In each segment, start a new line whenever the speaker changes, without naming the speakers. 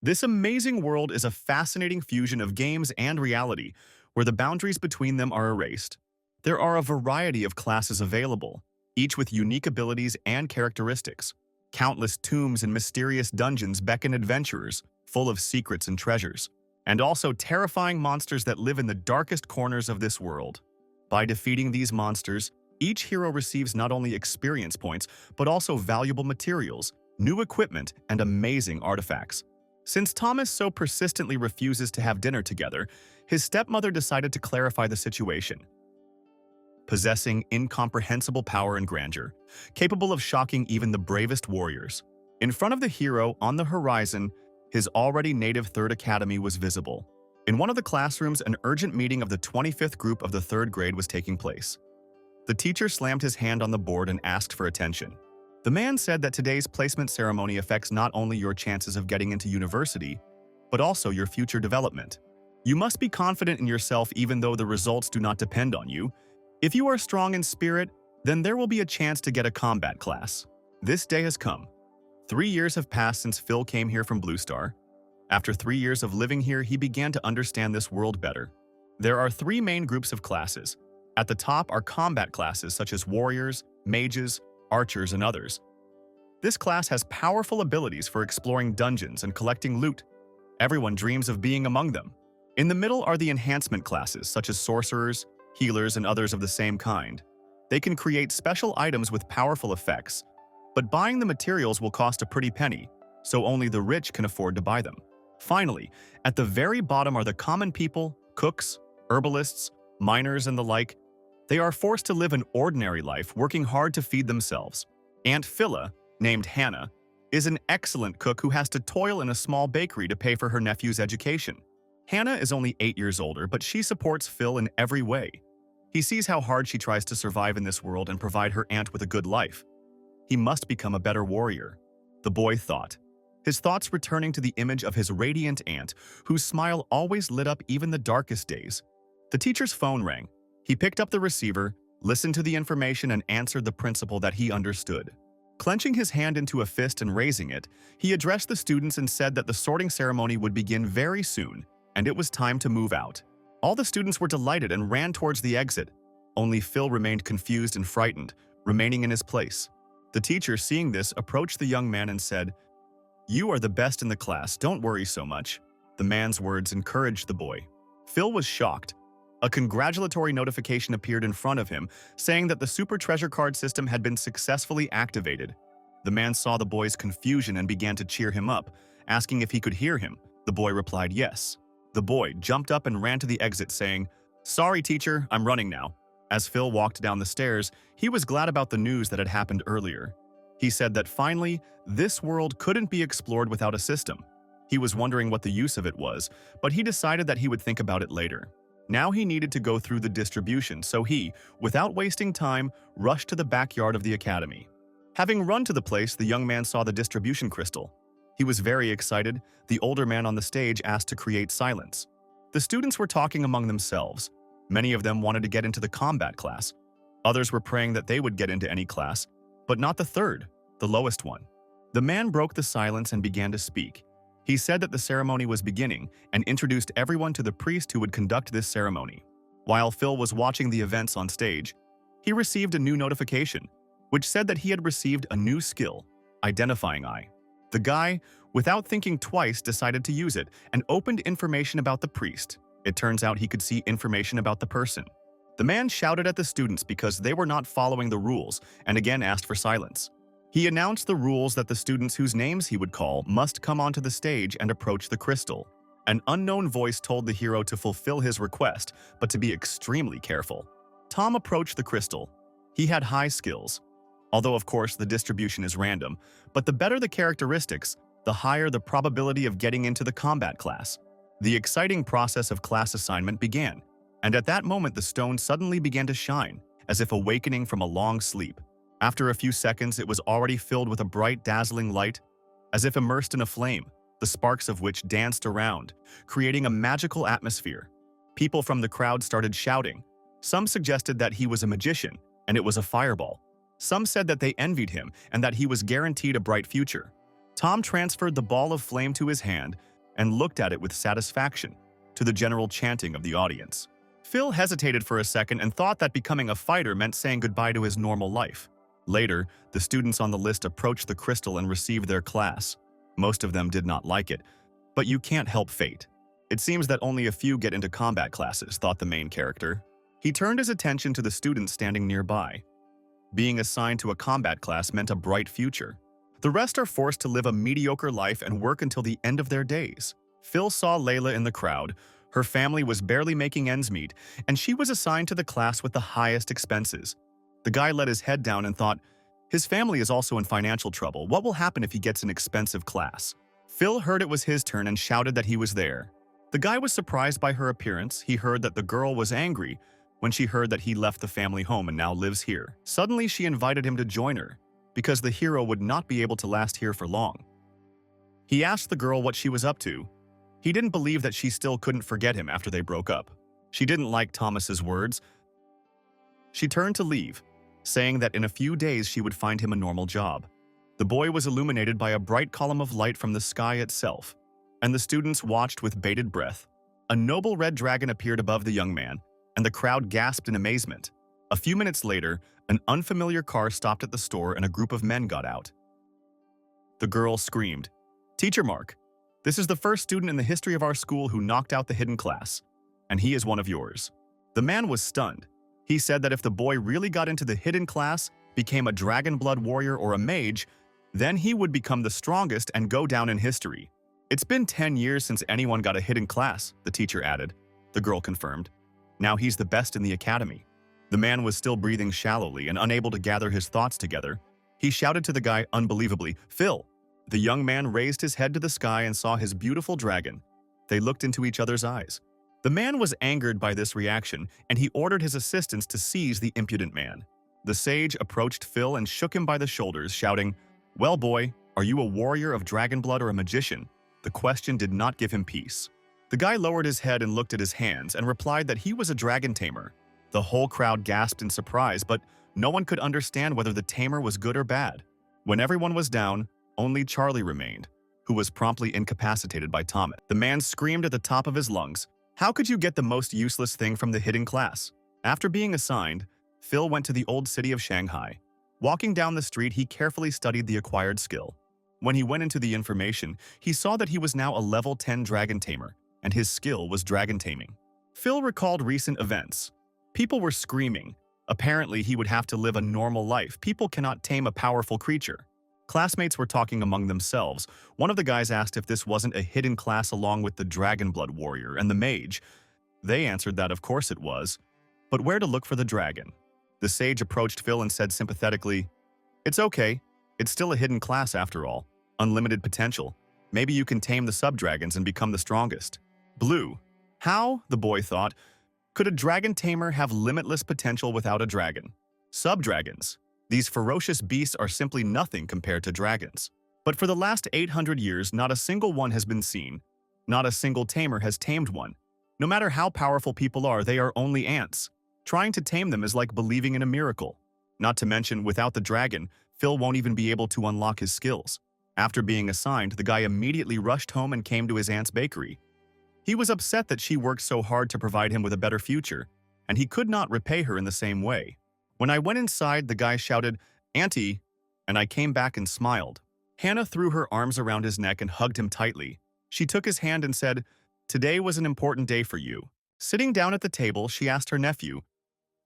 This amazing world is a fascinating fusion of games and reality, where the boundaries between them are erased. There are a variety of classes available, each with unique abilities and characteristics. Countless tombs and mysterious dungeons beckon adventurers, full of secrets and treasures, and also terrifying monsters that live in the darkest corners of this world. By defeating these monsters, each hero receives not only experience points, but also valuable materials, new equipment, and amazing artifacts. Since Thomas so persistently refuses to have dinner together, his stepmother decided to clarify the situation. Possessing incomprehensible power and grandeur, capable of shocking even the bravest warriors. In front of the hero, on the horizon, his already native Third Academy was visible. In one of the classrooms, an urgent meeting of the 25th group of the third grade was taking place. The teacher slammed his hand on the board and asked for attention. The man said that today's placement ceremony affects not only your chances of getting into university, but also your future development. You must be confident in yourself even though the results do not depend on you. If you are strong in spirit, then there will be a chance to get a combat class. This day has come. 3 years have passed since Phil came here from Blue Star. After 3 years of living here, he began to understand this world better. There are 3 main groups of classes. At the top are combat classes such as warriors, mages, archers, and others. This class has powerful abilities for exploring dungeons and collecting loot. Everyone dreams of being among them. In the middle are the enhancement classes such as sorcerers, healers, and others of the same kind. They can create special items with powerful effects, but buying the materials will cost a pretty penny, so only the rich can afford to buy them. Finally, at the very bottom are the common people, cooks, herbalists, miners, and the like. They are forced to live an ordinary life, working hard to feed themselves. Aunt Phila, named Hannah, is an excellent cook who has to toil in a small bakery to pay for her nephew's education. Hannah is only 8 years older, but she supports Phil in every way. He sees how hard she tries to survive in this world and provide her aunt with a good life. He must become a better warrior, the boy thought, his thoughts returning to the image of his radiant aunt, whose smile always lit up even the darkest days. The teacher's phone rang. He picked up the receiver, listened to the information, and answered the principal that he understood. Clenching his hand into a fist and raising it, he addressed the students and said that the sorting ceremony would begin very soon, and it was time to move out. All the students were delighted and ran towards the exit. Only Phil remained confused and frightened, remaining in his place. The teacher, seeing this, approached the young man and said, "You are the best in the class, don't worry so much." The man's words encouraged the boy. Phil was shocked. A congratulatory notification appeared in front of him, saying that the Super Treasure Card system had been successfully activated. The man saw the boy's confusion and began to cheer him up, asking if he could hear him. The boy replied yes. The boy jumped up and ran to the exit, saying, "Sorry, teacher, I'm running now." As Phil walked down the stairs, he was glad about the news that had happened earlier. He said that finally, this world couldn't be explored without a system. He was wondering what the use of it was, but he decided that he would think about it later. Now he needed to go through the distribution, so he, without wasting time, rushed to the backyard of the academy. Having run to the place, the young man saw the distribution crystal. He was very excited. The older man on the stage asked to create silence. The students were talking among themselves. Many of them wanted to get into the combat class. Others were praying that they would get into any class, but not the third, the lowest one. The man broke the silence and began to speak. He said that the ceremony was beginning and introduced everyone to the priest who would conduct this ceremony. While Phil was watching the events on stage, he received a new notification, which said that he had received a new skill, Identifying Eye. The guy, without thinking twice, decided to use it and opened information about the priest. It turns out he could see information about the person. The man shouted at the students because they were not following the rules and again asked for silence. He announced the rules that the students whose names he would call must come onto the stage and approach the crystal. An unknown voice told the hero to fulfill his request, but to be extremely careful. Tom approached the crystal. He had high skills. Although, of course, the distribution is random, but the better the characteristics, the higher the probability of getting into the combat class. The exciting process of class assignment began, and at that moment the stone suddenly began to shine, as if awakening from a long sleep. After a few seconds, it was already filled with a bright, dazzling light, as if immersed in a flame, the sparks of which danced around, creating a magical atmosphere. People from the crowd started shouting. Some suggested that he was a magician, and it was a fireball. Some said that they envied him and that he was guaranteed a bright future. Tom transferred the ball of flame to his hand, and looked at it with satisfaction, to the general chanting of the audience. Phil hesitated for a second and thought that becoming a fighter meant saying goodbye to his normal life. Later, the students on the list approached the crystal and received their class. Most of them did not like it, but you can't help fate. It seems that only a few get into combat classes, thought the main character. He turned his attention to the students standing nearby. Being assigned to a combat class meant a bright future. The rest are forced to live a mediocre life and work until the end of their days. Phil saw Layla in the crowd. Her family was barely making ends meet, and she was assigned to the class with the highest expenses. The guy let his head down and thought, his family is also in financial trouble. What will happen if he gets an expensive class? Phil heard it was his turn and shouted that he was there. The guy was surprised by her appearance. He heard that the girl was angry when she heard that he left the family home and now lives here. Suddenly, she invited him to join her, because the hero would not be able to last here for long. He asked the girl what she was up to. He didn't believe that she still couldn't forget him after they broke up. She didn't like Thomas's words. She turned to leave, saying that in a few days she would find him a normal job. The boy was illuminated by a bright column of light from the sky itself, and the students watched with bated breath. A noble red dragon appeared above the young man, and the crowd gasped in amazement. A few minutes later, an unfamiliar car stopped at the store and a group of men got out. The girl screamed, "Teacher Mark, this is the first student in the history of our school who knocked out the hidden class, and he is one of yours." The man was stunned. He said that if the boy really got into the hidden class, became a dragon blood warrior or a mage, then he would become the strongest and go down in history. "It's been 10 years since anyone got a hidden class," the teacher added. The girl confirmed. "Now he's the best in the academy." The man was still breathing shallowly and unable to gather his thoughts together. He shouted to the guy unbelievably, "Phil!" The young man raised his head to the sky and saw his beautiful dragon. They looked into each other's eyes. The man was angered by this reaction, and he ordered his assistants to seize the impudent man. The sage approached Phil and shook him by the shoulders, shouting, "Well, boy, are you a warrior of dragon blood or a magician?" The question did not give him peace. The guy lowered his head and looked at his hands and replied that he was a dragon tamer. The whole crowd gasped in surprise, but no one could understand whether the tamer was good or bad. When everyone was down, only Charlie remained, who was promptly incapacitated by Tamer. The man screamed at the top of his lungs, "How could you get the most useless thing from the hidden class?" After being assigned, Phil went to the old city of Shanghai. Walking down the street, he carefully studied the acquired skill. When he went into the information, he saw that he was now a level 10 dragon tamer, and his skill was dragon taming. Phil recalled recent events. People were screaming. Apparently, he would have to live a normal life. People cannot tame a powerful creature. Classmates were talking among themselves. One of the guys asked if this wasn't a hidden class along with the dragon blood warrior and the mage. They answered that of course it was. But where to look for the dragon? The sage approached Phil and said sympathetically, "It's okay. It's still a hidden class after all. Unlimited potential. Maybe you can tame the sub-dragons and become the strongest." Blue. How, the boy thought, could a dragon tamer have limitless potential without a dragon? Sub-dragons. These ferocious beasts are simply nothing compared to dragons. But for the last 800 years, not a single one has been seen. Not a single tamer has tamed one. No matter how powerful people are, they are only ants. Trying to tame them is like believing in a miracle. Not to mention, without the dragon, Phil won't even be able to unlock his skills. After being assigned, the guy immediately rushed home and came to his aunt's bakery. He was upset that she worked so hard to provide him with a better future, and he could not repay her in the same way. When I went inside, the guy shouted, "Auntie," and I came back and smiled. Hannah threw her arms around his neck and hugged him tightly. She took his hand and said, "Today was an important day for you." Sitting down at the table, she asked her nephew,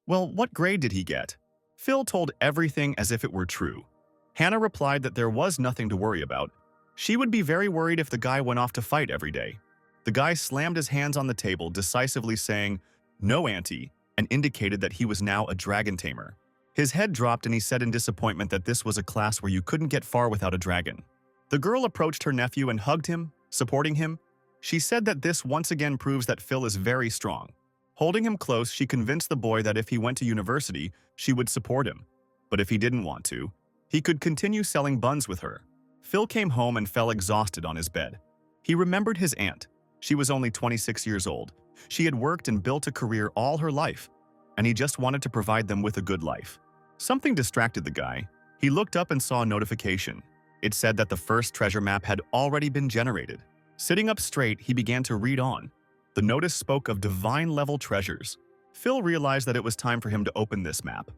"Well, what grade did he get?" Phil told everything as if it were true. Hannah replied that there was nothing to worry about. She would be very worried if the guy went off to fight every day. The guy slammed his hands on the table, decisively saying, "No, Auntie," and indicated that he was now a dragon tamer. His head dropped and he said in disappointment that this was a class where you couldn't get far without a dragon. The girl approached her nephew and hugged him, supporting him. She said that this once again proves that Phil is very strong. Holding him close, she convinced the boy that if he went to university, she would support him. But if he didn't want to, he could continue selling buns with her. Phil came home and fell exhausted on his bed. He remembered his aunt. She was only 26 years old. She had worked and built a career all her life, and he just wanted to provide them with a good life. Something distracted the guy. He looked up and saw a notification. It said that the first treasure map had already been generated. Sitting up straight, he began to read on. The notice spoke of divine-level treasures. Phil realized that it was time for him to open this map.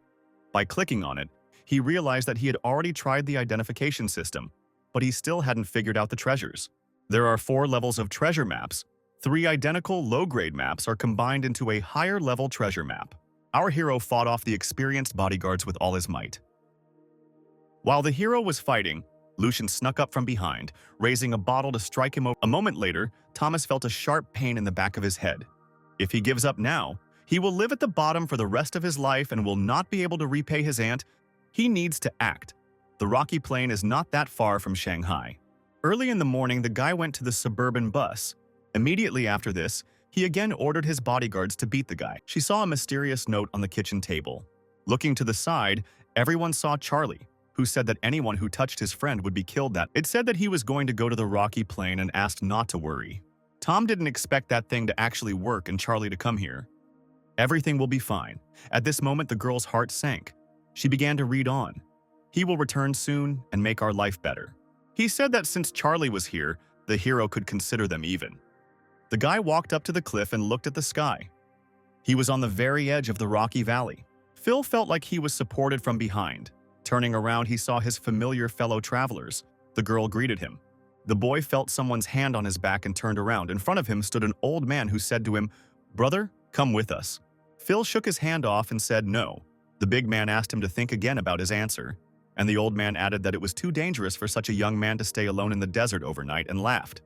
By clicking on it, he realized that he had already tried the identification system, but he still hadn't figured out the treasures. There are 4 levels of treasure maps. 3 identical low-grade maps are combined into a higher-level treasure map. Our hero fought off the experienced bodyguards with all his might. While the hero was fighting, Lucian snuck up from behind, raising a bottle to strike him over. A moment later, Thomas felt a sharp pain in the back of his head. If he gives up now, he will live at the bottom for the rest of his life and will not be able to repay his aunt. He needs to act. The rocky plain is not that far from Shanghai. Early in the morning, the guy went to the suburban bus. Immediately after this, he again ordered his bodyguards to beat the guy. She saw a mysterious note on the kitchen table. Looking to the side, everyone saw Charlie, who said that anyone who touched his friend would be killed. It said that he was going to go to the rocky plain and asked not to worry. Tom didn't expect that thing to actually work and Charlie to come here. Everything will be fine. At this moment, the girl's heart sank. She began to read on. He will return soon and make our life better. He said that since Charlie was here, the hero could consider them even. The guy walked up to the cliff and looked at the sky. He was on the very edge of the rocky valley. Phil felt like he was supported from behind. Turning around, he saw his familiar fellow travelers. The girl greeted him. The boy felt someone's hand on his back and turned around. In front of him stood an old man who said to him, "Brother, come with us." Phil shook his hand off and said no. The big man asked him to think again about his answer, and the old man added that it was too dangerous for such a young man to stay alone in the desert overnight and laughed.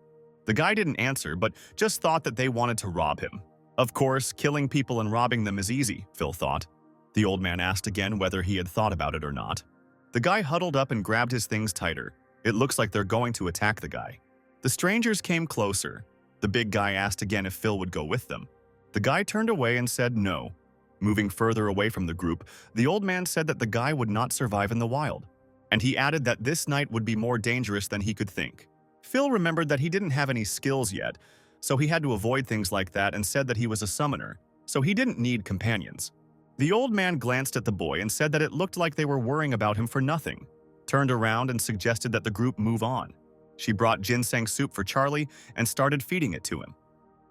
The guy didn't answer, but just thought that they wanted to rob him. Of course, killing people and robbing them is easy, Phil thought. The old man asked again whether he had thought about it or not. The guy huddled up and grabbed his things tighter. It looks like they're going to attack the guy. The strangers came closer. The big guy asked again if Phil would go with them. The guy turned away and said no. Moving further away from the group, the old man said that the guy would not survive in the wild, and he added that this night would be more dangerous than he could think. Phil remembered that he didn't have any skills yet, so he had to avoid things like that and said that he was a summoner, so he didn't need companions. The old man glanced at the boy and said that it looked like they were worrying about him for nothing, turned around and suggested that the group move on. She brought ginseng soup for Charlie and started feeding it to him.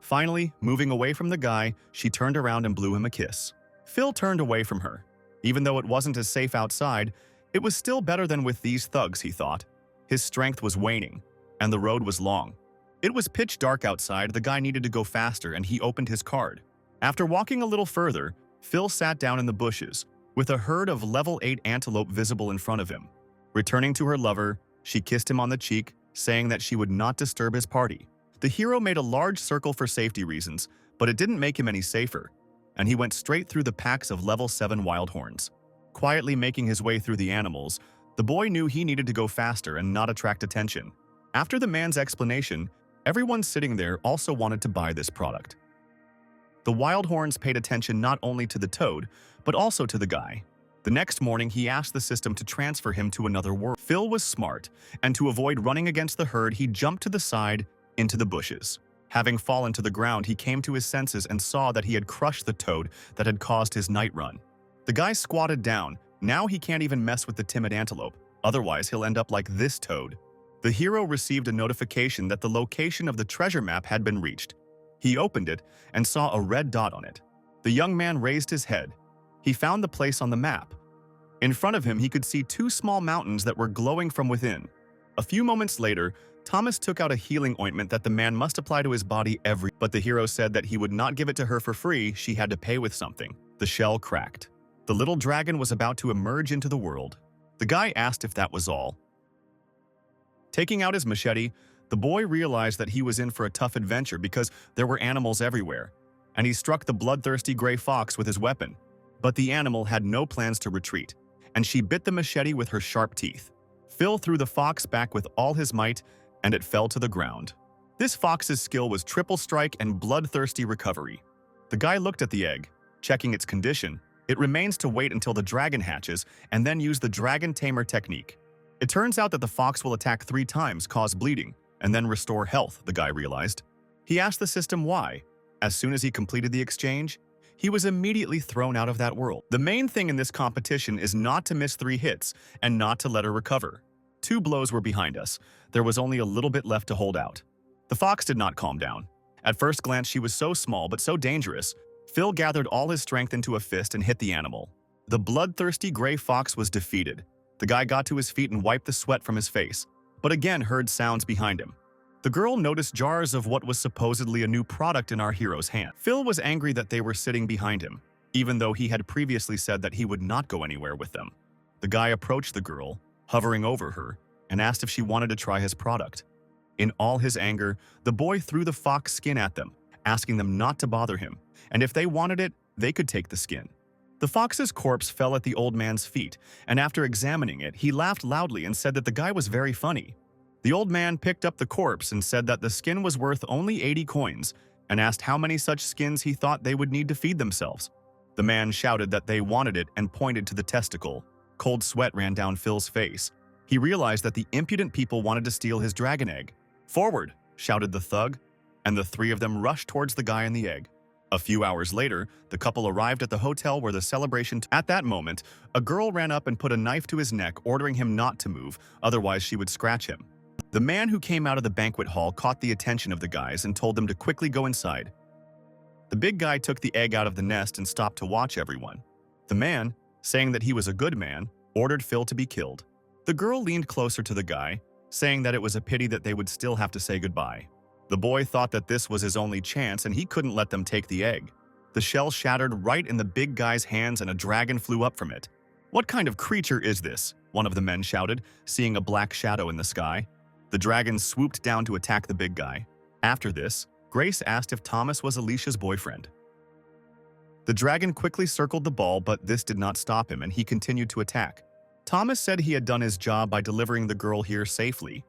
Finally, moving away from the guy, she turned around and blew him a kiss. Phil turned away from her. Even though it wasn't as safe outside, it was still better than with these thugs, he thought. His strength was waning, and the road was long. It was pitch dark outside. The guy needed to go faster, and he opened his card. After walking a little further, Phil sat down in the bushes, with a herd of level 8 antelope visible in front of him. Returning to her lover, she kissed him on the cheek, saying that she would not disturb his party. The hero made a large circle for safety reasons, but it didn't make him any safer, and he went straight through the packs of level 7 wild horns. Quietly making his way through the animals, the boy knew he needed to go faster and not attract attention. After the man's explanation, everyone sitting there also wanted to buy this product. The wild horns paid attention not only to the toad, but also to the guy. The next morning, he asked the system to transfer him to another world. Phil was smart, and to avoid running against the herd, he jumped to the side into the bushes. Having fallen to the ground, he came to his senses and saw that he had crushed the toad that had caused his night run. The guy squatted down. Now he can't even mess with the timid antelope, otherwise he'll end up like this toad. The hero received a notification that the location of the treasure map had been reached. He opened it and saw a red dot on it. The young man raised his head. He found the place on the map. In front of him, he could see 2 small mountains that were glowing from within. A few moments later, Thomas took out a healing ointment that the man must apply to his body but the hero said that he would not give it to her for free. She had to pay with something. The shell cracked. The little dragon was about to emerge into the world. The guy asked if that was all. Taking out his machete, the boy realized that he was in for a tough adventure because there were animals everywhere, and he struck the bloodthirsty gray fox with his weapon. But the animal had no plans to retreat, and she bit the machete with her sharp teeth. Phil threw the fox back with all his might, and it fell to the ground. This fox's skill was triple strike and bloodthirsty recovery. The guy looked at the egg, checking its condition. It remains to wait until the dragon hatches and then use the dragon tamer technique. It turns out that the fox will attack 3 times, cause bleeding, and then restore health, the guy realized. He asked the system why. As soon as he completed the exchange, he was immediately thrown out of that world. The main thing in this competition is not to miss 3 hits and not to let her recover. 2 blows were behind us. There was only a little bit left to hold out. The fox did not calm down. At first glance, she was so small but so dangerous. Phil gathered all his strength into a fist and hit the animal. The bloodthirsty gray fox was defeated. The guy got to his feet and wiped the sweat from his face, but again heard sounds behind him. The girl noticed jars of what was supposedly a new product in our hero's hand. Phil was angry that they were sitting behind him, even though he had previously said that he would not go anywhere with them. The guy approached the girl, hovering over her, and asked if she wanted to try his product. In all his anger, the boy threw the fox skin at them, asking them not to bother him, and if they wanted it, they could take the skin. The fox's corpse fell at the old man's feet, and after examining it, he laughed loudly and said that the guy was very funny. The old man picked up the corpse and said that the skin was worth only 80 coins, and asked how many such skins he thought they would need to feed themselves. The man shouted that they wanted it and pointed to the testicle. Cold sweat ran down Phil's face. He realized that the impudent people wanted to steal his dragon egg. "Forward!" shouted the thug, and the three of them rushed towards the guy and the egg. A few hours later, the couple arrived at the hotel where the celebration. At that moment, a girl ran up and put a knife to his neck, ordering him not to move, otherwise she would scratch him. The man who came out of the banquet hall caught the attention of the guys and told them to quickly go inside. The big guy took the egg out of the nest and stopped to watch everyone. The man, saying that he was a good man, ordered Phil to be killed. The girl leaned closer to the guy, saying that it was a pity that they would still have to say goodbye. The boy thought that this was his only chance and he couldn't let them take the egg. The shell shattered right in the big guy's hands and a dragon flew up from it. "What kind of creature is this?" one of the men shouted, seeing a black shadow in the sky. The dragon swooped down to attack the big guy. After this, Grace asked if Thomas was Alicia's boyfriend. The dragon quickly circled the ball, but this did not stop him and he continued to attack. Thomas said he had done his job by delivering the girl here safely.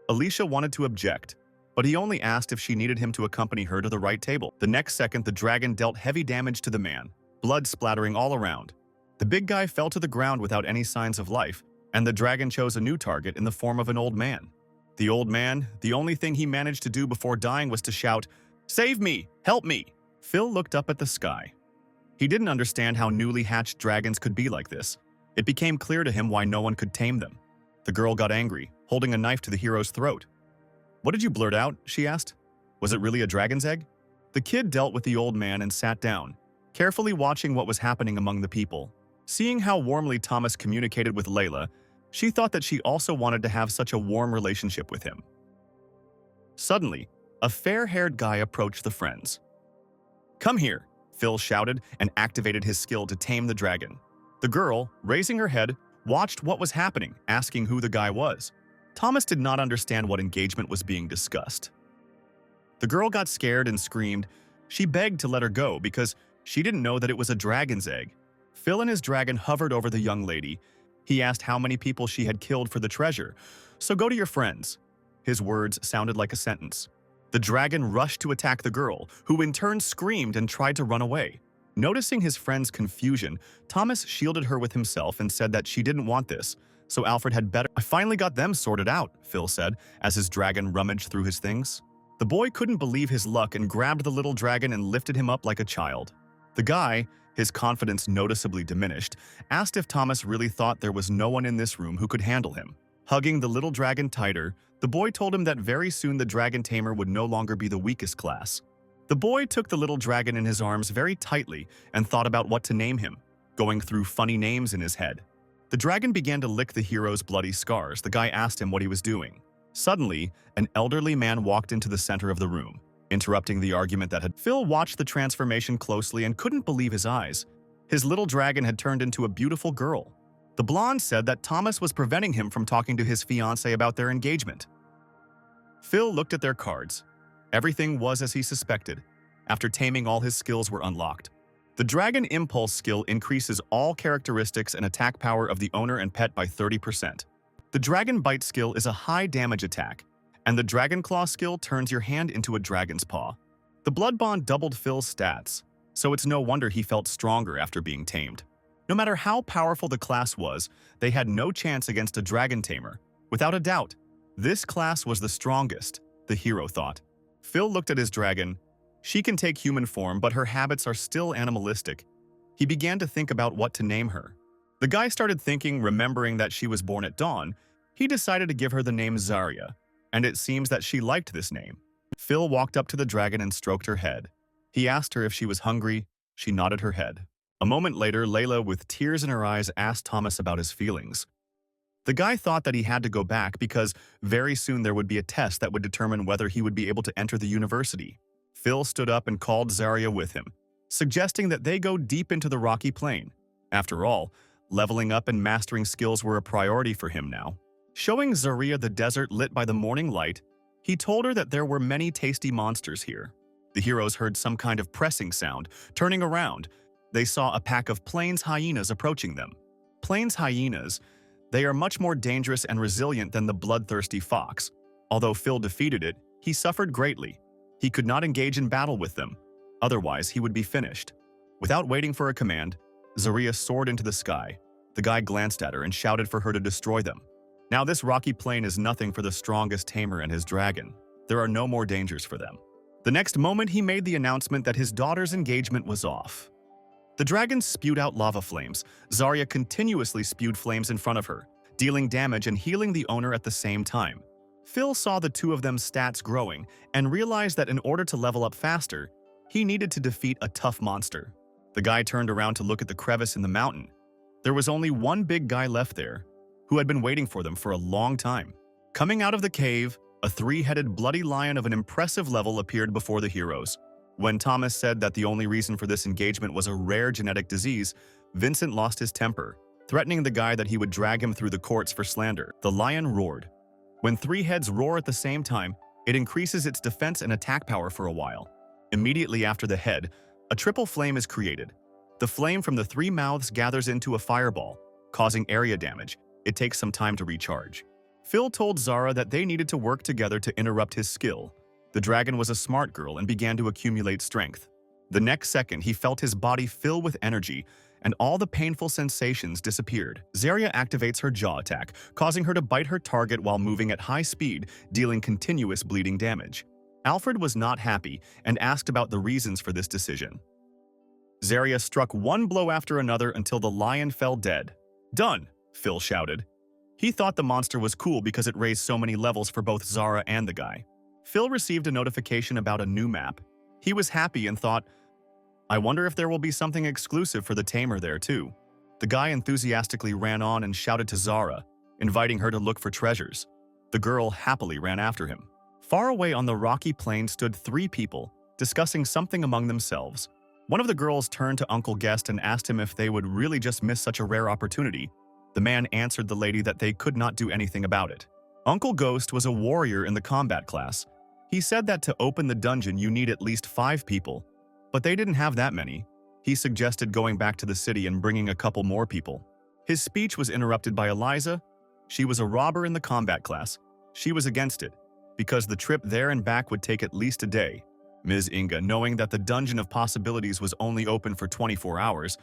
Alicia wanted to object, but he only asked if she needed him to accompany her to the right table. The next second, the dragon dealt heavy damage to the man, blood splattering all around. The big guy fell to the ground without any signs of life, and the dragon chose a new target in the form of an old man. The old man, the only thing he managed to do before dying was to shout, "Save me! Help me!" Phil looked up at the sky. He didn't understand how newly hatched dragons could be like this. It became clear to him why no one could tame them. The girl got angry, holding a knife to the hero's throat. "What did you blurt out?" she asked. "Was it really a dragon's egg?" The kid dealt with the old man and sat down, carefully watching what was happening among the people. Seeing how warmly Thomas communicated with Layla, she thought that she also wanted to have such a warm relationship with him. Suddenly, a fair-haired guy approached the friends. "Come here," Phil shouted and activated his skill to tame the dragon. The girl, raising her head, watched what was happening, asking who the guy was. Thomas did not understand what engagement was being discussed. The girl got scared and screamed. She begged to let her go because she didn't know that it was a dragon's egg. Phil and his dragon hovered over the young lady. He asked how many people she had killed for the treasure. "So go to your friends." His words sounded like a sentence. The dragon rushed to attack the girl, who in turn screamed and tried to run away. Noticing his friend's confusion, Thomas shielded her with himself and said that she didn't want this, so Alfred had better— "I finally got them sorted out," Phil said, as his dragon rummaged through his things. The boy couldn't believe his luck and grabbed the little dragon and lifted him up like a child. The guy, his confidence noticeably diminished, asked if Thomas really thought there was no one in this room who could handle him. Hugging the little dragon tighter, the boy told him that very soon the dragon tamer would no longer be the weakest class. The boy took the little dragon in his arms very tightly and thought about what to name him, going through funny names in his head. The dragon began to lick the hero's bloody scars. The guy asked him what he was doing. Suddenly, an elderly man walked into the center of the room, interrupting the argument that had— Phil watched the transformation closely and couldn't believe his eyes. His little dragon had turned into a beautiful girl. The blonde said that Thomas was preventing him from talking to his fiancée about their engagement. Phil looked at their cards. Everything was as he suspected. After taming, all his skills were unlocked. The Dragon Impulse skill increases all characteristics and attack power of the owner and pet by 30%. The Dragon Bite skill is a high damage attack, and the Dragon Claw skill turns your hand into a dragon's paw. The Blood Bond doubled Phil's stats, so it's no wonder he felt stronger after being tamed. No matter how powerful the class was, they had no chance against a dragon tamer. Without a doubt, this class was the strongest, the hero thought. Phil looked at his dragon. She can take human form, but her habits are still animalistic. He began to think about what to name her. The guy started thinking, remembering that she was born at dawn. He decided to give her the name Zarya. and it seems that she liked this name. Phil walked up to the dragon and stroked her head. He asked her if she was hungry. She nodded her head. A moment later, Layla, with tears in her eyes, asked Thomas about his feelings. The guy thought that he had to go back because very soon there would be a test that would determine whether he would be able to enter the university. Phil stood up and called Zarya with him, suggesting that they go deep into the rocky plain. After all, leveling up and mastering skills were a priority for him now. Showing Zarya the desert lit by the morning light, he told her that there were many tasty monsters here. The heroes heard some kind of pressing sound. Turning around, they saw a pack of plains hyenas approaching them. Plains hyenas, they are much more dangerous and resilient than the bloodthirsty fox. Although Phil defeated it, he suffered greatly. He could not engage in battle with them. Otherwise, he would be finished. Without waiting for a command, Zarya soared into the sky. The guy glanced at her and shouted for her to destroy them. Now this rocky plain is nothing for the strongest Tamer and his dragon. There are no more dangers for them. The next moment, he made the announcement that his daughter's engagement was off. The dragon spewed out lava flames. Zarya continuously spewed flames in front of her, dealing damage and healing the owner at the same time. Phil saw the two of them's stats growing and realized that in order to level up faster, he needed to defeat a tough monster. The guy turned around to look at the crevice in the mountain. There was only one big guy left there, who had been waiting for them for a long time. Coming out of the cave, a three-headed bloody lion of an impressive level appeared before the heroes. When Thomas said that the only reason for this engagement was a rare genetic disease, Vincent lost his temper, threatening the guy that he would drag him through the courts for slander. The lion roared. When three heads roar at the same time, it increases its defense and attack power for a while. Immediately after the head, a triple flame is created. The flame from the three mouths gathers into a fireball, causing area damage. It takes some time to recharge. Phil told Zara that they needed to work together to interrupt his skill. The dragon was a smart girl and began to accumulate strength. The next second, he felt his body fill with energy, and all the painful sensations disappeared. Zarya activates her jaw attack, causing her to bite her target while moving at high speed, dealing continuous bleeding damage. Alfred was not happy and asked about the reasons for this decision. Zarya struck one blow after another until the lion fell dead. "Done!" Phil shouted. He thought the monster was cool because it raised so many levels for both Zara and the guy. Phil received a notification about a new map. He was happy and thought, I wonder if there will be something exclusive for the Tamer there too. The guy enthusiastically ran on and shouted to Zara, inviting her to look for treasures. The girl happily ran after him. Far away on the rocky plain stood three people, discussing something among themselves. One of the girls turned to Uncle Guest and asked him if they would really just miss such a rare opportunity. The man answered the lady that they could not do anything about it. Uncle Ghost was a warrior in the combat class. He said that to open the dungeon you need at least 5 people, but they didn't have that many. He suggested going back to the city and bringing a couple more people. His speech was interrupted by Eliza. She was a robber in the combat class. She was against it, because the trip there and back would take at least a day. Ms. Inga, knowing that the Dungeon of Possibilities was only open for 24 hours,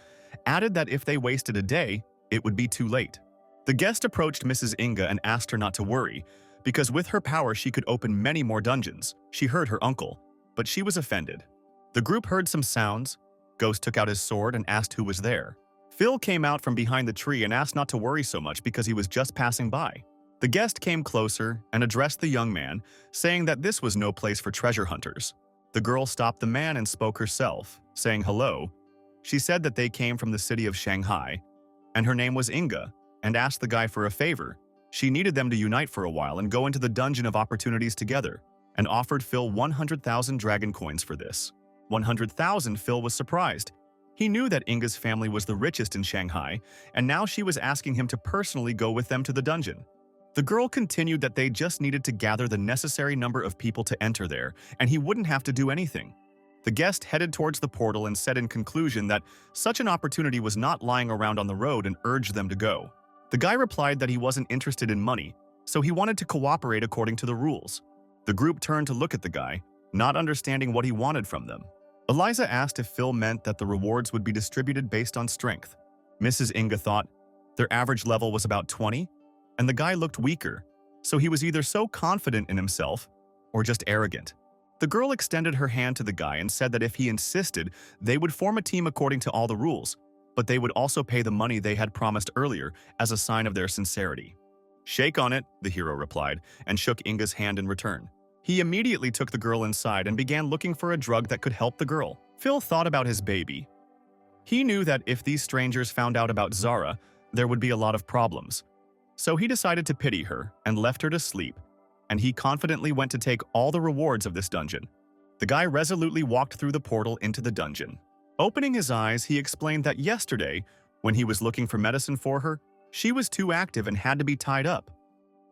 added that if they wasted a day, it would be too late. The guest approached Mrs. Inga and asked her not to worry, because with her power she could open many more dungeons. She heard her uncle, but she was offended. The group heard some sounds. Ghost took out his sword and asked who was there. Phil came out from behind the tree and asked not to worry so much because he was just passing by. The guest came closer and addressed the young man, saying that this was no place for treasure hunters. The girl stopped the man and spoke herself, saying hello. She said that they came from the city of Shanghai, and her name was Inga, and asked the guy for a favor. She needed them to unite for a while and go into the Dungeon of Opportunities together, and offered Phil 100,000 dragon coins for this. 100,000. Phil was surprised. He knew that Inga's family was the richest in Shanghai, and now she was asking him to personally go with them to the dungeon. The girl continued that they just needed to gather the necessary number of people to enter there, and he wouldn't have to do anything. The guest headed towards the portal and said in conclusion that such an opportunity was not lying around on the road and urged them to go. The guy replied that he wasn't interested in money, so he wanted to cooperate according to the rules. The group turned to look at the guy, not understanding what he wanted from them. Eliza asked if Phil meant that the rewards would be distributed based on strength. Mrs. Inga thought their average level was about 20, and the guy looked weaker, so he was either so confident in himself or just arrogant. The girl extended her hand to the guy and said that if he insisted, they would form a team according to all the rules, but they would also pay the money they had promised earlier as a sign of their sincerity. "Shake on it," the hero replied, and shook Inga's hand in return. He immediately took the girl inside and began looking for a drug that could help the girl. Phil thought about his baby. He knew that if these strangers found out about Zara, there would be a lot of problems. So he decided to pity her and left her to sleep, and he confidently went to take all the rewards of this dungeon. The guy resolutely walked through the portal into the dungeon. Opening his eyes, he explained that yesterday, when he was looking for medicine for her, she was too active and had to be tied up.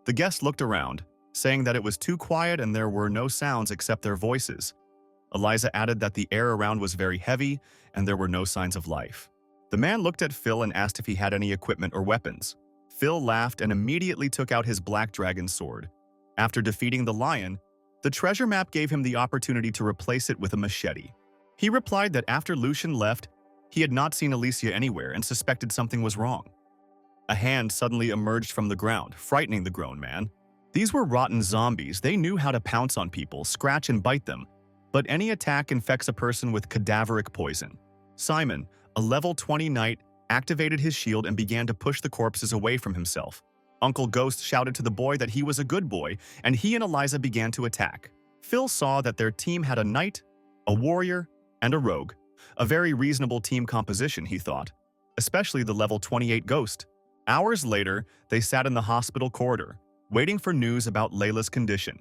The guest looked around, saying that it was too quiet and there were no sounds except their voices. Eliza added that the air around was very heavy and there were no signs of life. The man looked at Phil and asked if he had any equipment or weapons. Phil laughed and immediately took out his black dragon sword. After defeating the lion, the treasure map gave him the opportunity to replace it with a machete. He replied that after Lucian left, he had not seen Alicia anywhere and suspected something was wrong. A hand suddenly emerged from the ground, frightening the grown man. These were rotten zombies. They knew how to pounce on people, scratch and bite them, but any attack infects a person with cadaveric poison. Simon, a level 20 knight, activated his shield and began to push the corpses away from himself. Uncle Ghost shouted to the boy that he was a good boy, and he and Eliza began to attack. Phil saw that their team had a knight, a warrior, and a rogue. A very reasonable team composition, he thought, especially the level 28 ghost. Hours later, they sat in the hospital corridor, waiting for news about Layla's condition.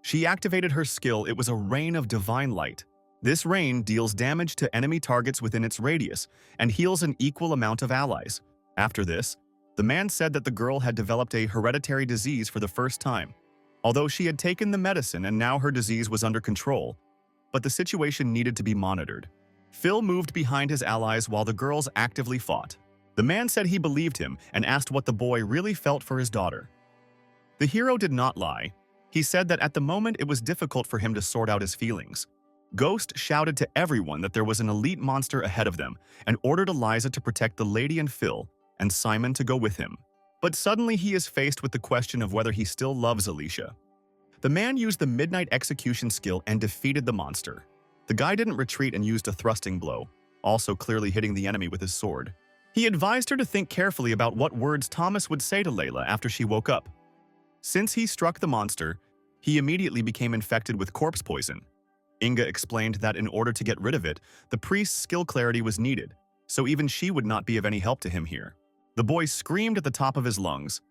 She activated her skill. It was a rain of divine light. This rain deals damage to enemy targets within its radius and heals an equal amount of allies. After this, the man said that the girl had developed a hereditary disease for the first time. Although she had taken the medicine and now her disease was under control, but the situation needed to be monitored. Phil moved behind his allies while the girls actively fought. The man said he believed him and asked what the boy really felt for his daughter. The hero did not lie. He said that at the moment it was difficult for him to sort out his feelings. Ghost shouted to everyone that there was an elite monster ahead of them and ordered Eliza to protect the lady and Phil, and Simon to go with him. But suddenly he is faced with the question of whether he still loves Alicia. The man used the Midnight Execution skill and defeated the monster. The guy didn't retreat and used a thrusting blow, also clearly hitting the enemy with his sword. He advised her to think carefully about what words Thomas would say to Layla after she woke up. Since he struck the monster, he immediately became infected with corpse poison. Inga explained that in order to get rid of it, the priest's skill clarity was needed, so even she would not be of any help to him here. The boy screamed at the top of his lungs,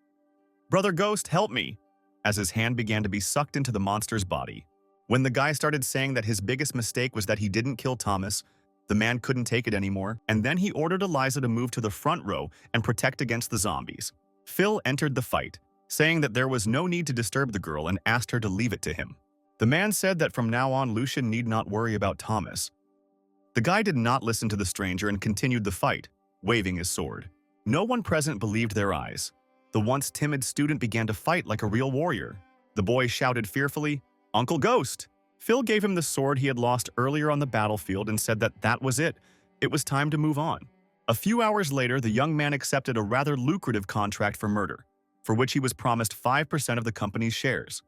"Brother Ghost, help me!" as his hand began to be sucked into the monster's body. When the guy started saying that his biggest mistake was that he didn't kill Thomas, the man couldn't take it anymore, and then he ordered Eliza to move to the front row and protect against the zombies. Phil entered the fight, saying that there was no need to disturb the girl and asked her to leave it to him. The man said that from now on Lucian need not worry about Thomas. The guy did not listen to the stranger and continued the fight, waving his sword. No one present believed their eyes. The once timid student began to fight like a real warrior. The boy shouted fearfully, "Uncle Ghost!" Phil gave him the sword he had lost earlier on the battlefield and said that that was it. It was time to move on. A few hours later, the young man accepted a rather lucrative contract for murder, for which he was promised 5% of the company's shares.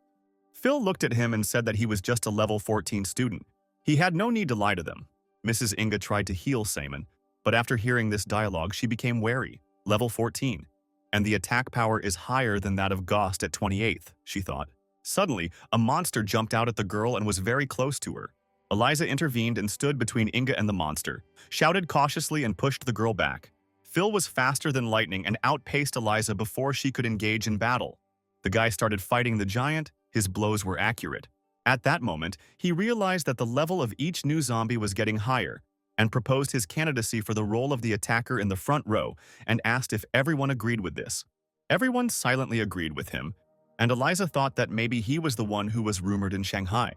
Phil looked at him and said that he was just a level 14 student. He had no need to lie to them. Mrs. Inga tried to heal Simon, but after hearing this dialogue, she became wary. Level 14, and the attack power is higher than that of Ghost at 28th, she thought. Suddenly, a monster jumped out at the girl and was very close to her. Eliza intervened and stood between Inga and the monster, shouted cautiously and pushed the girl back. Phil was faster than lightning and outpaced Eliza before she could engage in battle. The guy started fighting the giant. His blows were accurate. At that moment, he realized that the level of each new zombie was getting higher and proposed his candidacy for the role of the attacker in the front row and asked if everyone agreed with this. Everyone silently agreed with him, and Eliza thought that maybe he was the one who was rumored in Shanghai.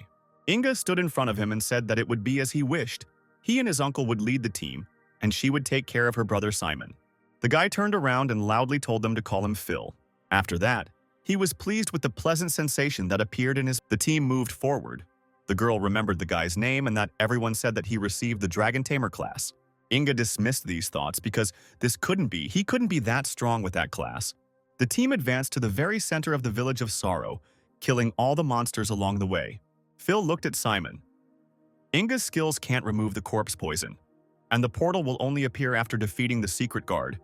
Inga stood in front of him and said that it would be as he wished. He and his uncle would lead the team, and she would take care of her brother Simon. The guy turned around and loudly told them to call him Phil. After that, he was pleased with the pleasant sensation that appeared in his. The team moved forward. The girl remembered the guy's name and that everyone said that he received the Dragon Tamer class. Inga dismissed these thoughts because he couldn't be that strong with that class. The team advanced to the very center of the village of Sorrow, killing all the monsters along the way. Phil looked at Simon. Inga's skills can't remove the corpse poison, and the portal will only appear after defeating the secret guard.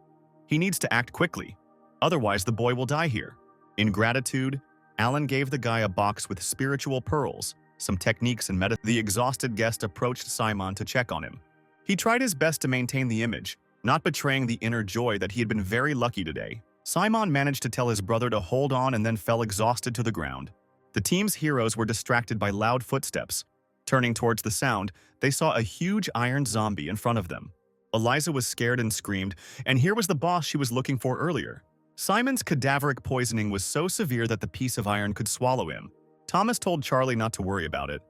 He needs to act quickly. Otherwise, the boy will die here. In gratitude, Alan gave the guy a box with spiritual pearls, some techniques and medicine. The exhausted guest approached Simon to check on him. He tried his best to maintain the image, not betraying the inner joy that he had been very lucky today. Simon managed to tell his brother to hold on and then fell exhausted to the ground. The team's heroes were distracted by loud footsteps. Turning towards the sound, they saw a huge iron zombie in front of them. Eliza was scared and screamed, and here was the boss she was looking for earlier. Simon's cadaveric poisoning was so severe that the piece of iron could swallow him. Thomas told Charlie not to worry about it,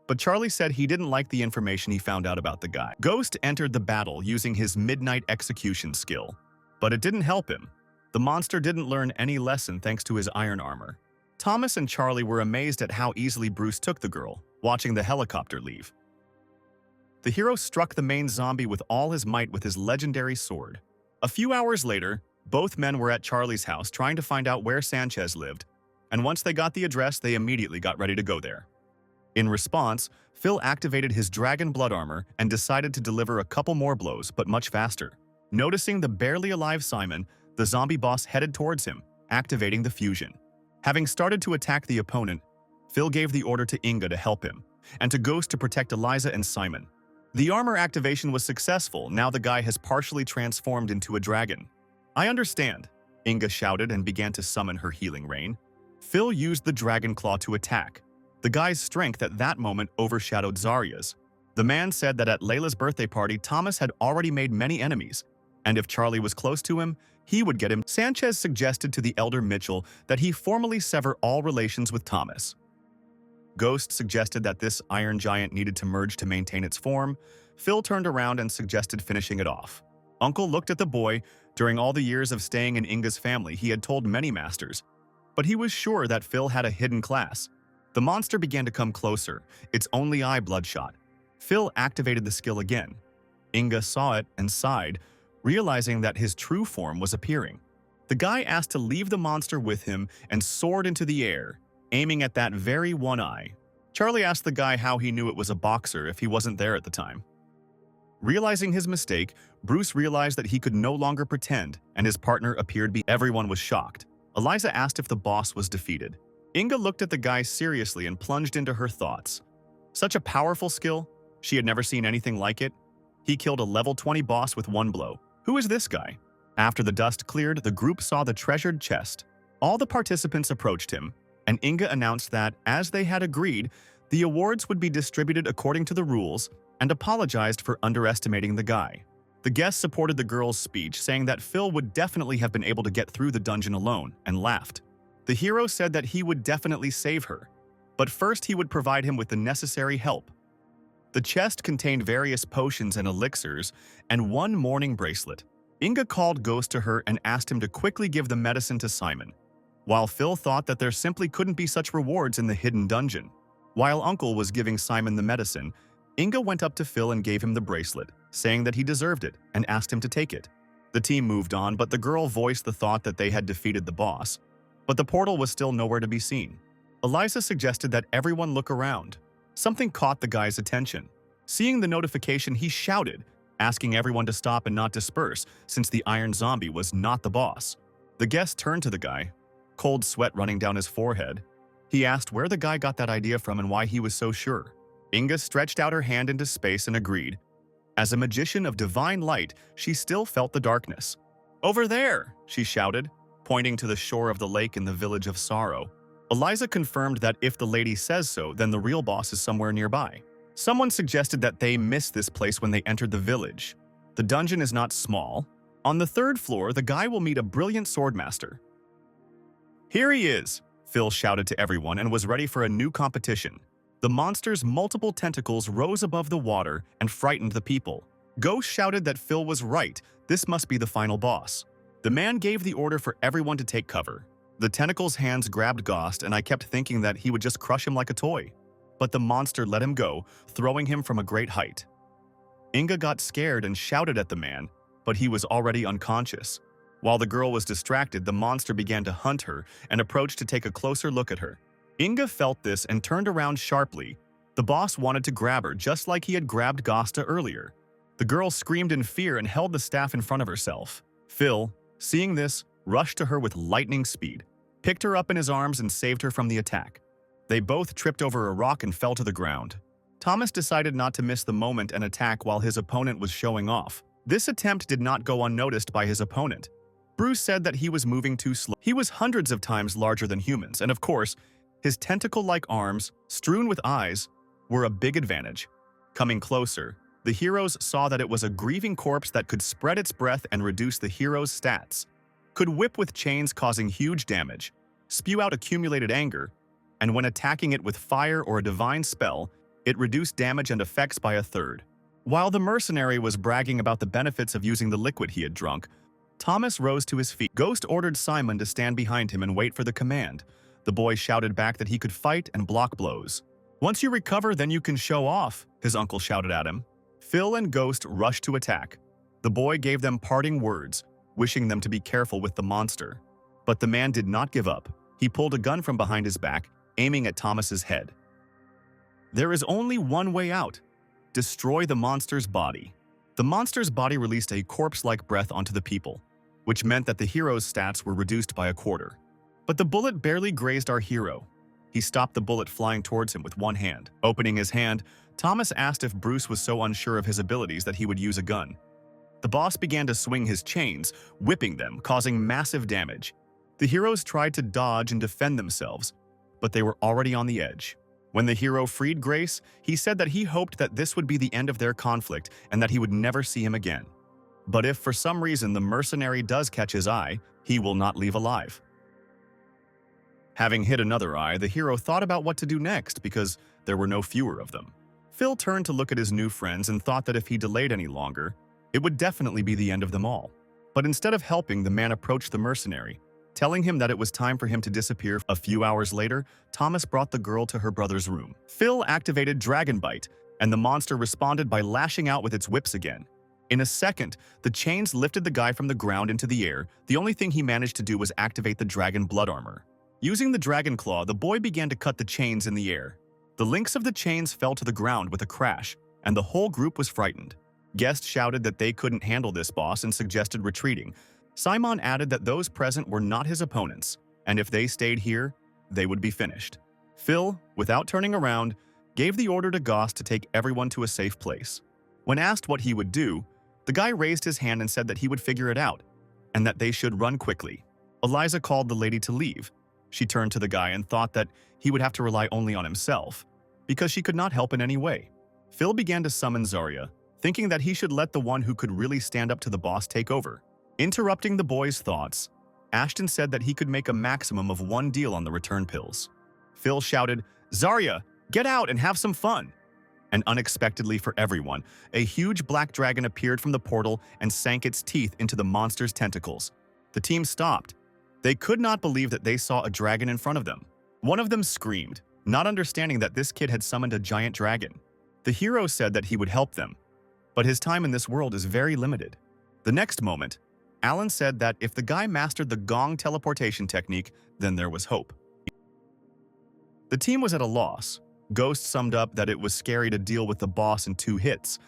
but Charlie said he didn't like the information he found out about the guy. Ghost entered the battle using his midnight execution skill, but it didn't help him. The monster didn't learn any lesson thanks to his iron armor. Thomas and Charlie were amazed at how easily Bruce took the girl, watching the helicopter leave. The hero struck the main zombie with all his might with his legendary sword. A few hours later, both men were at Charlie's house trying to find out where Sanchez lived, and once they got the address, they immediately got ready to go there. In response, Phil activated his dragon blood armor and decided to deliver a couple more blows, but much faster. Noticing the barely alive Simon, the zombie boss headed towards him, activating the fusion. Having started to attack the opponent, Phil gave the order to Inga to help him, and to Ghost to protect Eliza and Simon. The armor activation was successful. Now the guy has partially transformed into a dragon. "I understand," Inga shouted and began to summon her healing rain. Phil used the dragon claw to attack. The guy's strength at that moment overshadowed Zarya's. The man said that at Layla's birthday party, Thomas had already made many enemies, and if Charlie was close to him, he would get him. Sanchez suggested to the elder Mitchell that he formally sever all relations with Thomas. Ghost suggested that this iron giant needed to merge to maintain its form. Phil turned around and suggested finishing it off. Uncle looked at the boy. During all the years of staying in Inga's family, he had told many masters, but he was sure that Phil had a hidden class. The monster began to come closer, its only eye bloodshot. Phil activated the skill again. Inga saw it and sighed, realizing that his true form was appearing. The guy asked to leave the monster with him and soared into the air, aiming at that very one eye. Charlie asked the guy how he knew it was a boxer if he wasn't there at the time. Realizing his mistake, Bruce realized that he could no longer pretend, and his partner appeared. Everyone was shocked. Eliza asked if the boss was defeated. Inga looked at the guy seriously and plunged into her thoughts. Such a powerful skill. She had never seen anything like it. He killed a level 20 boss with one blow. Who is this guy? After the dust cleared, the group saw the treasured chest. All the participants approached him, and Inga announced that, as they had agreed, the awards would be distributed according to the rules, and apologized for underestimating the guy. The guests supported the girl's speech, saying that Phil would definitely have been able to get through the dungeon alone, and laughed. The hero said that he would definitely save her, but first he would provide him with the necessary help. The chest contained various potions and elixirs, and one mourning bracelet. Inga called Ghost to her and asked him to quickly give the medicine to Simon, while Phil thought that there simply couldn't be such rewards in the hidden dungeon. While Uncle was giving Simon the medicine, Inga went up to Phil and gave him the bracelet, saying that he deserved it, and asked him to take it. The team moved on, but the girl voiced the thought that they had defeated the boss, but the portal was still nowhere to be seen. Eliza suggested that everyone look around. Something caught the guy's attention. Seeing the notification, he shouted, asking everyone to stop and not disperse, since the iron zombie was not the boss. The guest turned to the guy, cold sweat running down his forehead. He asked where the guy got that idea from and why he was so sure. Inga stretched out her hand into space and agreed. As a magician of divine light, she still felt the darkness. "Over there!" she shouted, pointing to the shore of the lake in the village of Sorrow. Eliza confirmed that if the lady says so, then the real boss is somewhere nearby. Someone suggested that they missed this place when they entered the village. The dungeon is not small. On the 3rd floor, the guy will meet a brilliant swordmaster. "Here he is!" Phil shouted to everyone and was ready for a new competition. The monster's multiple tentacles rose above the water and frightened the people. Ghost shouted that Phil was right. This must be the final boss. The man gave the order for everyone to take cover. The tentacle's hands grabbed Ghost, and I kept thinking that he would just crush him like a toy. But the monster let him go, throwing him from a great height. Inga got scared and shouted at the man, but he was already unconscious. While the girl was distracted, the monster began to hunt her and approached to take a closer look at her. Inga felt this and turned around sharply. The boss wanted to grab her just like he had grabbed Gosta earlier. The girl screamed in fear and held the staff in front of herself. Phil, seeing this, rushed to her with lightning speed, picked her up in his arms and saved her from the attack. They both tripped over a rock and fell to the ground. Thomas decided not to miss the moment and attack while his opponent was showing off. This attempt did not go unnoticed by his opponent. Bruce said that he was moving too slow. He was hundreds of times larger than humans, and of course, his tentacle-like arms, strewn with eyes, were a big advantage. Coming closer, the heroes saw that it was a grieving corpse that could spread its breath and reduce the hero's stats, could whip with chains causing huge damage, spew out accumulated anger, and when attacking it with fire or a divine spell, it reduced damage and effects by a third. While the mercenary was bragging about the benefits of using the liquid he had drunk, Thomas rose to his feet. Ghost ordered Simon to stand behind him and wait for the command. The boy shouted back that he could fight and block blows. "Once you recover, then you can show off," his uncle shouted at him. Phil and Ghost rushed to attack. The boy gave them parting words, wishing them to be careful with the monster. But the man did not give up. He pulled a gun from behind his back, aiming at Thomas's head. There is only one way out. Destroy the monster's body. The monster's body released a corpse-like breath onto the people, which meant that the hero's stats were reduced by a quarter. But the bullet barely grazed our hero. He stopped the bullet flying towards him with one hand. Opening his hand, Thomas asked if Bruce was so unsure of his abilities that he would use a gun. The boss began to swing his chains, whipping them, causing massive damage. The heroes tried to dodge and defend themselves, but they were already on the edge. When the hero freed Grace, he said that he hoped that this would be the end of their conflict and that he would never see him again. But if for some reason the mercenary does catch his eye, he will not leave alive. Having hit another eye, the hero thought about what to do next because there were no fewer of them. Phil turned to look at his new friends and thought that if he delayed any longer, it would definitely be the end of them all. But instead of helping, the man approached the mercenary, telling him that it was time for him to disappear. A few hours later, Thomas brought the girl to her brother's room. Phil activated Dragon Bite, and the monster responded by lashing out with its whips again. In a second, the chains lifted the guy from the ground into the air. The only thing he managed to do was activate the dragon blood armor. Using the dragon claw, the boy began to cut the chains in the air. The links of the chains fell to the ground with a crash, and the whole group was frightened. Guests shouted that they couldn't handle this boss and suggested retreating. Simon added that those present were not his opponents, and if they stayed here, they would be finished. Phil, without turning around, gave the order to Goss to take everyone to a safe place. When asked what he would do, the guy raised his hand and said that he would figure it out, and that they should run quickly. Eliza called the lady to leave. She turned to the guy and thought that he would have to rely only on himself, because she could not help in any way. Phil began to summon Zarya, thinking that he should let the one who could really stand up to the boss take over. Interrupting the boy's thoughts, Ashton said that he could make a maximum of one deal on the return pills. Phil shouted, "Zarya, get out and have some fun!" And unexpectedly for everyone, a huge black dragon appeared from the portal and sank its teeth into the monster's tentacles. The team stopped. They could not believe that they saw a dragon in front of them. One of them screamed, not understanding that this kid had summoned a giant dragon. The hero said that he would help them, but his time in this world is very limited. The next moment, Alan said that if the guy mastered the gong teleportation technique, then there was hope. The team was at a loss. Ghost summed up that it was scary to deal with the boss in 2 hits,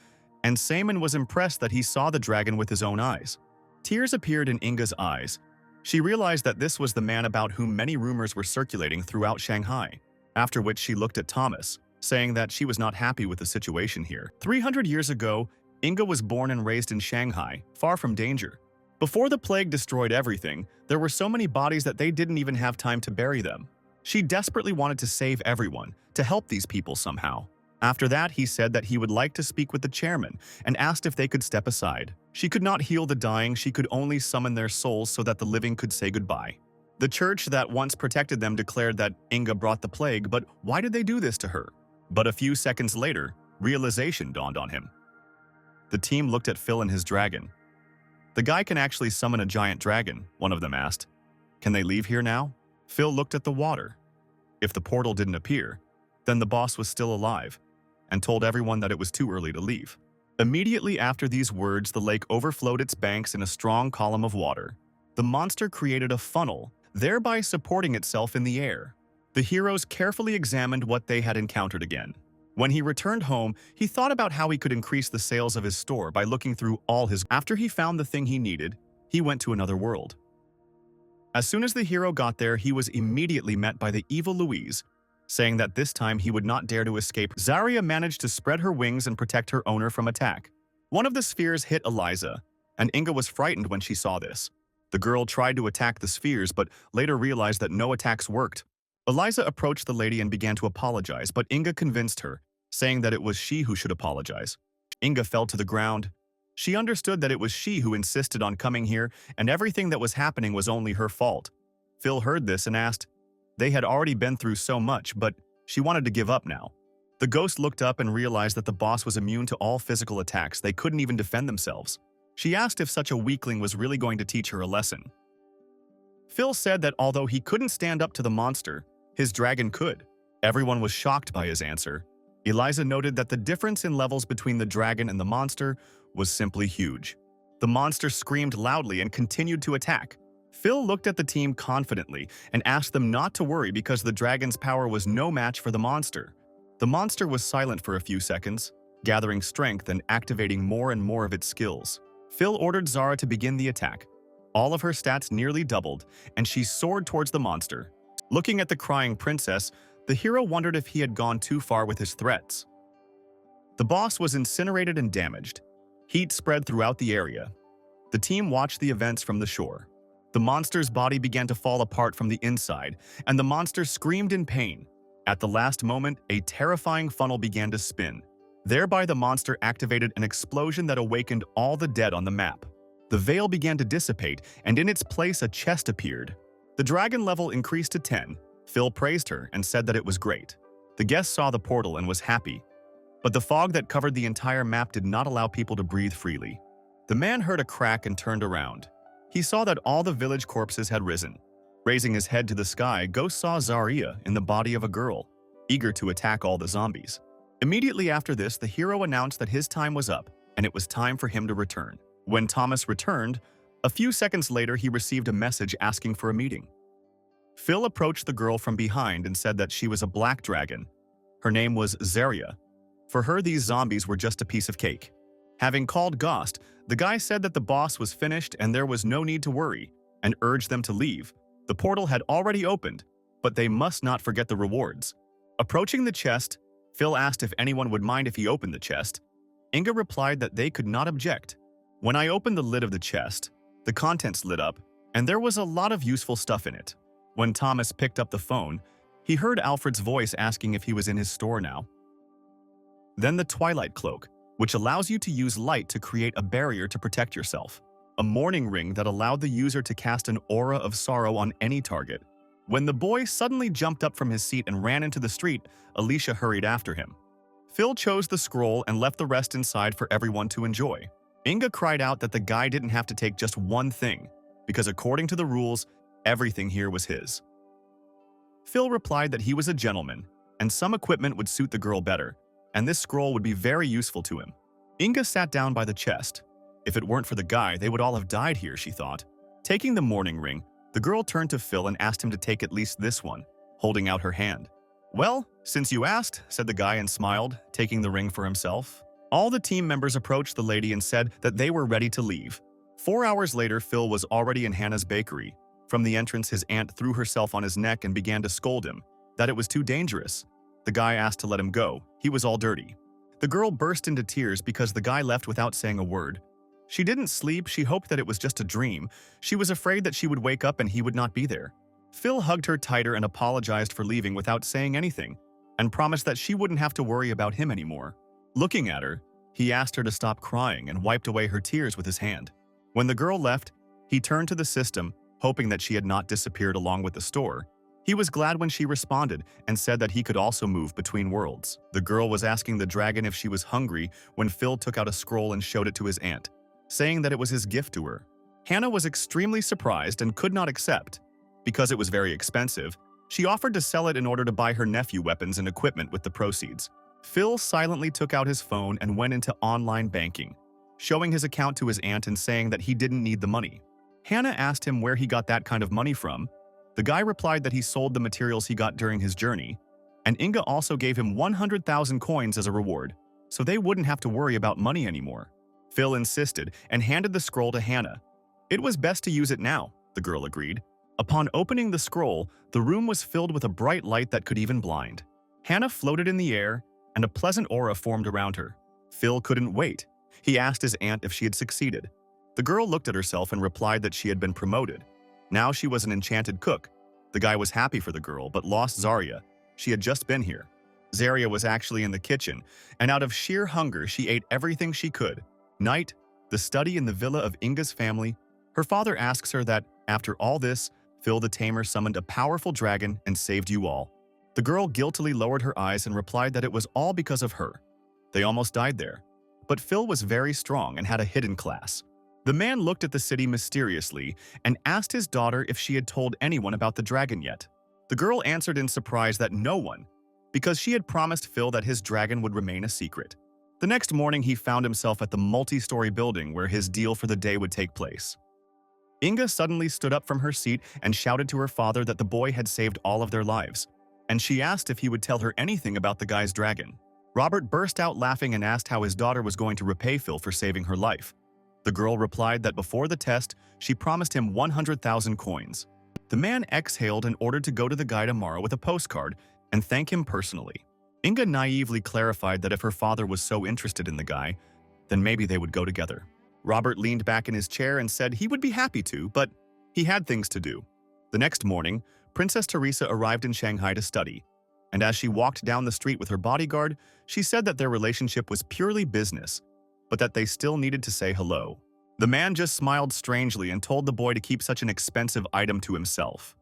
and Simon was impressed that he saw the dragon with his own eyes. Tears appeared in Inga's eyes. She realized that this was the man about whom many rumors were circulating throughout Shanghai, after which she looked at Thomas, saying that she was not happy with the situation here. 300 years ago, Inga was born and raised in Shanghai, far from danger. Before the plague destroyed everything, there were so many bodies that they didn't even have time to bury them. She desperately wanted to save everyone, to help these people somehow. After that, he said that he would like to speak with the chairman and asked if they could step aside. She could not heal the dying, she could only summon their souls so that the living could say goodbye. The church that once protected them declared that Inga brought the plague, but why did they do this to her? But a few seconds later, realization dawned on him. The team looked at Phil and his dragon. "The guy can actually summon a giant dragon," one of them asked. "Can they leave here now?" Phil looked at the water. If the portal didn't appear, then the boss was still alive, and told everyone that it was too early to leave. Immediately after these words, the lake overflowed its banks in a strong column of water. The monster created a funnel, thereby supporting itself in the air. The heroes carefully examined what they had encountered again. When he returned home, he thought about how he could increase the sales of his store by looking through all his... After he found the thing he needed, he went to another world. As soon as the hero got there, he was immediately met by the evil Louise, saying that this time he would not dare to escape. Zarya managed to spread her wings and protect her owner from attack. One of the spheres hit Eliza, and Inga was frightened when she saw this. The girl tried to attack the spheres, but later realized that no attacks worked. Eliza approached the lady and began to apologize, but Inga convinced her, saying that it was she who should apologize. Inga fell to the ground. She understood that it was she who insisted on coming here, and everything that was happening was only her fault. Phil heard this and asked, they had already been through so much, but she wanted to give up now. The ghost looked up and realized that the boss was immune to all physical attacks. They couldn't even defend themselves. She asked if such a weakling was really going to teach her a lesson. Phil said that although he couldn't stand up to the monster, his dragon could. Everyone was shocked by his answer. Eliza noted that the difference in levels between the dragon and the monster was simply huge. The monster screamed loudly and continued to attack. Phil looked at the team confidently and asked them not to worry because the dragon's power was no match for the monster. The monster was silent for a few seconds, gathering strength and activating more and more of its skills. Phil ordered Zara to begin the attack. All of her stats nearly doubled, and she soared towards the monster. Looking at the crying princess, the hero wondered if he had gone too far with his threats. The boss was incinerated and damaged. Heat spread throughout the area. The team watched the events from the shore. The monster's body began to fall apart from the inside, and the monster screamed in pain. At the last moment, a terrifying funnel began to spin. Thereby, the monster activated an explosion that awakened all the dead on the map. The veil began to dissipate, and in its place a chest appeared. The dragon level increased to 10. Phil praised her and said that it was great. The guest saw the portal and was happy. But the fog that covered the entire map did not allow people to breathe freely. The man heard a crack and turned around. He saw that all the village corpses had risen. Raising his head to the sky, Ghost saw Zarya in the body of a girl, eager to attack all the zombies. Immediately after this, the hero announced that his time was up, and it was time for him to return. When Thomas returned, a few seconds later he received a message asking for a meeting. Phil approached the girl from behind and said that she was a black dragon. Her name was Zarya. For her, these zombies were just a piece of cake. Having called Ghost, the guy said that the boss was finished and there was no need to worry, and urged them to leave. The portal had already opened, but they must not forget the rewards. Approaching the chest, Phil asked if anyone would mind if he opened the chest. Inga replied that they could not object. When I opened the lid of the chest, the contents lit up, and there was a lot of useful stuff in it. When Thomas picked up the phone, he heard Alfred's voice asking if he was in his store now. Then the Twilight Cloak, which allows you to use light to create a barrier to protect yourself. A mourning ring that allowed the user to cast an aura of sorrow on any target. When the boy suddenly jumped up from his seat and ran into the street, Alicia hurried after him. Phil chose the scroll and left the rest inside for everyone to enjoy. Inga cried out that the guy didn't have to take just one thing, because according to the rules, everything here was his. Phil replied that he was a gentleman, and some equipment would suit the girl better, and this scroll would be very useful to him. Inga sat down by the chest. If it weren't for the guy, they would all have died here, she thought. Taking the mourning ring, the girl turned to Phil and asked him to take at least this one, holding out her hand. Well, since you asked, said the guy and smiled, taking the ring for himself. All the team members approached the lady and said that they were ready to leave. 4 hours later, Phil was already in Hannah's bakery. From the entrance, his aunt threw herself on his neck and began to scold him, that it was too dangerous. The guy asked to let him go. He was all dirty. The girl burst into tears because the guy left without saying a word. She didn't sleep. She hoped that it was just a dream. She was afraid that she would wake up and he would not be there. Phil hugged her tighter and apologized for leaving without saying anything, and promised that she wouldn't have to worry about him anymore. Looking at her, he asked her to stop crying and wiped away her tears with his hand. When the girl left, he turned to the system, hoping that she had not disappeared along with the store. He was glad when she responded and said that he could also move between worlds. The girl was asking the dragon if she was hungry when Phil took out a scroll and showed it to his aunt, saying that it was his gift to her. Hannah was extremely surprised and could not accept. Because it was very expensive, she offered to sell it in order to buy her nephew weapons and equipment with the proceeds. Phil silently took out his phone and went into online banking, showing his account to his aunt and saying that he didn't need the money. Hannah asked him where he got that kind of money from. The guy replied that he sold the materials he got during his journey, and Inga also gave him 100,000 coins as a reward, so they wouldn't have to worry about money anymore. Phil insisted and handed the scroll to Hannah. It was best to use it now, the girl agreed. Upon opening the scroll, the room was filled with a bright light that could even blind. Hannah floated in the air, and a pleasant aura formed around her. Phil couldn't wait. He asked his aunt if she had succeeded. The girl looked at herself and replied that she had been promoted. Now she was an enchanted cook. The guy was happy for the girl, but lost Zarya. She had just been here. Zarya was actually in the kitchen, and out of sheer hunger she ate everything she could. Night, the study in the villa of Inga's family. Her father asks her that, after all this, Phil the Tamer summoned a powerful dragon and saved you all. The girl guiltily lowered her eyes and replied that it was all because of her. They almost died there. But Phil was very strong and had a hidden class. The man looked at the city mysteriously and asked his daughter if she had told anyone about the dragon yet. The girl answered in surprise that no one, because she had promised Phil that his dragon would remain a secret. The next morning he found himself at the multi-story building where his deal for the day would take place. Inga suddenly stood up from her seat and shouted to her father that the boy had saved all of their lives, and she asked if he would tell her anything about the guy's dragon. Robert burst out laughing and asked how his daughter was going to repay Phil for saving her life. The girl replied that before the test, she promised him 100,000 coins. The man exhaled and ordered to go to the guy tomorrow with a postcard and thank him personally. Inga naively clarified that if her father was so interested in the guy, then maybe they would go together. Robert leaned back in his chair and said he would be happy to, but he had things to do. The next morning, Princess Teresa arrived in Shanghai to study, and as she walked down the street with her bodyguard, she said that their relationship was purely business, but that they still needed to say hello. The man just smiled strangely and told the boy to keep such an expensive item to himself.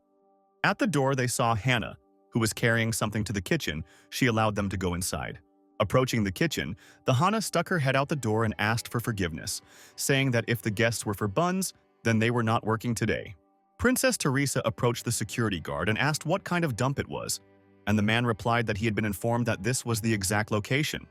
At the door, they saw Hannah, who was carrying something to the kitchen. She allowed them to go inside. Approaching the kitchen, the Hannah stuck her head out the door and asked for forgiveness, saying that if the guests were for buns, then they were not working today. Princess Teresa approached the security guard and asked what kind of dump it was, and the man replied that he had been informed that this was the exact location.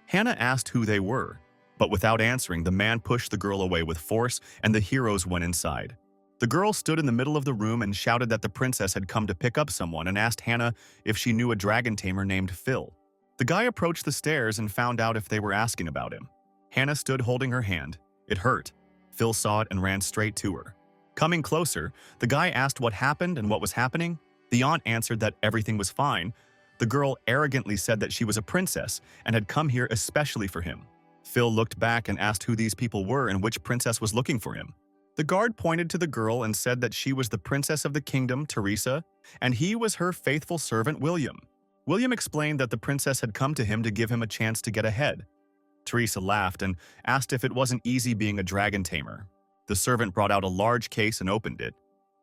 Hannah asked who they were, but without answering, the man pushed the girl away with force and the heroes went inside. The girl stood in the middle of the room and shouted that the princess had come to pick up someone and asked Hannah if she knew a dragon tamer named Phil. The guy approached the stairs and found out if they were asking about him. Hannah stood holding her hand. It hurt. Phil saw it and ran straight to her. Coming closer, the guy asked what happened and what was happening. The aunt answered that everything was fine. The girl arrogantly said that she was a princess and had come here especially for him. Phil looked back and asked who these people were and which princess was looking for him. The guard pointed to the girl and said that she was the princess of the kingdom, Teresa, and he was her faithful servant, William. William explained that the princess had come to him to give him a chance to get ahead. Teresa laughed and asked if it wasn't easy being a dragon tamer. The servant brought out a large case and opened it.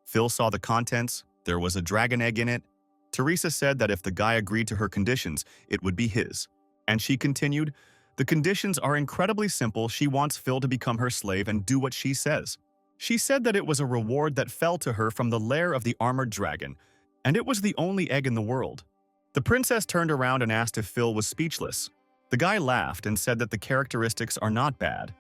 Phil saw the contents. There was a dragon egg in it. Teresa said that if the guy agreed to her conditions, it would be his. And she continued, the conditions are incredibly simple. She wants Phil to become her slave and do what she says. She said that it was a reward that fell to her from the lair of the armored dragon, and it was the only egg in the world. The princess turned around and asked if Phil was speechless. The guy laughed and said that the characteristics are not bad,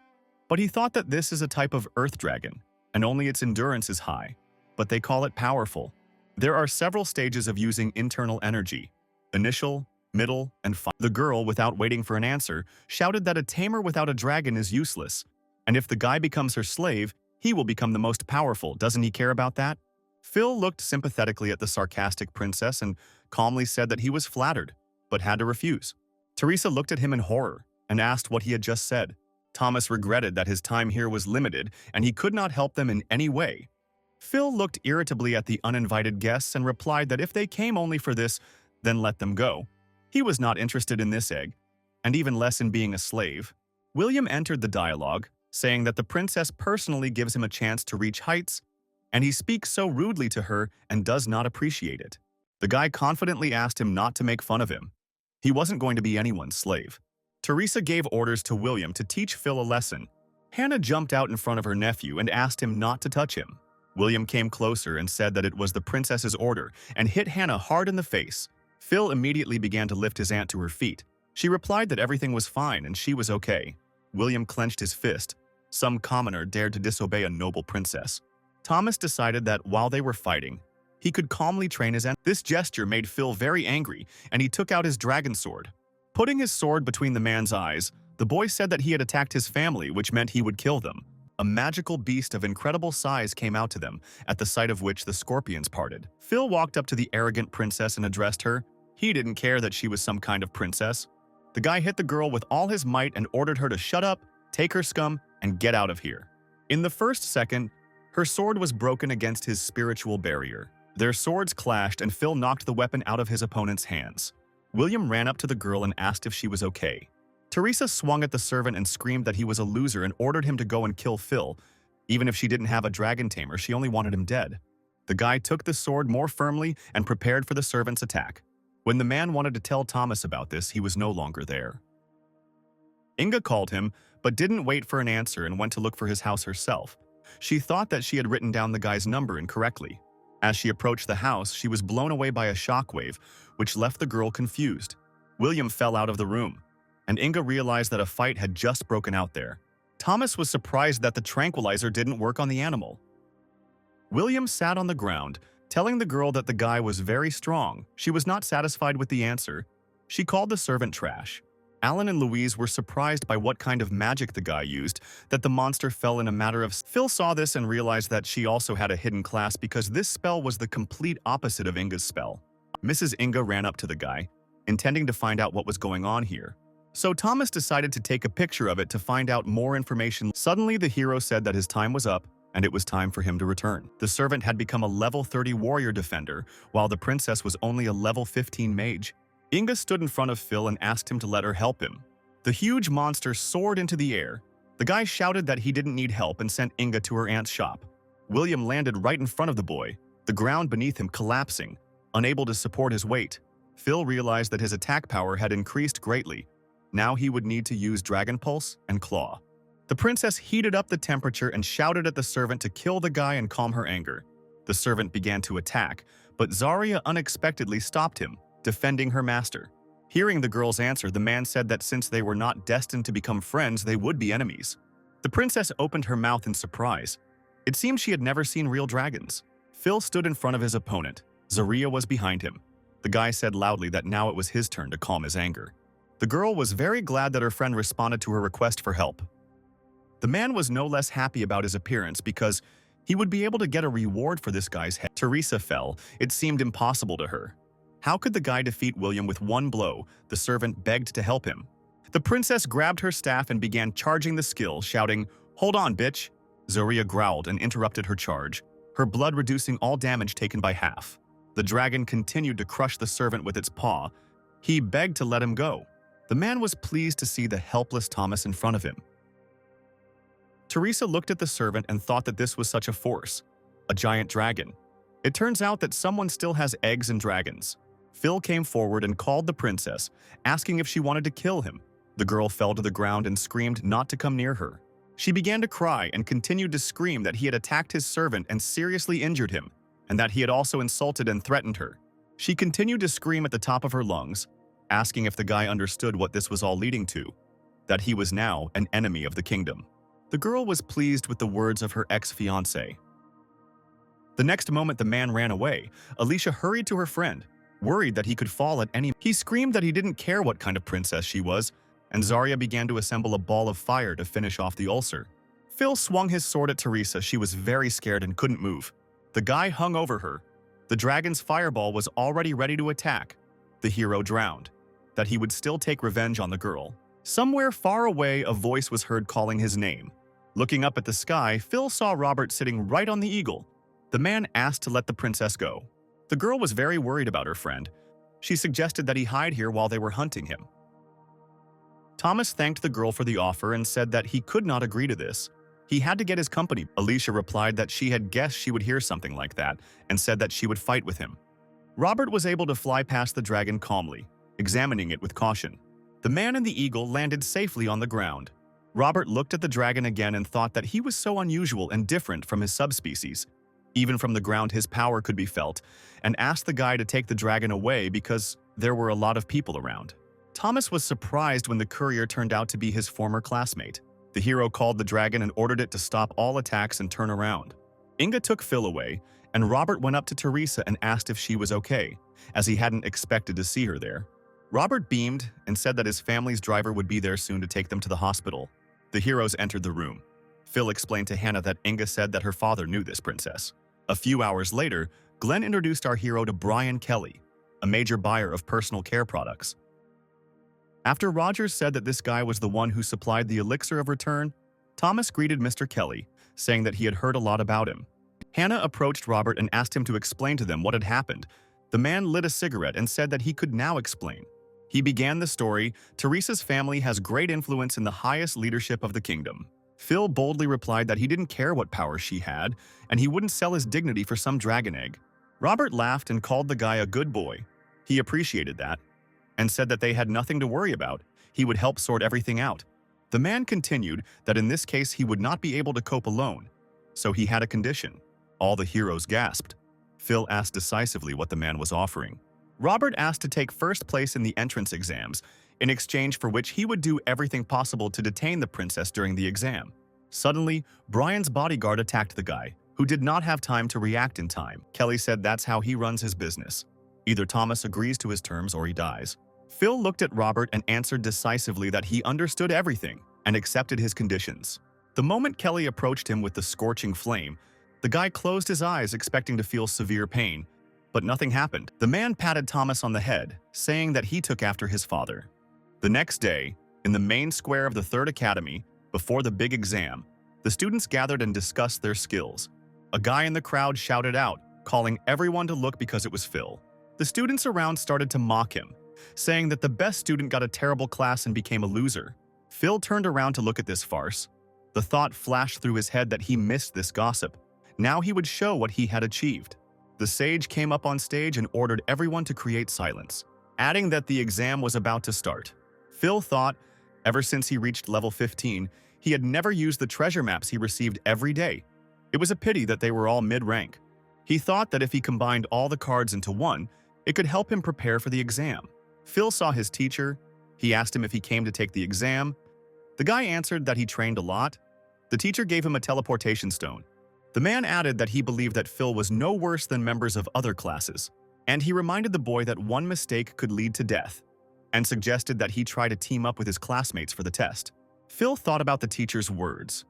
but he thought that this is a type of earth dragon, and only its endurance is high, but they call it powerful. There are several stages of using internal energy: initial, middle, and final. The girl, without waiting for an answer, shouted that a tamer without a dragon is useless, and if the guy becomes her slave, he will become the most powerful. Doesn't he care about that? Phil looked sympathetically at the sarcastic princess and calmly said that he was flattered, but had to refuse. Teresa looked at him in horror and asked what he had just said. Thomas regretted that his time here was limited and he could not help them in any way. Phil looked irritably at the uninvited guests and replied that if they came only for this, then let them go. He was not interested in this egg, and even less in being a slave. William entered the dialogue, saying that the princess personally gives him a chance to reach heights, and he speaks so rudely to her and does not appreciate it. The guy confidently asked him not to make fun of him. He wasn't going to be anyone's slave. Teresa gave orders to William to teach Phil a lesson. Hannah jumped out in front of her nephew and asked him not to touch him. William came closer and said that it was the princess's order and hit Hannah hard in the face. Phil immediately began to lift his aunt to her feet. She replied that everything was fine and she was okay. William clenched his fist. Some commoner dared to disobey a noble princess. Thomas decided that while they were fighting, he could calmly train his aunt. This gesture made Phil very angry, and he took out his dragon sword. Putting his sword between the man's eyes, the boy said that he had attacked his family, which meant he would kill them. A magical beast of incredible size came out to them, at the sight of which the scorpions parted. Phil walked up to the arrogant princess and addressed her. He didn't care that she was some kind of princess. The guy hit the girl with all his might and ordered her to shut up, take her scum, and get out of here. In the first second, her sword was broken against his spiritual barrier. Their swords clashed and Phil knocked the weapon out of his opponent's hands. William ran up to the girl and asked if she was okay. Teresa swung at the servant and screamed that he was a loser and ordered him to go and kill Phil. Even if she didn't have a dragon tamer, she only wanted him dead. The guy took the sword more firmly and prepared for the servant's attack. When the man wanted to tell Thomas about this, he was no longer there. Inga called him, but didn't wait for an answer and went to look for his house herself. She thought that she had written down the guy's number incorrectly. As she approached the house, she was blown away by a shockwave, which left the girl confused. William fell out of the room, and Inga realized that a fight had just broken out there. Thomas was surprised that the tranquilizer didn't work on the animal. William sat on the ground, telling the girl that the guy was very strong. She was not satisfied with the answer. She called the servant trash. Alan and Louise were surprised by what kind of magic the guy used, that the monster fell in a matter of... Phil saw this and realized that she also had a hidden class because this spell was the complete opposite of Inga's spell. Mrs. Inga ran up to the guy, intending to find out what was going on here. So Thomas decided to take a picture of it to find out more information. Suddenly, the hero said that his time was up, and it was time for him to return. The servant had become a level 30 warrior defender, while the princess was only a level 15 mage. Inga stood in front of Phil and asked him to let her help him. The huge monster soared into the air. The guy shouted that he didn't need help and sent Inga to her aunt's shop. William landed right in front of the boy, the ground beneath him collapsing, unable to support his weight. Phil realized that his attack power had increased greatly. Now he would need to use Dragon Pulse and Claw. The princess heated up the temperature and shouted at the servant to kill the guy and calm her anger. The servant began to attack, but Zarya unexpectedly stopped him, defending her master. Hearing the girl's answer, the man said that since they were not destined to become friends, they would be enemies. The princess opened her mouth in surprise. It seemed she had never seen real dragons. Phil stood in front of his opponent. Zarya was behind him. The guy said loudly that now it was his turn to calm his anger. The girl was very glad that her friend responded to her request for help. The man was no less happy about his appearance because he would be able to get a reward for this guy's head. Teresa fell. It seemed impossible to her. How could the guy defeat William with one blow? The servant begged to help him. The princess grabbed her staff and began charging the skill, shouting, "Hold on, bitch!" Zarya growled and interrupted her charge, her blood reducing all damage taken by half. The dragon continued to crush the servant with its paw. He begged to let him go. The man was pleased to see the helpless Thomas in front of him. Teresa looked at the servant and thought that this was such a force, a giant dragon. It turns out that someone still has eggs and dragons. Phil came forward and called the princess, asking if she wanted to kill him. The girl fell to the ground and screamed not to come near her. She began to cry and continued to scream that he had attacked his servant and seriously injured him, and that he had also insulted and threatened her. She continued to scream at the top of her lungs, asking if the guy understood what this was all leading to, that he was now an enemy of the kingdom. The girl was pleased with the words of her ex-fiancé. The next moment the man ran away. Alicia hurried to her friend, worried that he could fall at any... He screamed that he didn't care what kind of princess she was, and Zarya began to assemble a ball of fire to finish off the ulcer. Phil swung his sword at Teresa. She was very scared and couldn't move. The guy hung over her. The dragon's fireball was already ready to attack. The hero drowned. That he would still take revenge on the girl. Somewhere far away, a voice was heard calling his name. Looking up at the sky, Phil saw Robert sitting right on the eagle. The man asked to let the princess go. The girl was very worried about her friend. She suggested that he hide here while they were hunting him. Thomas thanked the girl for the offer and said that he could not agree to this. He had to get his company. Alicia replied that she had guessed she would hear something like that and said that she would fight with him. Robert was able to fly past the dragon calmly, examining it with caution. The man and the eagle landed safely on the ground. Robert looked at the dragon again and thought that he was so unusual and different from his subspecies. Even from the ground his power could be felt, and asked the guy to take the dragon away because there were a lot of people around. Thomas was surprised when the courier turned out to be his former classmate. The hero called the dragon and ordered it to stop all attacks and turn around. Inga took Phil away, and Robert went up to Teresa and asked if she was okay, as he hadn't expected to see her there. Robert beamed and said that his family's driver would be there soon to take them to the hospital. The heroes entered the room. Phil explained to Hannah that Inga said that her father knew this princess. A few hours later, Glenn introduced our hero to Brian Kelly, a major buyer of personal care products. After Rogers said that this guy was the one who supplied the elixir of return, Thomas greeted Mr. Kelly, saying that he had heard a lot about him. Hannah approached Robert and asked him to explain to them what had happened. The man lit a cigarette and said that he could now explain. He began the story. Teresa's family has great influence in the highest leadership of the kingdom. Phil boldly replied that he didn't care what power she had, and he wouldn't sell his dignity for some dragon egg. Robert laughed and called the guy a good boy. He appreciated that, and said that they had nothing to worry about. He would help sort everything out. The man continued that in this case he would not be able to cope alone, so he had a condition. All the heroes gasped. Phil asked decisively what the man was offering. Robert asked to take first place in the entrance exams, in exchange for which he would do everything possible to detain the princess during the exam. Suddenly, Brian's bodyguard attacked the guy, who did not have time to react in time. Kelly said that's how he runs his business. Either Thomas agrees to his terms or he dies. Phil looked at Robert and answered decisively that he understood everything and accepted his conditions. The moment Kelly approached him with the scorching flame, the guy closed his eyes expecting to feel severe pain, but nothing happened. The man patted Thomas on the head, saying that he took after his father. The next day, in the main square of the Third Academy, before the big exam, the students gathered and discussed their skills. A guy in the crowd shouted out, calling everyone to look because it was Phil. The students around started to mock him, saying that the best student got a terrible class and became a loser. Phil turned around to look at this farce. The thought flashed through his head that he missed this gossip. Now he would show what he had achieved. The sage came up on stage and ordered everyone to create silence, adding that the exam was about to start. Phil thought, ever since he reached level 15, he had never used the treasure maps he received every day. It was a pity that they were all mid-rank. He thought that if he combined all the cards into one, it could help him prepare for the exam. Phil saw his teacher. He asked him if he came to take the exam. The guy answered that he trained a lot. The teacher gave him a teleportation stone. The man added that he believed that Phil was no worse than members of other classes, and he reminded the boy that one mistake could lead to death, and suggested that he try to team up with his classmates for the test. Phil thought about the teacher's words.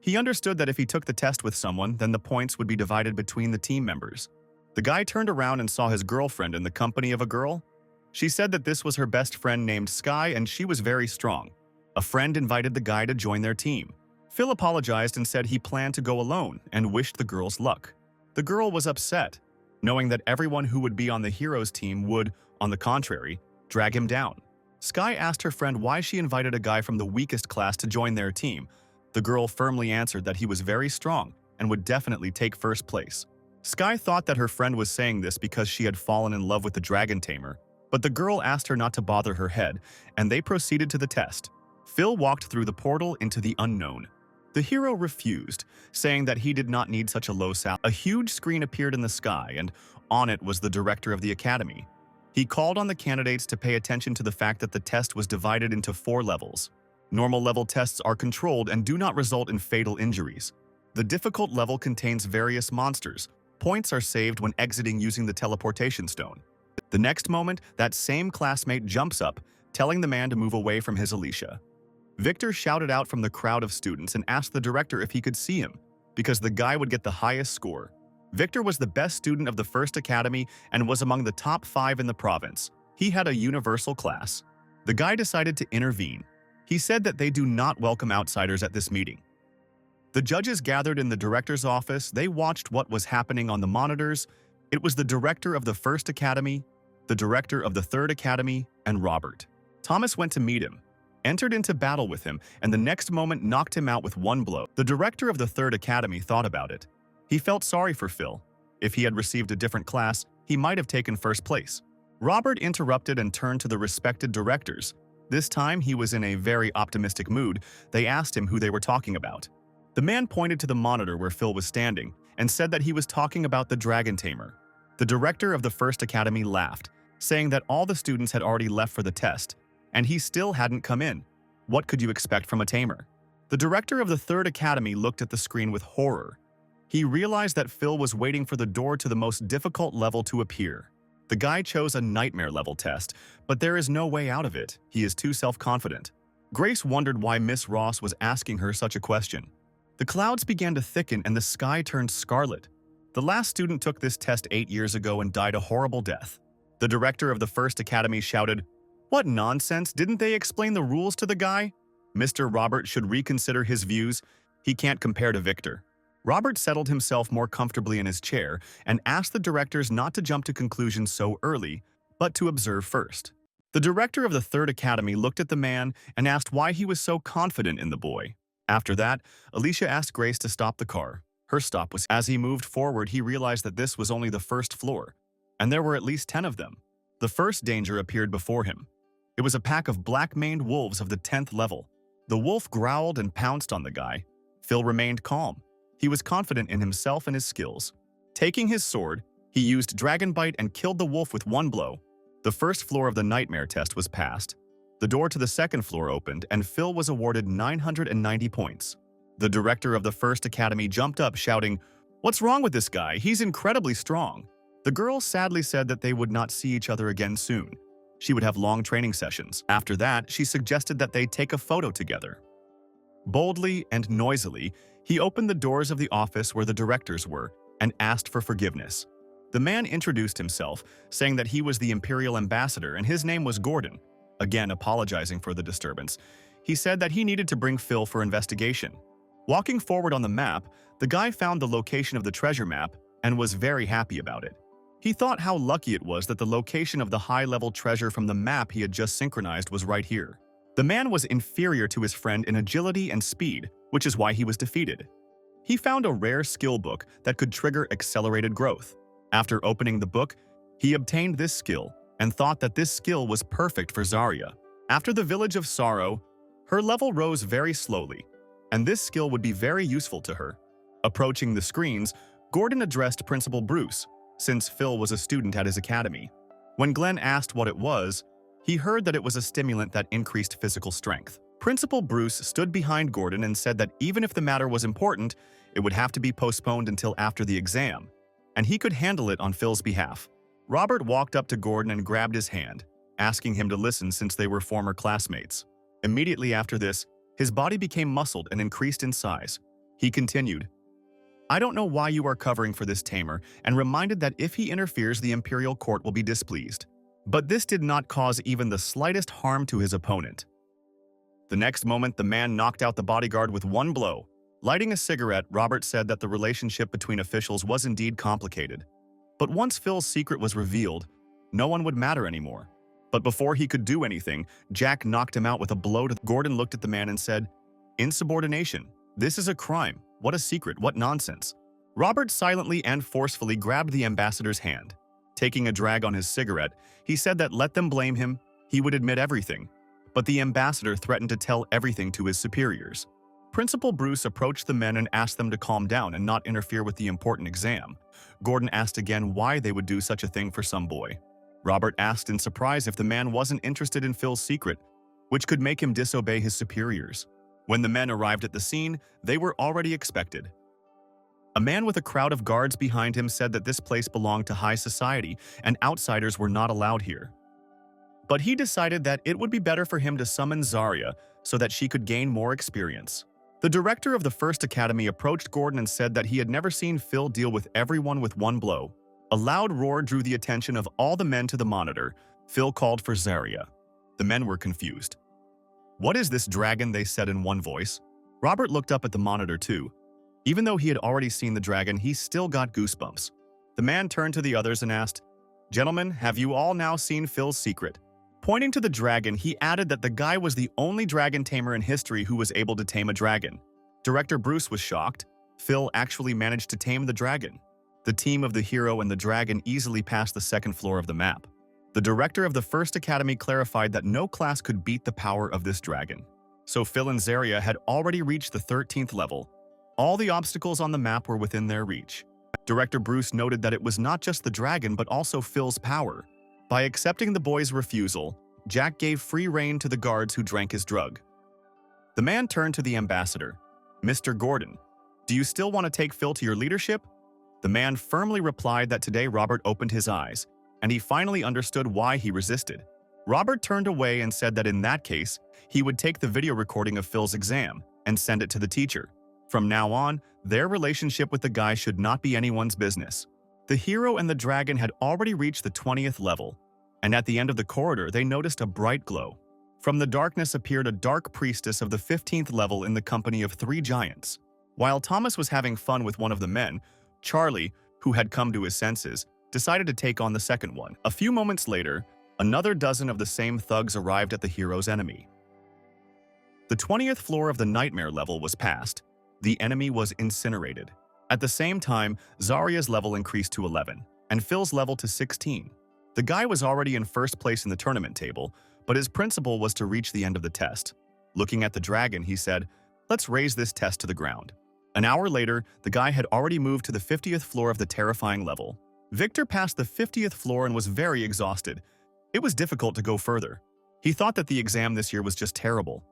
He understood that if he took the test with someone, then the points would be divided between the team members. The guy turned around and saw his girlfriend in the company of a girl. She said that this was her best friend named Sky and she was very strong. A friend invited the guy to join their team. Phil apologized and said he planned to go alone and wished the girls luck. The girl was upset, knowing that everyone who would be on the heroes team would, on the contrary, drag him down. Sky asked her friend why she invited a guy from the weakest class to join their team. The girl firmly answered that he was very strong and would definitely take first place. Sky thought that her friend was saying this because she had fallen in love with the dragon tamer, but the girl asked her not to bother her head, and they proceeded to the test. Phil walked through the portal into the unknown. The hero refused, saying that he did not need such a low salary. A huge screen appeared in the sky, and on it was the director of the academy. He called on the candidates to pay attention to the fact that the test was divided into 4 levels. Normal level tests are controlled and do not result in fatal injuries. The difficult level contains various monsters. Points are saved when exiting using the teleportation stone. The next moment, that same classmate jumps up, telling the man to move away from his Alicia. Victor shouted out from the crowd of students and asked the director if he could see him, because the guy would get the highest score. Victor was the best student of the first academy and was among the top 5 in the province. He had a universal class. The guy decided to intervene. He said that they do not welcome outsiders at this meeting. The judges gathered in the director's office. They watched what was happening on the monitors. It was the director of the first academy, the director of the third academy, and Robert. Thomas went to meet him, entered into battle with him, and the next moment knocked him out with one blow. The director of the third academy thought about it. He felt sorry for Phil. If he had received a different class, he might have taken first place. Robert interrupted and turned to the respected directors. This time, he was in a very optimistic mood. They asked him who they were talking about. The man pointed to the monitor where Phil was standing and said that he was talking about the dragon tamer. The director of the first academy laughed, saying that all the students had already left for the test, and he still hadn't come in. What could you expect from a tamer? The director of the third academy looked at the screen with horror. He realized that Phil was waiting for the door to the most difficult level to appear. The guy chose a nightmare level test, but there is no way out of it. He is too self-confident. Grace wondered why Miss Ross was asking her such a question. The clouds began to thicken and the sky turned scarlet. The last student took this test 8 years ago and died a horrible death. The director of the first academy shouted, "What nonsense, didn't they explain the rules to the guy? Mr. Robert should reconsider his views. He can't compare to Victor." Robert settled himself more comfortably in his chair and asked the directors not to jump to conclusions so early, but to observe first. The director of the third academy looked at the man and asked why he was so confident in the boy. After that, Alicia asked Grace to stop the car. Her stop was as he moved forward, he realized that this was only the first floor, and there were at least 10 of them. The first danger appeared before him. It was a pack of black-maned wolves of the 10th level. The wolf growled and pounced on the guy. Phil remained calm. He was confident in himself and his skills. Taking his sword, he used Dragon Bite and killed the wolf with one blow. The first floor of the nightmare test was passed. The door to the second floor opened, and Phil was awarded 990 points. The director of the first academy jumped up, shouting, "What's wrong with this guy? He's incredibly strong." The girl sadly said that they would not see each other again soon. She would have long training sessions. After that, she suggested that they take a photo together. Boldly and noisily, he opened the doors of the office where the directors were and asked for forgiveness. The man introduced himself, saying that he was the Imperial Ambassador and his name was Gordon. Again, apologizing for the disturbance, he said that he needed to bring Phil for investigation. Walking forward on the map, the guy found the location of the treasure map and was very happy about it. He thought how lucky it was that the location of the high-level treasure from the map he had just synchronized was right here. The man was inferior to his friend in agility and speed, which is why he was defeated. He found a rare skill book that could trigger accelerated growth. After opening the book, he obtained this skill and thought that this skill was perfect for Zarya. After the Village of Sorrow, her level rose very slowly, and this skill would be very useful to her. Approaching the screens, Gordon addressed Principal Bruce, since Phil was a student at his academy. When Glenn asked what it was, he heard that it was a stimulant that increased physical strength. Principal Bruce stood behind Gordon and said that even if the matter was important, it would have to be postponed until after the exam, and he could handle it on Phil's behalf. Robert walked up to Gordon and grabbed his hand, asking him to listen since they were former classmates. Immediately after this, his body became muscled and increased in size. He continued, "I don't know why you are covering for this Tamer," and reminded that if he interferes, the Imperial Court will be displeased. But this did not cause even the slightest harm to his opponent. The next moment, the man knocked out the bodyguard with one blow. Lighting a cigarette, Robert said that the relationship between officials was indeed complicated. But once Phil's secret was revealed, no one would matter anymore. But before he could do anything, Jack knocked him out with a blow. Gordon looked at the man and said, "Insubordination. This is a crime. What a secret, what nonsense." Robert silently and forcefully grabbed the ambassador's hand. Taking a drag on his cigarette, he said that let them blame him, he would admit everything. But the ambassador threatened to tell everything to his superiors. Principal Bruce approached the men and asked them to calm down and not interfere with the important exam. Gordon asked again why they would do such a thing for some boy. Robert asked in surprise if the man wasn't interested in Phil's secret, which could make him disobey his superiors. When the men arrived at the scene, they were already expected. A man with a crowd of guards behind him said that this place belonged to high society and outsiders were not allowed here. But he decided that it would be better for him to summon Zarya so that she could gain more experience. The director of the first academy approached Gordon and said that he had never seen Phil deal with everyone with one blow. A loud roar drew the attention of all the men to the monitor. Phil called for Zarya. The men were confused. "What is this dragon?" they said in one voice. Robert looked up at the monitor too. Even though he had already seen the dragon, he still got goosebumps. The man turned to the others and asked, "Gentlemen, have you all now seen Phil's secret?" Pointing to the dragon, he added that the guy was the only dragon tamer in history who was able to tame a dragon. Director Bruce was shocked. Phil actually managed to tame the dragon. The team of the hero and the dragon easily passed the second floor of the map. The director of the first academy clarified that no class could beat the power of this dragon. So Phil and Zarya had already reached the 13th level. All the obstacles on the map were within their reach. Director Bruce noted that it was not just the dragon but also Phil's power. By accepting the boy's refusal, Jack gave free rein to the guards who drank his drug. The man turned to the ambassador. "Mr. Gordon, do you still want to take Phil to your leadership?" The man firmly replied that today Robert opened his eyes, and he finally understood why he resisted. Robert turned away and said that in that case, he would take the video recording of Phil's exam and send it to the teacher. From now on, their relationship with the guy should not be anyone's business. The hero and the dragon had already reached the 20th level, and at the end of the corridor they noticed a bright glow. From the darkness appeared a dark priestess of the 15th level in the company of 3 giants. While Thomas was having fun with one of the men, Charlie, who had come to his senses, decided to take on the second one. A few moments later, another dozen of the same thugs arrived at the hero's enemy. The 20th floor of the nightmare level was passed. The enemy was incinerated. At the same time, Zarya's level increased to 11, and Phil's level to 16. The guy was already in first place in the tournament table, but his principle was to reach the end of the test. Looking at the dragon, he said, "Let's raise this test to the ground." An hour later, the guy had already moved to the 50th floor of the terrifying level. Victor passed the 50th floor and was very exhausted. It was difficult to go further. He thought that the exam this year was just terrible.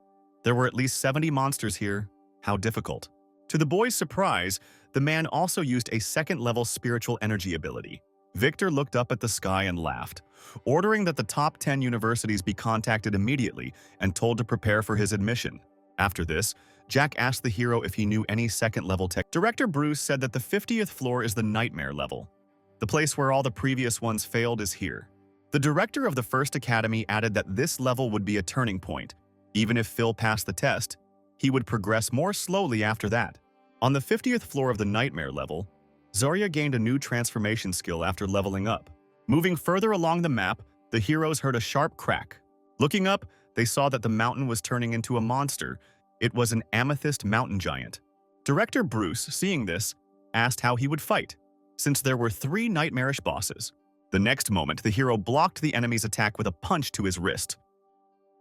There were at least 70 monsters here. How difficult. To the boy's surprise, the man also used a second-level spiritual energy ability. Victor looked up at the sky and laughed, ordering that the top 10 universities be contacted immediately and told to prepare for his admission. After this, Jack asked the hero if he knew any second-level tech. Director Bruce said that the 50th floor is the nightmare level. The place where all the previous ones failed is here. The director of the first academy added that this level would be a turning point. Even if Phil passed the test, he would progress more slowly after that. On the 50th floor of the nightmare level, Zarya gained a new transformation skill after leveling up. Moving further along the map, the heroes heard a sharp crack. Looking up, they saw that the mountain was turning into a monster. It was an amethyst mountain giant. Director Bruce, seeing this, asked how he would fight, since there were 3 nightmarish bosses. The next moment, the hero blocked the enemy's attack with a punch to his wrist.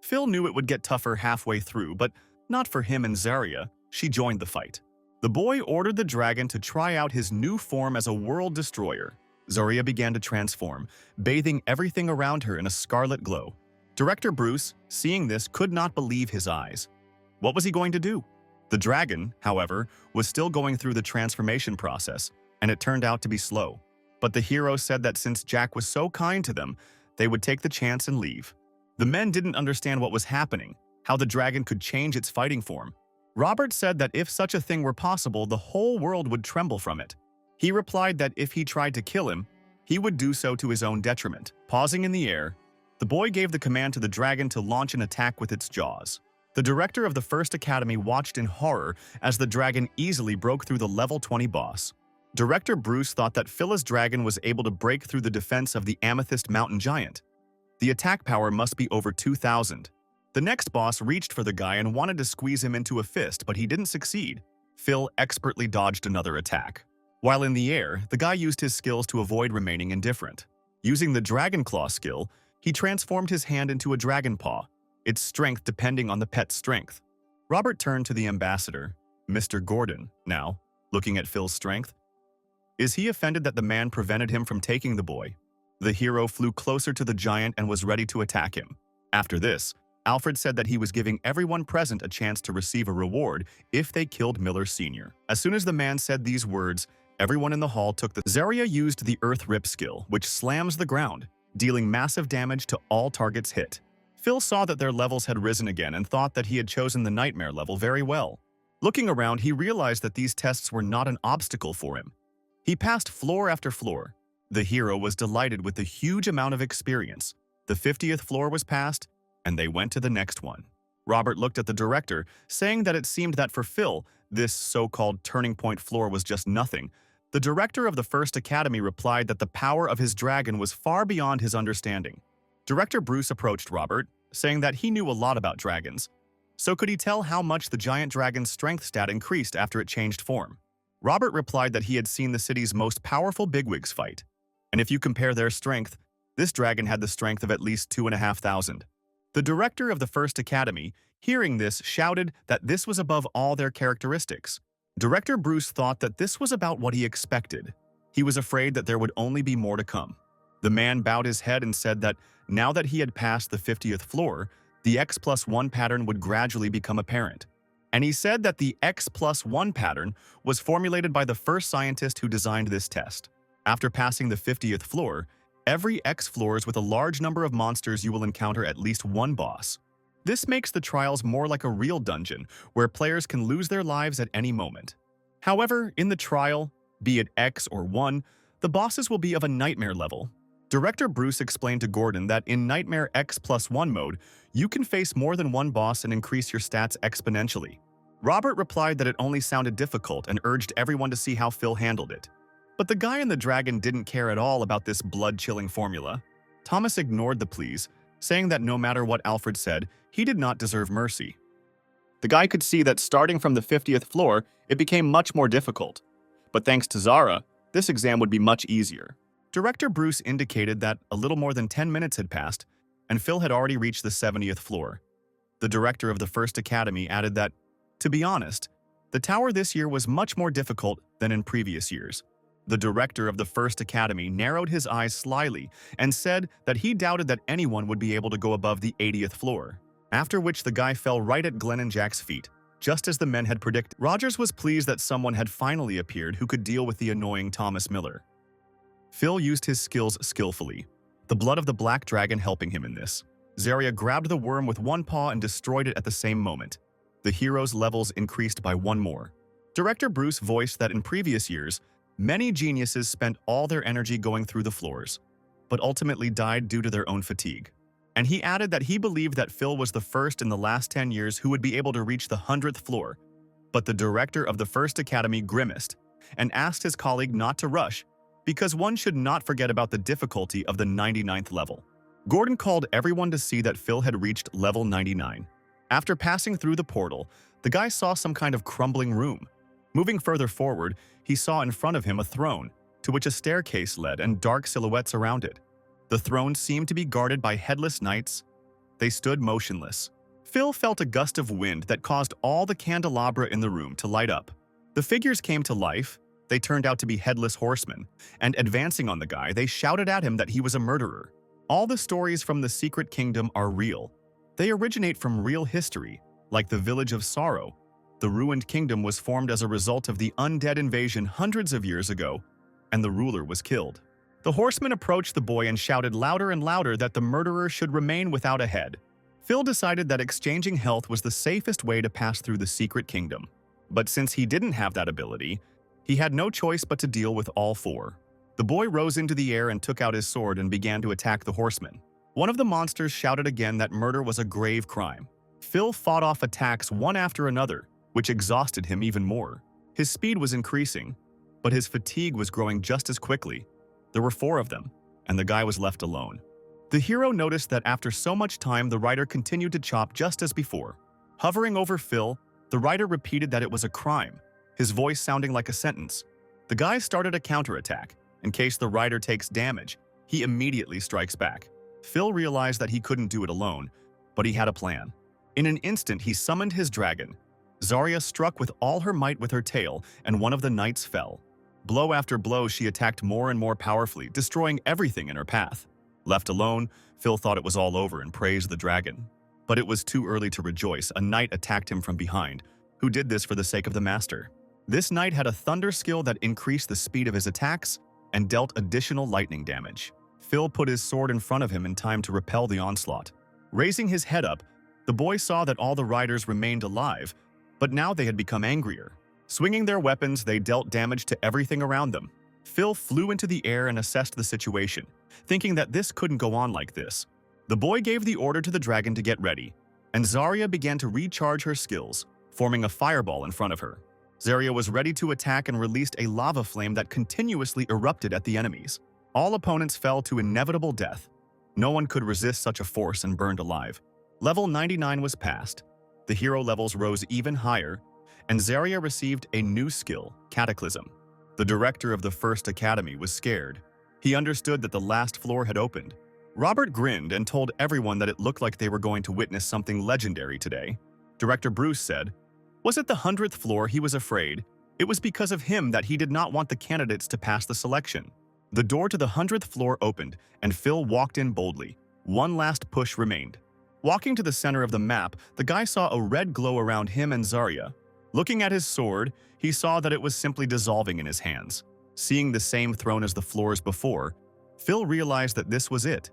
Phil knew it would get tougher halfway through, but not for him and Zarya. She joined the fight. The boy ordered the dragon to try out his new form as a world destroyer. Zarya began to transform, bathing everything around her in a scarlet glow. Director Bruce, seeing this, could not believe his eyes. What was he going to do? The dragon, however, was still going through the transformation process, and it turned out to be slow. But the hero said that since Jack was so kind to them, they would take the chance and leave. The men didn't understand what was happening, how the dragon could change its fighting form. Robert said that if such a thing were possible, the whole world would tremble from it. He replied that if he tried to kill him, he would do so to his own detriment. Pausing in the air, the boy gave the command to the dragon to launch an attack with its jaws. The director of the first academy watched in horror as the dragon easily broke through the level 20 boss. Director Bruce thought that Phil's dragon was able to break through the defense of the amethyst mountain giant. The attack power must be over 2,000. The next boss reached for the guy and wanted to squeeze him into a fist, but he didn't succeed. Phil expertly dodged another attack. While in the air, the guy used his skills to avoid remaining indifferent. Using the Dragon Claw skill, he transformed his hand into a dragon paw, its strength depending on the pet's strength. Robert turned to the ambassador, Mr. Gordon, now, looking at Phil's strength. Is he offended that the man prevented him from taking the boy? The hero flew closer to the giant and was ready to attack him. After this, Alfred said that he was giving everyone present a chance to receive a reward if they killed Miller Sr. As soon as the man said these words, everyone in the hall took the Zarya used the Earth Rip skill, which slams the ground, dealing massive damage to all targets hit. Phil saw that their levels had risen again and thought that he had chosen the nightmare level very well. Looking around, he realized that these tests were not an obstacle for him. He passed floor after floor. The hero was delighted with the huge amount of experience. The 50th floor was passed, and they went to the next one. Robert looked at the director, saying that it seemed that for Phil, this so-called turning point floor was just nothing. The director of the first academy replied that the power of his dragon was far beyond his understanding. Director Bruce approached Robert, saying that he knew a lot about dragons. So could he tell how much the giant dragon's strength stat increased after it changed form? Robert replied that he had seen the city's most powerful bigwigs fight. And if you compare their strength, this dragon had the strength of at least 2,500. The director of the first academy, hearing this, shouted that this was above all their characteristics. Director Bruce thought that this was about what he expected. He was afraid that there would only be more to come. The man bowed his head and said that now that he had passed the 50th floor, the X+1 pattern would gradually become apparent. And he said that the X+1 pattern was formulated by the first scientist who designed this test. After passing the 50th floor, every X floors with a large number of monsters you will encounter at least one boss. This makes the trials more like a real dungeon, where players can lose their lives at any moment. However, in the trial, be it X or 1, the bosses will be of a nightmare level. Director Bruce explained to Gordon that in Nightmare X+1 mode, you can face more than one boss and increase your stats exponentially. Robert replied that it only sounded difficult and urged everyone to see how Phil handled it. But the guy in the dragon didn't care at all about this blood-chilling formula. Thomas ignored the pleas, saying that no matter what Alfred said, he did not deserve mercy. The guy could see that starting from the 50th floor, it became much more difficult. But thanks to Zara, this exam would be much easier. Director Bruce indicated that a little more than 10 minutes had passed, and Phil had already reached the 70th floor. The director of the First Academy added that, to be honest, the tower this year was much more difficult than in previous years. The director of the First Academy narrowed his eyes slyly and said that he doubted that anyone would be able to go above the 80th floor. After which the guy fell right at Glenn and Jack's feet, just as the men had predicted. Rogers was pleased that someone had finally appeared who could deal with the annoying Thomas Miller. Phil used his skills skillfully, the blood of the black dragon helping him in this. Zarya grabbed the worm with one paw and destroyed it at the same moment. The hero's levels increased by one more. Director Bruce voiced that in previous years, many geniuses spent all their energy going through the floors, but ultimately died due to their own fatigue. And he added that he believed that Phil was the first in the last 10 years who would be able to reach the 100th floor. But the director of the First Academy grimaced and asked his colleague not to rush, because one should not forget about the difficulty of the 99th level. Gordon called everyone to see that Phil had reached level 99. After passing through the portal, the guy saw some kind of crumbling room. Moving further forward, he saw in front of him a throne, to which a staircase led and dark silhouettes around it. The throne seemed to be guarded by headless knights. They stood motionless. Phil felt a gust of wind that caused all the candelabra in the room to light up. The figures came to life. They turned out to be headless horsemen, and advancing on the guy, they shouted at him that he was a murderer. All the stories from the Secret Kingdom are real. They originate from real history, like the Village of Sorrow. The ruined kingdom was formed as a result of the undead invasion hundreds of years ago, and the ruler was killed. The horseman approached the boy and shouted louder and louder that the murderer should remain without a head. Phil decided that exchanging health was the safest way to pass through the Secret Kingdom. But since he didn't have that ability, he had no choice but to deal with all four. The boy rose into the air and took out his sword and began to attack the horseman. One of the monsters shouted again that murder was a grave crime. Phil fought off attacks one after another, which exhausted him even more. His speed was increasing, but his fatigue was growing just as quickly. There were four of them, and the guy was left alone. The hero noticed that after so much time, the rider continued to chop just as before. Hovering over Phil, the rider repeated that it was a crime, his voice sounding like a sentence. The guy started a counterattack. In case the rider takes damage, he immediately strikes back. Phil realized that he couldn't do it alone, but he had a plan. In an instant, he summoned his dragon. Zarya struck with all her might with her tail, and one of the knights fell. Blow after blow, she attacked more and more powerfully, destroying everything in her path. Left alone, Phil thought it was all over and praised the dragon. But it was too early to rejoice. A knight attacked him from behind, who did this for the sake of the master. This knight had a thunder skill that increased the speed of his attacks and dealt additional lightning damage. Phil put his sword in front of him in time to repel the onslaught. Raising his head up, the boy saw that all the riders remained alive, but now they had become angrier. Swinging their weapons, they dealt damage to everything around them. Phil flew into the air and assessed the situation, thinking that this couldn't go on like this. The boy gave the order to the dragon to get ready, and Zarya began to recharge her skills, forming a fireball in front of her. Zarya was ready to attack and released a lava flame that continuously erupted at the enemies. All opponents fell to inevitable death. No one could resist such a force and burned alive. Level 99 was passed. The hero levels rose even higher, and Zarya received a new skill, Cataclysm. The director of the First Academy was scared. He understood that the last floor had opened. Robert grinned and told everyone that it looked like they were going to witness something legendary today. Director Bruce said, "Was it the 100th floor he was afraid? It was because of him that he did not want the candidates to pass the selection." The door to the 100th floor opened, and Phil walked in boldly. One last push remained. Walking to the center of the map, the guy saw a red glow around him and Zarya. Looking at his sword, he saw that it was simply dissolving in his hands. Seeing the same throne as the floors before, Phil realized that this was it,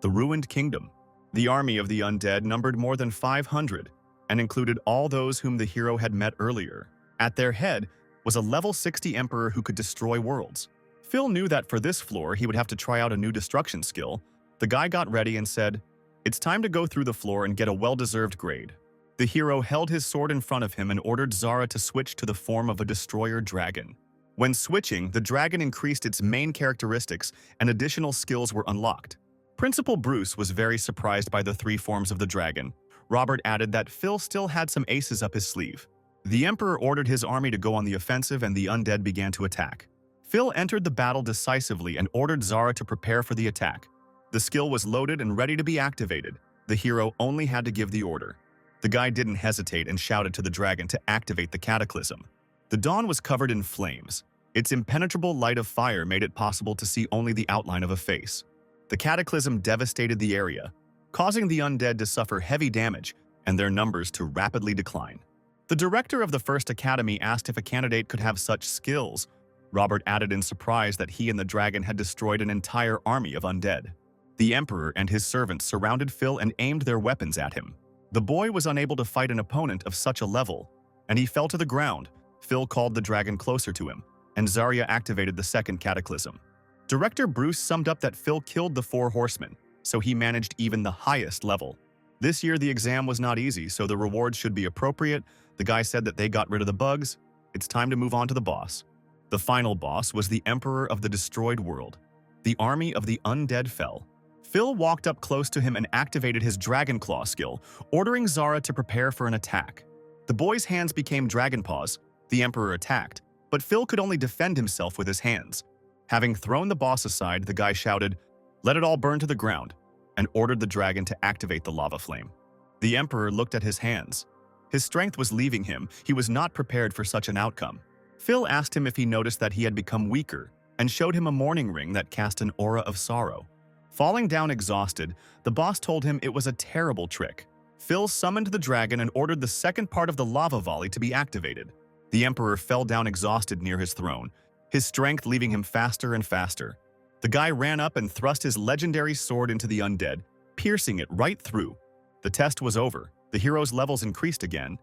the ruined kingdom. The army of the undead numbered more than 500 and included all those whom the hero had met earlier. At their head was a level 60 emperor who could destroy worlds. Phil knew that for this floor he would have to try out a new destruction skill. The guy got ready and said, "It's time to go through the floor and get a well-deserved grade." The hero held his sword in front of him and ordered Zara to switch to the form of a destroyer dragon. When switching, the dragon increased its main characteristics and additional skills were unlocked. Principal Bruce was very surprised by the three forms of the dragon. Robert added that Phil still had some aces up his sleeve. The Emperor ordered his army to go on the offensive and the undead began to attack. Phil entered the battle decisively and ordered Zara to prepare for the attack. The skill was loaded and ready to be activated. The hero only had to give the order. The guy didn't hesitate and shouted to the dragon to activate the cataclysm. The dawn was covered in flames. Its impenetrable light of fire made it possible to see only the outline of a face. The cataclysm devastated the area, causing the undead to suffer heavy damage and their numbers to rapidly decline. The director of the First Academy asked if a candidate could have such skills. Robert added in surprise that he and the dragon had destroyed an entire army of undead. The Emperor and his servants surrounded Phil and aimed their weapons at him. The boy was unable to fight an opponent of such a level, and he fell to the ground. Phil called the dragon closer to him, and Zarya activated the second cataclysm. Director Bruce summed up that Phil killed the four horsemen, so he managed even the highest level. This year the exam was not easy, so the rewards should be appropriate. The guy said that they got rid of the bugs. It's time to move on to the boss. The final boss was the Emperor of the Destroyed World. The army of the undead fell. Phil walked up close to him and activated his Dragon Claw skill, ordering Zara to prepare for an attack. The boy's hands became dragon paws. The Emperor attacked, but Phil could only defend himself with his hands. Having thrown the boss aside, the guy shouted, "Let it all burn to the ground," and ordered the dragon to activate the lava flame. The Emperor looked at his hands. His strength was leaving him. He was not prepared for such an outcome. Phil asked him if he noticed that he had become weaker and showed him a mourning ring that cast an aura of sorrow. Falling down exhausted, the boss told him it was a terrible trick. Phil summoned the dragon and ordered the second part of the lava volley to be activated. The Emperor fell down exhausted near his throne, his strength leaving him faster and faster. The guy ran up and thrust his legendary sword into the undead, piercing it right through. The test was over, the hero's levels increased again,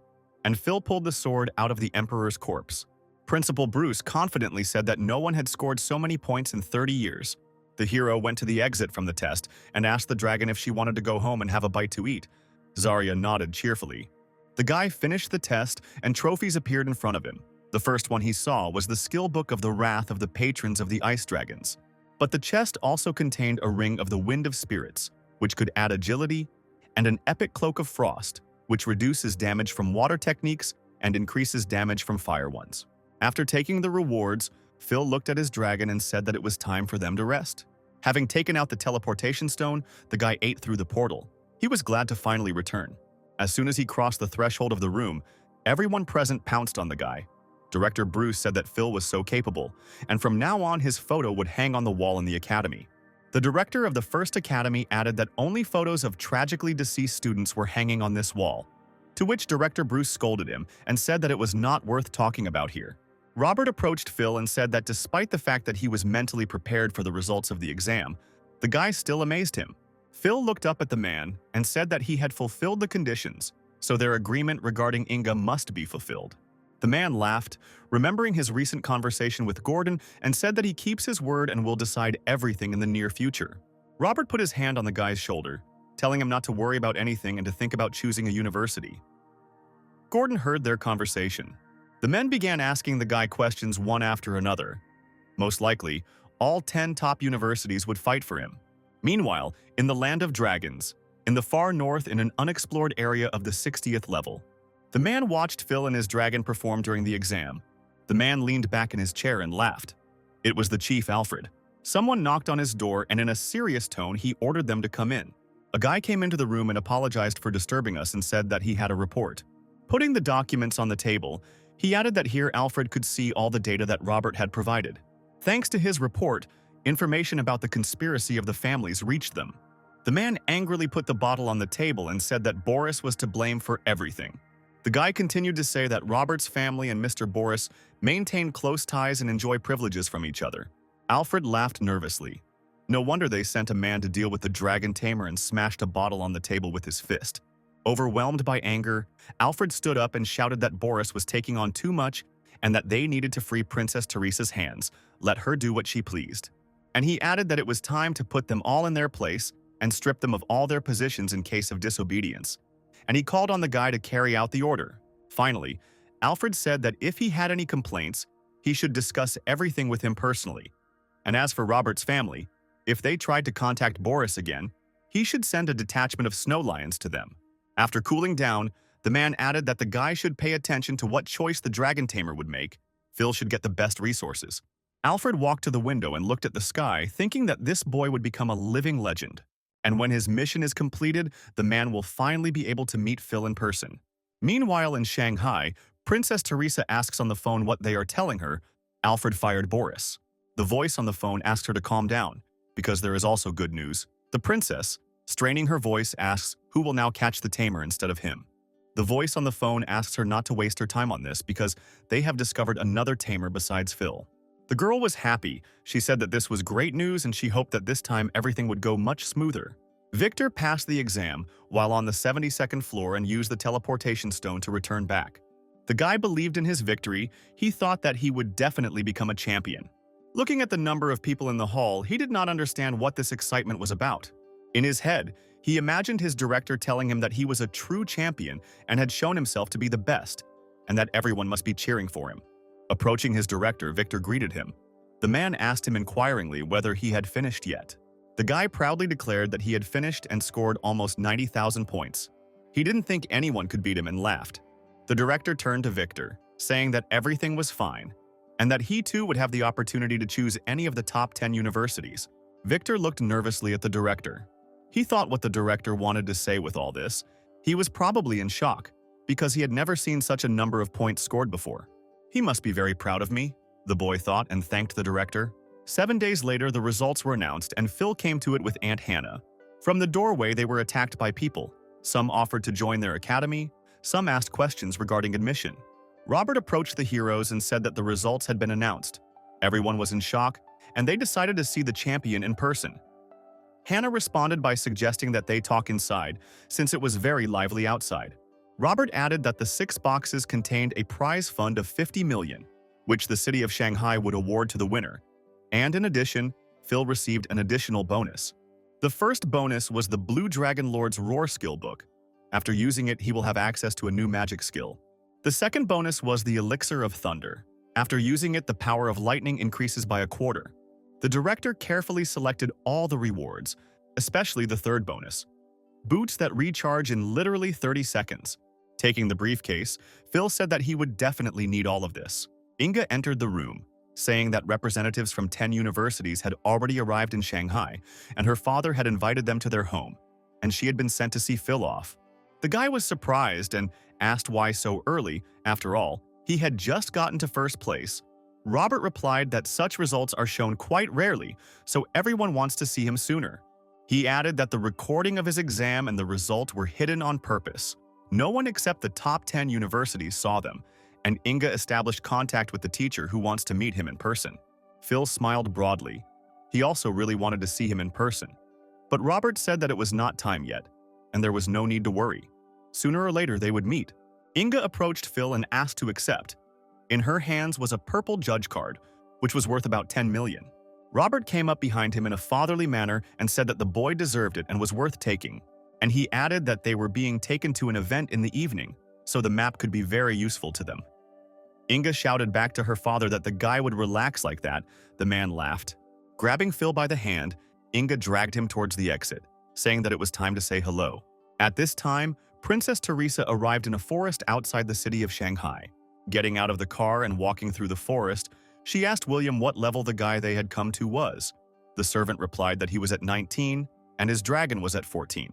and Phil pulled the sword out of the Emperor's corpse. Principal Bruce confidently said that no one had scored so many points in 30 years. The hero went to the exit from the test and asked the dragon if she wanted to go home and have a bite to eat. Zarya nodded cheerfully. The guy finished the test and trophies appeared in front of him. The first one he saw was the skill book of the wrath of the patrons of the ice dragons. But the chest also contained a ring of the wind of spirits, which could add agility, and an epic cloak of frost, which reduces damage from water techniques and increases damage from fire ones. After taking the rewards, Phil looked at his dragon and said that it was time for them to rest. Having taken out the teleportation stone, the guy ate through the portal. He was glad to finally return. As soon as he crossed the threshold of the room, everyone present pounced on the guy. Director Bruce said that Phil was so capable, and from now on his photo would hang on the wall in the academy. The director of the First Academy added that only photos of tragically deceased students were hanging on this wall, to which Director Bruce scolded him and said that it was not worth talking about here. Robert approached Phil and said that despite the fact that he was mentally prepared for the results of the exam, the guy still amazed him. Phil looked up at the man and said that he had fulfilled the conditions, so their agreement regarding Inga must be fulfilled. The man laughed, remembering his recent conversation with Gordon, and said that he keeps his word and will decide everything in the near future. Robert put his hand on the guy's shoulder, telling him not to worry about anything and to think about choosing a university. Gordon heard their conversation. The men began asking the guy questions one after another. Most likely, all 10 top universities would fight for him. Meanwhile, in the Land of Dragons, in the far north in an unexplored area of the 60th level, the man watched Phil and his dragon perform during the exam. The man leaned back in his chair and laughed. It was the chief, Alfred. Someone knocked on his door and in a serious tone he ordered them to come in. A guy came into the room and apologized for disturbing us and said that he had a report. Putting the documents on the table, he added that here Alfred could see all the data that Robert had provided. Thanks to his report, information about the conspiracy of the families reached them. The man angrily put the bottle on the table and said that Boris was to blame for everything. The guy continued to say that Robert's family and Mr. Boris maintain close ties and enjoy privileges from each other. Alfred laughed nervously. No wonder they sent a man to deal with the dragon tamer and smashed a bottle on the table with his fist. Overwhelmed by anger, Alfred stood up and shouted that Boris was taking on too much and that they needed to free Princess Teresa's hands, let her do what she pleased. And he added that it was time to put them all in their place and strip them of all their positions in case of disobedience. And he called on the guy to carry out the order. Finally, Alfred said that if he had any complaints, he should discuss everything with him personally. And as for Robert's family, if they tried to contact Boris again, he should send a detachment of snow lions to them. After cooling down, the man added that the guy should pay attention to what choice the dragon tamer would make. Phil should get the best resources. Alfred walked to the window and looked at the sky, thinking that this boy would become a living legend. And when his mission is completed, the man will finally be able to meet Phil in person. Meanwhile, in Shanghai, Princess Teresa asks on the phone what they are telling her. Alfred fired Boris. The voice on the phone asks her to calm down, because there is also good news. The princess, straining her voice, asks who will now catch the tamer instead of him. The voice on the phone asks her not to waste her time on this because they have discovered another tamer besides Phil. The girl was happy. She said that this was great news and she hoped that this time everything would go much smoother. Victor passed the exam while on the 72nd floor and used the teleportation stone to return back. The guy believed in his victory. He thought that he would definitely become a champion. Looking at the number of people in the hall, he did not understand what this excitement was about. In his head, he imagined his director telling him that he was a true champion and had shown himself to be the best, and that everyone must be cheering for him. Approaching his director, Victor greeted him. The man asked him inquiringly whether he had finished yet. The guy proudly declared that he had finished and scored almost 90,000 points. He didn't think anyone could beat him and laughed. The director turned to Victor, saying that everything was fine, and that he too would have the opportunity to choose any of the top 10 universities. Victor looked nervously at the director. He thought what the director wanted to say with all this. He was probably in shock, because he had never seen such a number of points scored before. He must be very proud of me, the boy thought and thanked the director. 7 days later, the results were announced and Phil came to it with Aunt Hannah. From the doorway, they were attacked by people. Some offered to join their academy, some asked questions regarding admission. Robert approached the heroes and said that the results had been announced. Everyone was in shock, and they decided to see the champion in person. Hannah responded by suggesting that they talk inside, since it was very lively outside. Robert added that the 6 boxes contained a prize fund of 50 million, which the city of Shanghai would award to the winner. And in addition, Phil received an additional bonus. The first bonus was the Blue Dragon Lord's Roar skill book. After using it, he will have access to a new magic skill. The second bonus was the Elixir of Thunder. After using it, the power of lightning increases by a quarter. The director carefully selected all the rewards, especially the third bonus. Boots that recharge in literally 30 seconds. Taking the briefcase, Phil said that he would definitely need all of this. Inga entered the room, saying that representatives from 10 universities had already arrived in Shanghai, and her father had invited them to their home, and she had been sent to see Phil off. The guy was surprised and asked why so early. After all, he had just gotten to first place. Robert replied that such results are shown quite rarely, so everyone wants to see him sooner. He added that the recording of his exam and the result were hidden on purpose. No one except the top 10 universities saw them, and Inga established contact with the teacher who wants to meet him in person. Phil smiled broadly. He also really wanted to see him in person. But Robert said that it was not time yet, and there was no need to worry. Sooner or later they would meet. Inga approached Phil and asked to accept. In her hands was a purple judge card, which was worth about 10 million. Robert came up behind him in a fatherly manner and said that the boy deserved it and was worth taking. And he added that they were being taken to an event in the evening, so the map could be very useful to them. Inga shouted back to her father that the guy would relax like that. The man laughed. Grabbing Phil by the hand, Inga dragged him towards the exit, saying that it was time to say hello. At this time, Princess Teresa arrived in a forest outside the city of Shanghai. Getting out of the car and walking through the forest, she asked William what level the guy they had come to was. The servant replied that he was at 19 and his dragon was at 14.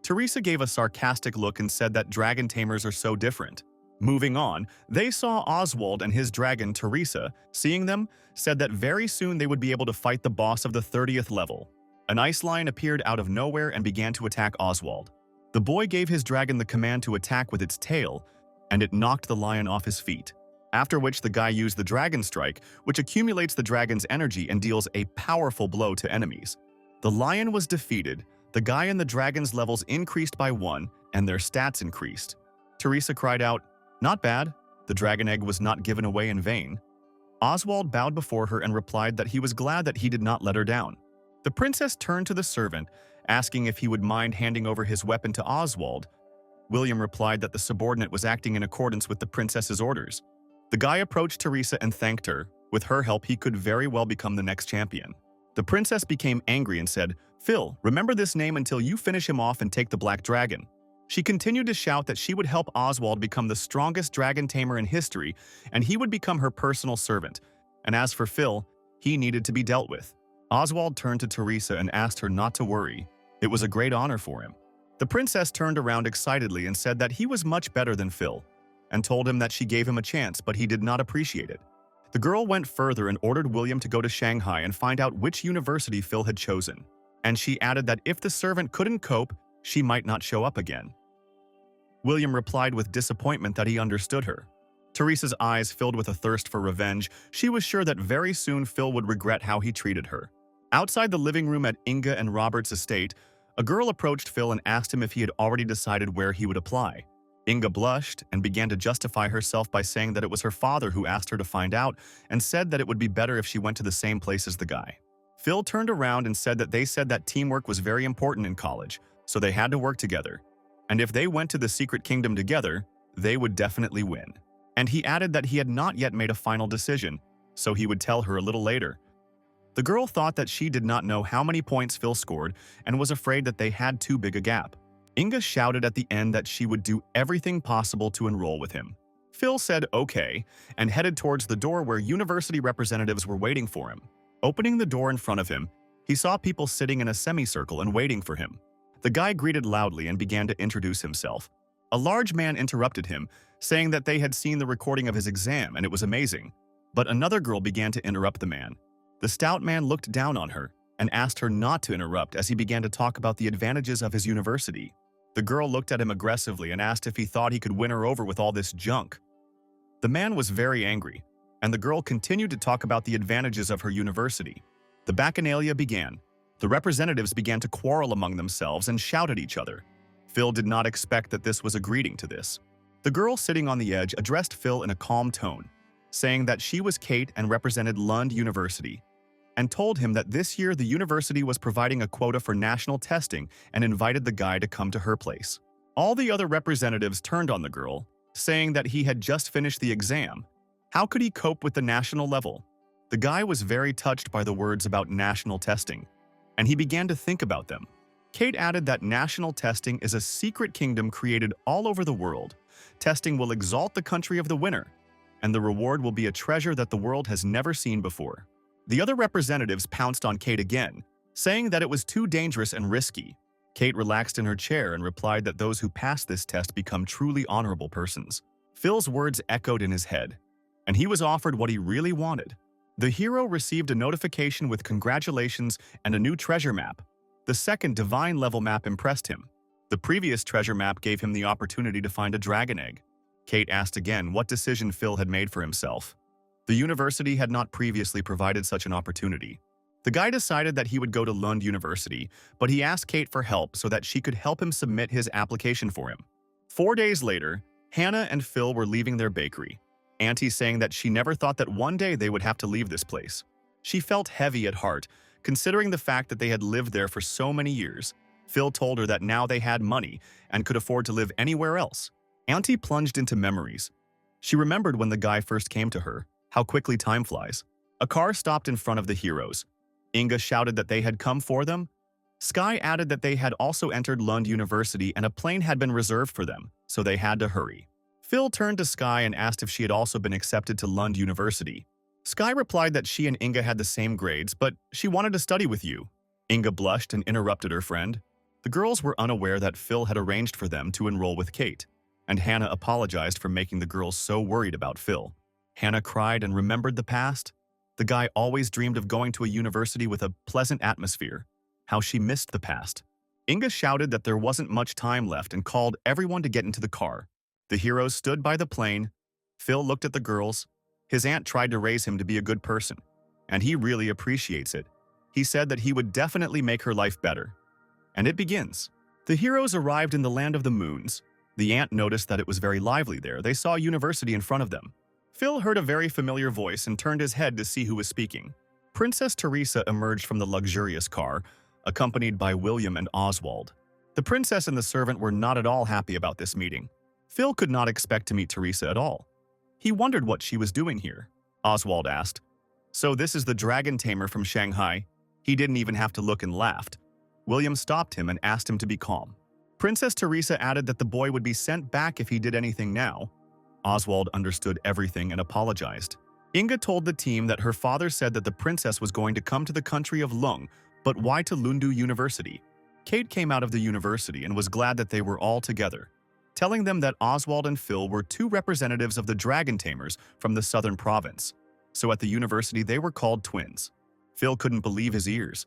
Teresa gave a sarcastic look and said that dragon tamers are so different. Moving on, they saw Oswald and his dragon Teresa. Seeing them, said that very soon they would be able to fight the boss of the 30th level. An ice lion appeared out of nowhere and began to attack Oswald. The boy gave his dragon the command to attack with its tail, and it knocked the lion off his feet. After which the guy used the Dragon Strike, which accumulates the dragon's energy and deals a powerful blow to enemies. The lion was defeated, the guy and the dragon's levels increased by 1, and their stats increased. Teresa cried out, "Not bad." The dragon egg was not given away in vain. Oswald bowed before her and replied that he was glad that he did not let her down. The princess turned to the servant, asking if he would mind handing over his weapon to Oswald. William replied that the subordinate was acting in accordance with the princess's orders. The guy approached Teresa and thanked her. With her help, he could very well become the next champion. The princess became angry and said, "Phil, remember this name until you finish him off and take the black dragon." She continued to shout that she would help Oswald become the strongest dragon tamer in history, and he would become her personal servant. And as for Phil, he needed to be dealt with. Oswald turned to Teresa and asked her not to worry. It was a great honor for him. The princess turned around excitedly and said that he was much better than Phil, and told him that she gave him a chance, but he did not appreciate it. The girl went further and ordered William to go to Shanghai and find out which university Phil had chosen. And she added that if the servant couldn't cope, she might not show up again. William replied with disappointment that he understood her. Teresa's eyes filled with a thirst for revenge. She was sure that very soon Phil would regret how he treated her. Outside the living room at Inga and Robert's estate, a girl approached Phil and asked him if he had already decided where he would apply. Inga blushed and began to justify herself by saying that it was her father who asked her to find out and said that it would be better if she went to the same place as the guy. Phil turned around and said that they said that teamwork was very important in college, so they had to work together. And if they went to the secret kingdom together, they would definitely win. And he added that he had not yet made a final decision, so he would tell her a little later. The girl thought that she did not know how many points Phil scored and was afraid that they had too big a gap. Inga shouted at the end that she would do everything possible to enroll with him. Phil said okay and headed towards the door where university representatives were waiting for him. Opening the door in front of him, he saw people sitting in a semicircle and waiting for him. The guy greeted loudly and began to introduce himself. A large man interrupted him, saying that they had seen the recording of his exam and it was amazing. But another girl began to interrupt the man. The stout man looked down on her and asked her not to interrupt as he began to talk about the advantages of his university. The girl looked at him aggressively and asked if he thought he could win her over with all this junk. The man was very angry, and the girl continued to talk about the advantages of her university. The bacchanalia began. The representatives began to quarrel among themselves and shout at each other. Phil did not expect that this was a greeting to this. The girl sitting on the edge addressed Phil in a calm tone, saying that she was Kate and represented Lund University, and told him that this year the university was providing a quota for national testing and invited the guy to come to her place. All the other representatives turned on the girl, saying that he had just finished the exam. How could he cope with the national level? The guy was very touched by the words about national testing, and he began to think about them. Kate added that national testing is a secret kingdom created all over the world. Testing will exalt the country of the winner, and the reward will be a treasure that the world has never seen before. The other representatives pounced on Kate again, saying that it was too dangerous and risky. Kate relaxed in her chair and replied that those who pass this test become truly honorable persons. Phil's words echoed in his head, and he was offered what he really wanted. The hero received a notification with congratulations and a new treasure map. The second divine level map impressed him. The previous treasure map gave him the opportunity to find a dragon egg. Kate asked again what decision Phil had made for himself. The university had not previously provided such an opportunity. The guy decided that he would go to Lund University, but he asked Kate for help so that she could help him submit his application for him. 4 days later, Hannah and Phil were leaving their bakery. Auntie saying that she never thought that one day they would have to leave this place. She felt heavy at heart, considering the fact that they had lived there for so many years. Phil told her that now they had money and could afford to live anywhere else. Auntie plunged into memories. She remembered when the guy first came to her, how quickly time flies. A car stopped in front of the heroes. Inga shouted that they had come for them. Sky added that they had also entered Lund University and a plane had been reserved for them, so they had to hurry. Phil turned to Sky and asked if she had also been accepted to Lund University. Sky replied that she and Inga had the same grades, but she wanted to study with you. Inga blushed and interrupted her friend. The girls were unaware that Phil had arranged for them to enroll with Kate, and Hannah apologized for making the girls so worried about Phil. Hannah cried and remembered the past. The guy always dreamed of going to a university with a pleasant atmosphere. How she missed the past. Inga shouted that there wasn't much time left and called everyone to get into the car. The heroes stood by the plane. Phil looked at the girls. His aunt tried to raise him to be a good person, and he really appreciates it. He said that he would definitely make her life better. And it begins. The heroes arrived in the land of the moons. The ant noticed that it was very lively there. They saw a university in front of them. Phil heard a very familiar voice and turned his head to see who was speaking. Princess Teresa emerged from the luxurious car, accompanied by William and Oswald. The princess and the servant were not at all happy about this meeting. Phil could not expect to meet Teresa at all. He wondered what she was doing here. Oswald asked, "So this is the dragon tamer from Shanghai?" He didn't even have to look and laughed. William stopped him and asked him to be calm. Princess Teresa added that the boy would be sent back if he did anything now. Oswald understood everything and apologized. Inga told the team that her father said that the princess was going to come to the country of Lung, but why to Lundu University? Kate came out of the university and was glad that they were all together, telling them that Oswald and Phil were two representatives of the dragon tamers from the southern province. So at the university they were called twins. Phil couldn't believe his ears.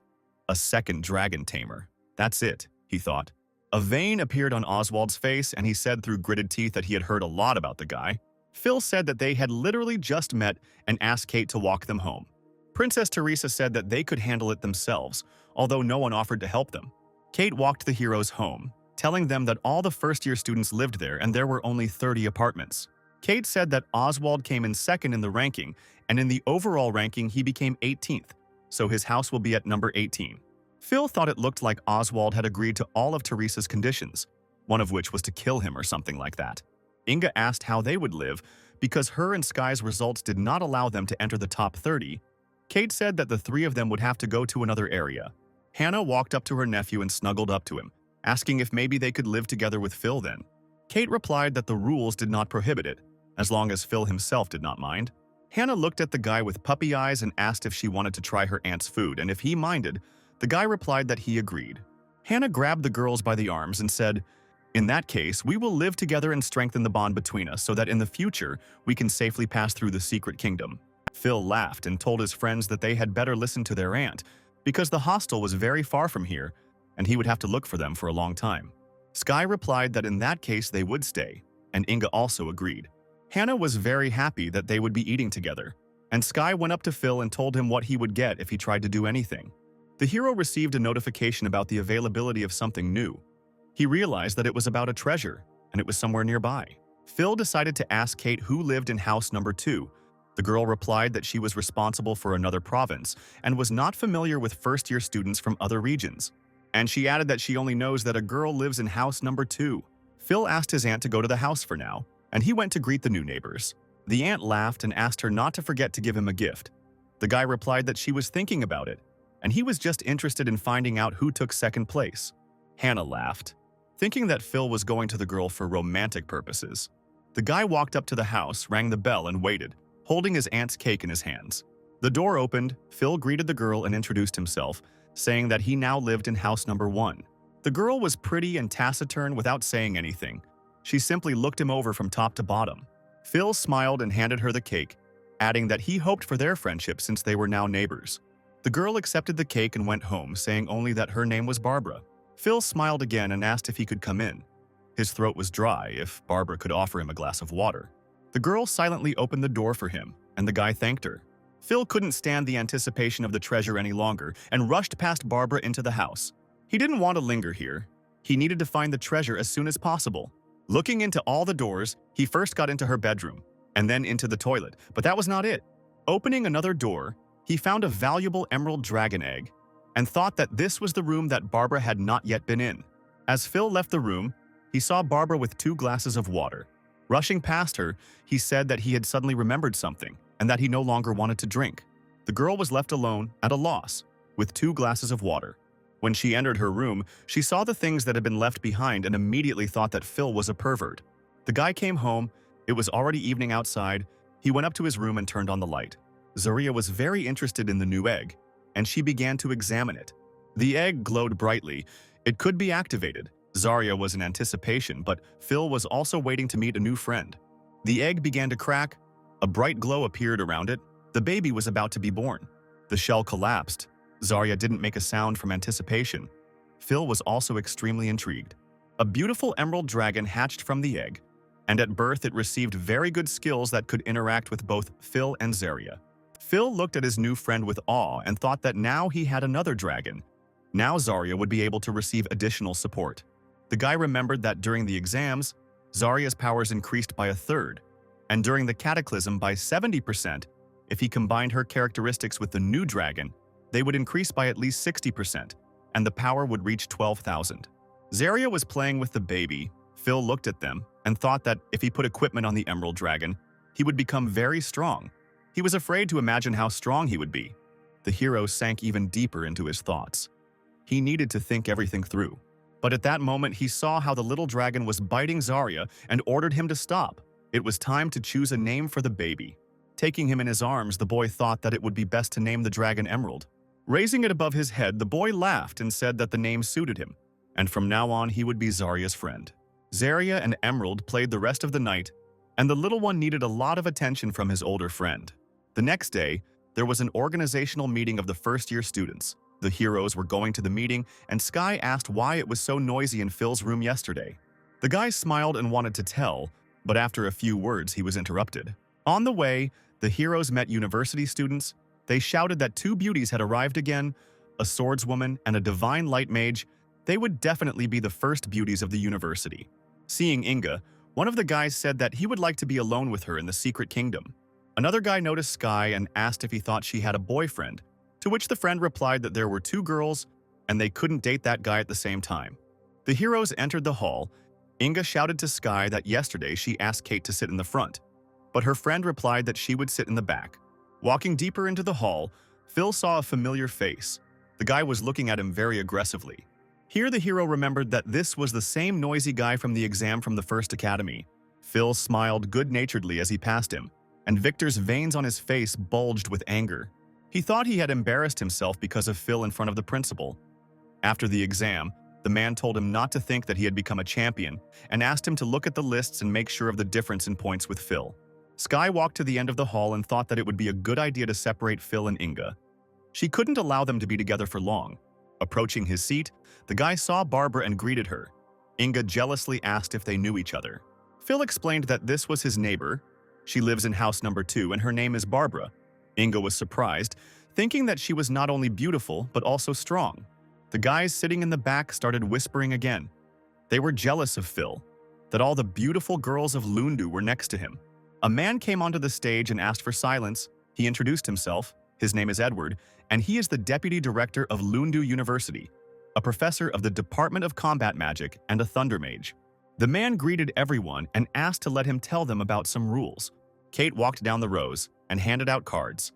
A second dragon tamer. That's it, he thought. A vein appeared on Oswald's face and he said through gritted teeth that he had heard a lot about the guy. Phil said that they had literally just met and asked Kate to walk them home. Princess Teresa said that they could handle it themselves, although no one offered to help them. Kate walked the heroes home, telling them that all the first-year students lived there and there were only 30 apartments. Kate said that Oswald came in second in the ranking, and in the overall ranking he became 18th, so his house will be at number 18. Phil thought it looked like Oswald had agreed to all of Teresa's conditions, one of which was to kill him or something like that. Inga asked how they would live because her and Sky's results did not allow them to enter the top 30. Kate said that the three of them would have to go to another area. Hannah walked up to her nephew and snuggled up to him, asking if maybe they could live together with Phil then. Kate replied that the rules did not prohibit it, as long as Phil himself did not mind. Hannah looked at the guy with puppy eyes and asked if she wanted to try her aunt's food, and if he minded, the guy replied that he agreed. Hannah grabbed the girls by the arms and said, "In that case, we will live together and strengthen the bond between us so that in the future we can safely pass through the secret kingdom." Phil laughed and told his friends that they had better listen to their aunt because the hostel was very far from here and he would have to look for them for a long time. Sky replied that in that case they would stay, and Inga also agreed. Hannah was very happy that they would be eating together, and Sky went up to Phil and told him what he would get if he tried to do anything. The hero received a notification about the availability of something new. He realized that it was about a treasure, and it was somewhere nearby. Phil decided to ask Kate who lived in house number 2. The girl replied that she was responsible for another province and was not familiar with first-year students from other regions. And she added that she only knows that a girl lives in house number 2. Phil asked his aunt to go to the house for now, and he went to greet the new neighbors. The aunt laughed and asked her not to forget to give him a gift. The guy replied that she was thinking about it, and he was just interested in finding out who took second place. Hannah laughed, thinking that Phil was going to the girl for romantic purposes. The guy walked up to the house, rang the bell, and waited, holding his aunt's cake in his hands. The door opened, Phil greeted the girl and introduced himself, saying that he now lived in house number 1. The girl was pretty and taciturn without saying anything. She simply looked him over from top to bottom. Phil smiled and handed her the cake, adding that he hoped for their friendship since they were now neighbors. The girl accepted the cake and went home, saying only that her name was Barbara. Phil smiled again and asked if he could come in. His throat was dry, if Barbara could offer him a glass of water. The girl silently opened the door for him, and the guy thanked her. Phil couldn't stand the anticipation of the treasure any longer and rushed past Barbara into the house. He didn't want to linger here. He needed to find the treasure as soon as possible. Looking into all the doors, he first got into her bedroom, and then into the toilet, but that was not it. Opening another door, he found a valuable emerald dragon egg, and thought that this was the room that Barbara had not yet been in. As Phil left the room, he saw Barbara with 2 glasses of water. Rushing past her, he said that he had suddenly remembered something, and that he no longer wanted to drink. The girl was left alone, at a loss, with 2 glasses of water. When she entered her room, she saw the things that had been left behind and immediately thought that Phil was a pervert. The guy came home. It was already evening outside. He went up to his room and turned on the light. Zarya was very interested in the new egg, and she began to examine it. The egg glowed brightly. It could be activated. Zarya was in anticipation, but Phil was also waiting to meet a new friend. The egg began to crack. A bright glow appeared around it. The baby was about to be born. The shell collapsed. Zarya didn't make a sound from anticipation. Phil was also extremely intrigued. A beautiful emerald dragon hatched from the egg, and at birth it received very good skills that could interact with both Phil and Zarya. Phil looked at his new friend with awe and thought that now he had another dragon. Now Zarya would be able to receive additional support. The guy remembered that during the exams, Zarya's powers increased by 1/3, and during the cataclysm by 70%. If he combined her characteristics with the new dragon, they would increase by at least 60%, and the power would reach 12,000. Zarya was playing with the baby. Phil looked at them and thought that if he put equipment on the Emerald Dragon, he would become very strong. He was afraid to imagine how strong he would be. The hero sank even deeper into his thoughts. He needed to think everything through. But at that moment, he saw how the little dragon was biting Zarya and ordered him to stop. It was time to choose a name for the baby. Taking him in his arms, the boy thought that it would be best to name the dragon Emerald. Raising it above his head, the boy laughed and said that the name suited him, and from now on he would be Zarya's friend. Zarya and Emerald played the rest of the night, and the little one needed a lot of attention from his older friend. The next day, there was an organizational meeting of the first-year students. The heroes were going to the meeting, and Sky asked why it was so noisy in Phil's room yesterday. The guy smiled and wanted to tell, but after a few words he was interrupted. On the way, the heroes met university students. They shouted that 2 beauties had arrived again, a swordswoman and a divine light mage. They would definitely be the first beauties of the university. Seeing Inga, one of the guys said that he would like to be alone with her in the secret kingdom. Another guy noticed Sky and asked if he thought she had a boyfriend, to which the friend replied that there were 2 girls and they couldn't date that guy at the same time. The heroes entered the hall. Inga shouted to Sky that yesterday she asked Kate to sit in the front, but her friend replied that she would sit in the back. Walking deeper into the hall, Phil saw a familiar face. The guy was looking at him very aggressively. Here the hero remembered that this was the same noisy guy from the exam from the first academy. Phil smiled good-naturedly as he passed him, and Victor's veins on his face bulged with anger. He thought he had embarrassed himself because of Phil in front of the principal. After the exam, the man told him not to think that he had become a champion and asked him to look at the lists and make sure of the difference in points with Phil. Sky walked to the end of the hall and thought that it would be a good idea to separate Phil and Inga. She couldn't allow them to be together for long. Approaching his seat, the guy saw Barbara and greeted her. Inga jealously asked if they knew each other. Phil explained that this was his neighbor. She lives in house number 2 and her name is Barbara. Inga was surprised, thinking that she was not only beautiful but also strong. The guys sitting in the back started whispering again. They were jealous of Phil, that all the beautiful girls of Lundu were next to him. A man came onto the stage and asked for silence. He introduced himself. His name is Edward, and he is the deputy director of Lundu University, a professor of the Department of Combat Magic and a Thunder Mage. The man greeted everyone and asked to let him tell them about some rules. Kate walked down the rows and handed out cards.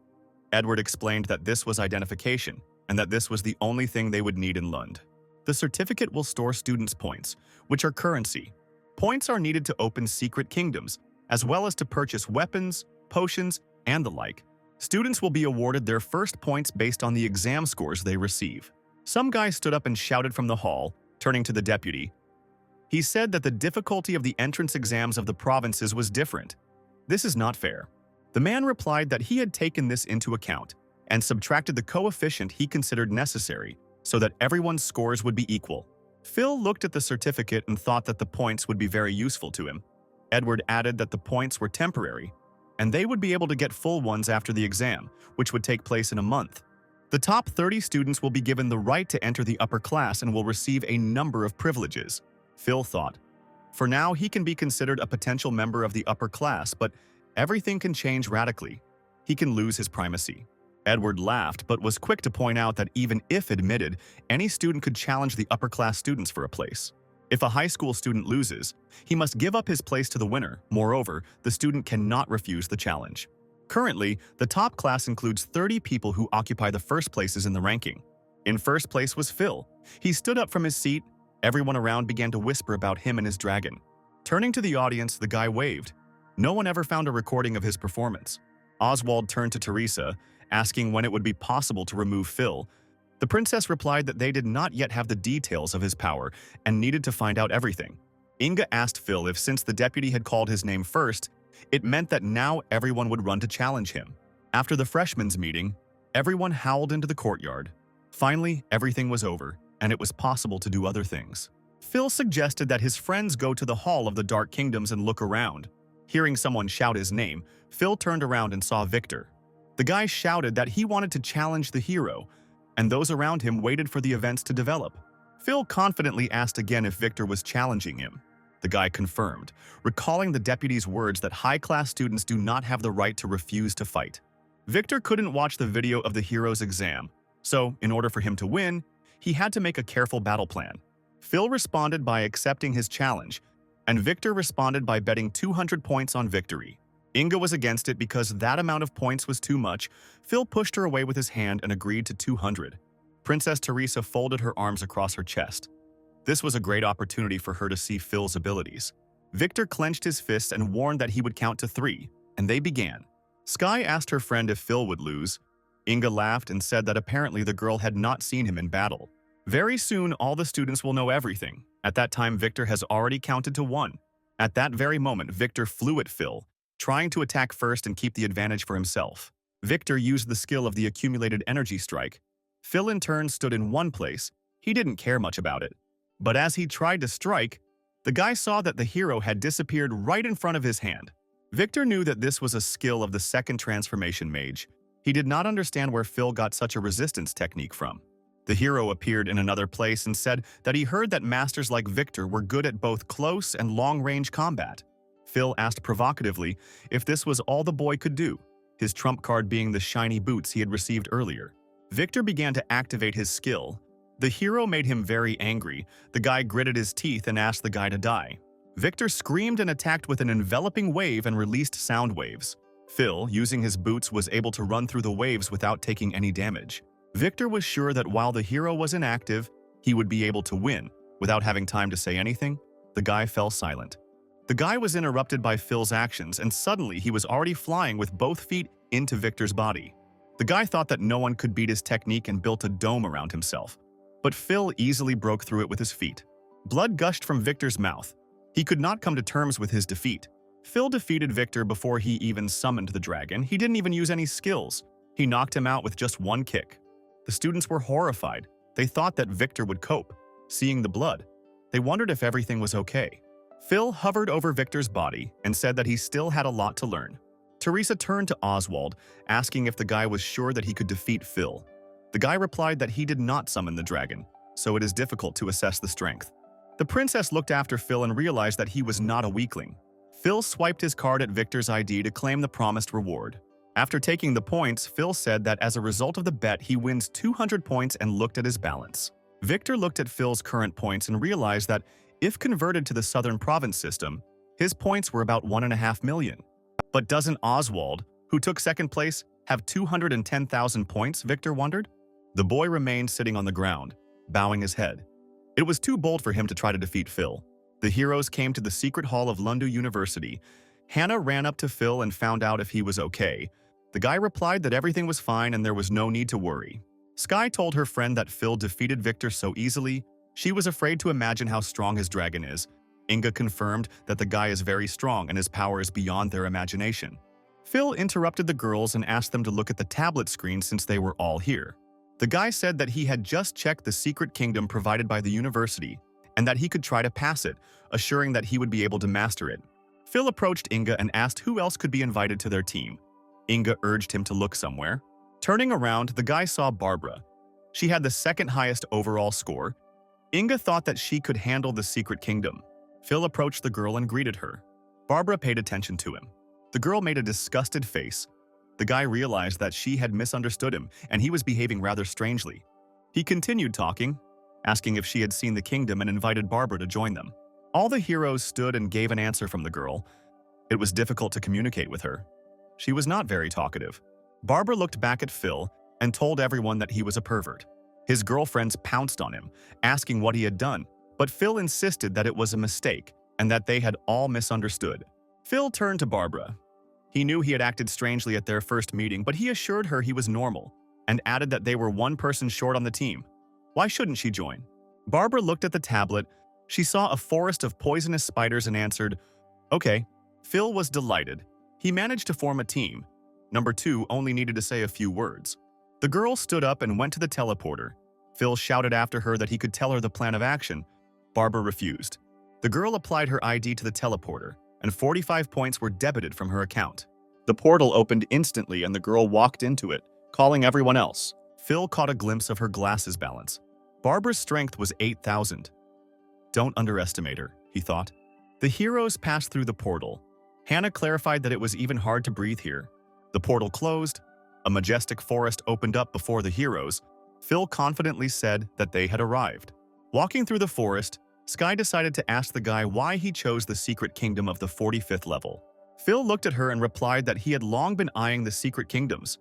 Edward explained that this was identification and that this was the only thing they would need in Lund. The certificate will store students' points, which are currency. Points are needed to open secret kingdoms, as well as to purchase weapons, potions, and the like. Students will be awarded their first points based on the exam scores they receive. Some guy stood up and shouted from the hall, turning to the deputy. He said that the difficulty of the entrance exams of the provinces was different. This is not fair. The man replied that he had taken this into account and subtracted the coefficient he considered necessary so that everyone's scores would be equal. Phil looked at the certificate and thought that the points would be very useful to him. Edward added that the points were temporary, and they would be able to get full ones after the exam, which would take place in a month. The top 30 students will be given the right to enter the upper class and will receive a number of privileges. Phil thought. For now, he can be considered a potential member of the upper class, but everything can change radically. He can lose his primacy. Edward laughed, but was quick to point out that even if admitted, any student could challenge the upper-class students for a place. If a high school student loses, he must give up his place to the winner. Moreover, the student cannot refuse the challenge. Currently, the top class includes 30 people who occupy the first places in the ranking. In first place was Phil. He stood up from his seat. Everyone around began to whisper about him and his dragon. Turning to the audience, the guy waved. No one ever found a recording of his performance. Oswald turned to Teresa, asking when it would be possible to remove Phil. The princess replied that they did not yet have the details of his power and needed to find out everything. Inga asked Phil if since the deputy had called his name first, it meant that now everyone would run to challenge him. After the freshmen's meeting, everyone howled into the courtyard. Finally, everything was over, and it was possible to do other things. Phil suggested that his friends go to the Hall of the Dark Kingdoms and look around. Hearing someone shout his name, Phil turned around and saw Victor. The guy shouted that he wanted to challenge the hero, and those around him waited for the events to develop. Phil confidently asked again if Victor was challenging him. The guy confirmed, recalling the deputy's words that high-class students do not have the right to refuse to fight. Victor couldn't watch the video of the hero's exam, so in order for him to win, he had to make a careful battle plan. Phil responded by accepting his challenge, and Victor responded by betting 200 points on victory. Inga was against it because that amount of points was too much. Phil pushed her away with his hand and agreed to 200. Princess Teresa folded her arms across her chest. This was a great opportunity for her to see Phil's abilities. Victor clenched his fists and warned that he would count to 3, and they began. Sky asked her friend if Phil would lose. Inga laughed and said that apparently the girl had not seen him in battle. Very soon, all the students will know everything. At that time, Victor has already counted to 1. At that very moment, Victor flew at Phil, trying to attack first and keep the advantage for himself. Victor used the skill of the accumulated energy strike. Phil in turn stood in one place. He didn't care much about it. But as he tried to strike, the guy saw that the hero had disappeared right in front of his hand. Victor knew that this was a skill of the second transformation mage. He did not understand where Phil got such a resistance technique from. The hero appeared in another place and said that he heard that masters like Victor were good at both close and long-range combat. Phil asked provocatively if this was all the boy could do, his trump card being the shiny boots he had received earlier. Victor began to activate his skill. The hero made him very angry. The guy gritted his teeth and asked the guy to die. Victor screamed and attacked with an enveloping wave and released sound waves. Phil, using his boots, was able to run through the waves without taking any damage. Victor was sure that while the hero was inactive, he would be able to win. Without having time to say anything, the guy fell silent. The guy was interrupted by Phil's actions, and suddenly he was already flying with both feet into Victor's body. The guy thought that no one could beat his technique and built a dome around himself. But Phil easily broke through it with his feet. Blood gushed from Victor's mouth. He could not come to terms with his defeat. Phil defeated Victor before he even summoned the dragon. He didn't even use any skills. He knocked him out with just one kick. The students were horrified. They thought that Victor would cope. Seeing the blood, they wondered if everything was okay. Phil hovered over Victor's body and said that he still had a lot to learn. Teresa turned to Oswald, asking if the guy was sure that he could defeat Phil. The guy replied that he did not summon the dragon, so it is difficult to assess the strength. The princess looked after Phil and realized that he was not a weakling. Phil swiped his card at Victor's ID to claim the promised reward. After taking the points, Phil said that as a result of the bet, he wins 200 points and looked at his balance. Victor looked at Phil's current points and realized that if converted to the Southern Province system, his points were about 1.5 million. But doesn't Oswald, who took second place, have 210,000 points, Victor wondered? The boy remained sitting on the ground, bowing his head. It was too bold for him to try to defeat Phil. The heroes came to the secret hall of Lundu University. Hannah ran up to Phil and found out if he was okay. The guy replied that everything was fine and there was no need to worry. Sky told her friend that Phil defeated Victor so easily, she was afraid to imagine how strong his dragon is. Inga confirmed that the guy is very strong and his power is beyond their imagination. Phil interrupted the girls and asked them to look at the tablet screen since they were all here. The guy said that he had just checked the secret kingdom provided by the university and that he could try to pass it, assuring that he would be able to master it. Phil approached Inga and asked who else could be invited to their team. Inga urged him to look somewhere. Turning around, the guy saw Barbara. She had the second highest overall score. Inga thought that she could handle the secret kingdom. Phil approached the girl and greeted her. Barbara paid attention to him. The girl made a disgusted face. The guy realized that she had misunderstood him and he was behaving rather strangely. He continued talking, asking if she had seen the kingdom and invited Barbara to join them. All the heroes stood and gave an answer from the girl. It was difficult to communicate with her. She was not very talkative. Barbara looked back at Phil and told everyone that he was a pervert. His girlfriends pounced on him, asking what he had done, but Phil insisted that it was a mistake and that they had all misunderstood. Phil turned to Barbara. He knew he had acted strangely at their first meeting, but he assured her he was normal and added that they were one person short on the team. Why shouldn't she join? Barbara looked at the tablet. She saw a forest of poisonous spiders and answered, "Okay." Phil was delighted. He managed to form a team. Number 2 only needed to say a few words. The girl stood up and went to the teleporter. Phil shouted after her that he could tell her the plan of action. Barbara refused. The girl applied her ID to the teleporter, and 45 points were debited from her account. The portal opened instantly and the girl walked into it, calling everyone else. Phil caught a glimpse of her glasses balance. Barbara's strength was 8,000. Don't underestimate her, he thought. The heroes passed through the portal. Hannah clarified that it was even hard to breathe here. The portal closed. A majestic forest opened up before the heroes. Phil confidently said that they had arrived. Walking through the forest, Sky decided to ask the guy why he chose the secret kingdom of the 45th level. Phil looked at her and replied that he had long been eyeing the secret kingdoms.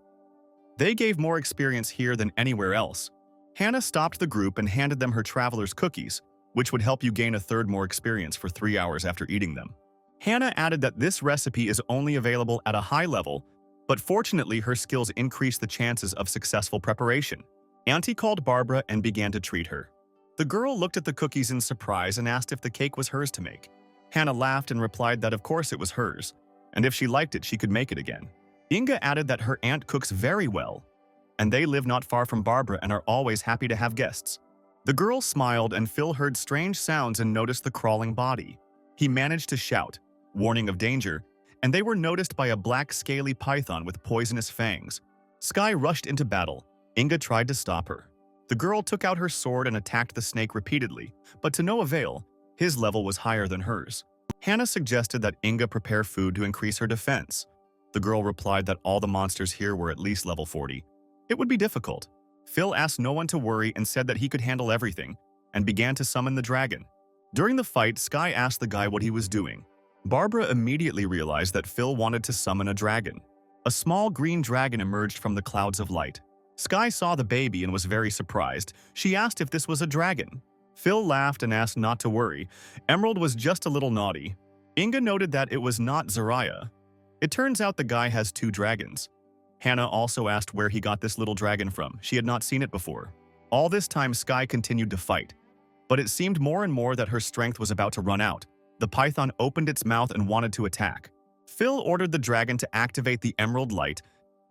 They gave more experience here than anywhere else. Hannah stopped the group and handed them her traveler's cookies, which would help you gain a third more experience for 3 hours after eating them. Hannah added that this recipe is only available at a high level, but fortunately her skills increased the chances of successful preparation. Auntie called Barbara and began to treat her. The girl looked at the cookies in surprise and asked if the cake was hers to make. Hannah laughed and replied that of course it was hers, and if she liked it she could make it again. Inga added that her aunt cooks very well, and they live not far from Barbara and are always happy to have guests. The girl smiled and Phil heard strange sounds and noticed the crawling body. He managed to shout, warning of danger, and they were noticed by a black scaly python with poisonous fangs. Sky rushed into battle. Inga tried to stop her. The girl took out her sword and attacked the snake repeatedly, but to no avail. His level was higher than hers. Hannah suggested that Inga prepare food to increase her defense. The girl replied that all the monsters here were at least level 40. It would be difficult. Phil asked no one to worry and said that he could handle everything, and began to summon the dragon. During the fight, Sky asked the guy what he was doing. Barbara immediately realized that Phil wanted to summon a dragon. A small green dragon emerged from the clouds of light. Sky saw the baby and was very surprised. She asked if this was a dragon. Phil laughed and asked not to worry. Emerald was just a little naughty. Inga noted that it was not Zariah. It turns out the guy has 2 dragons. Hannah also asked where he got this little dragon from. She had not seen it before. All this time, Sky continued to fight, but it seemed more and more that her strength was about to run out. The python opened its mouth and wanted to attack. Phil ordered the dragon to activate the emerald light,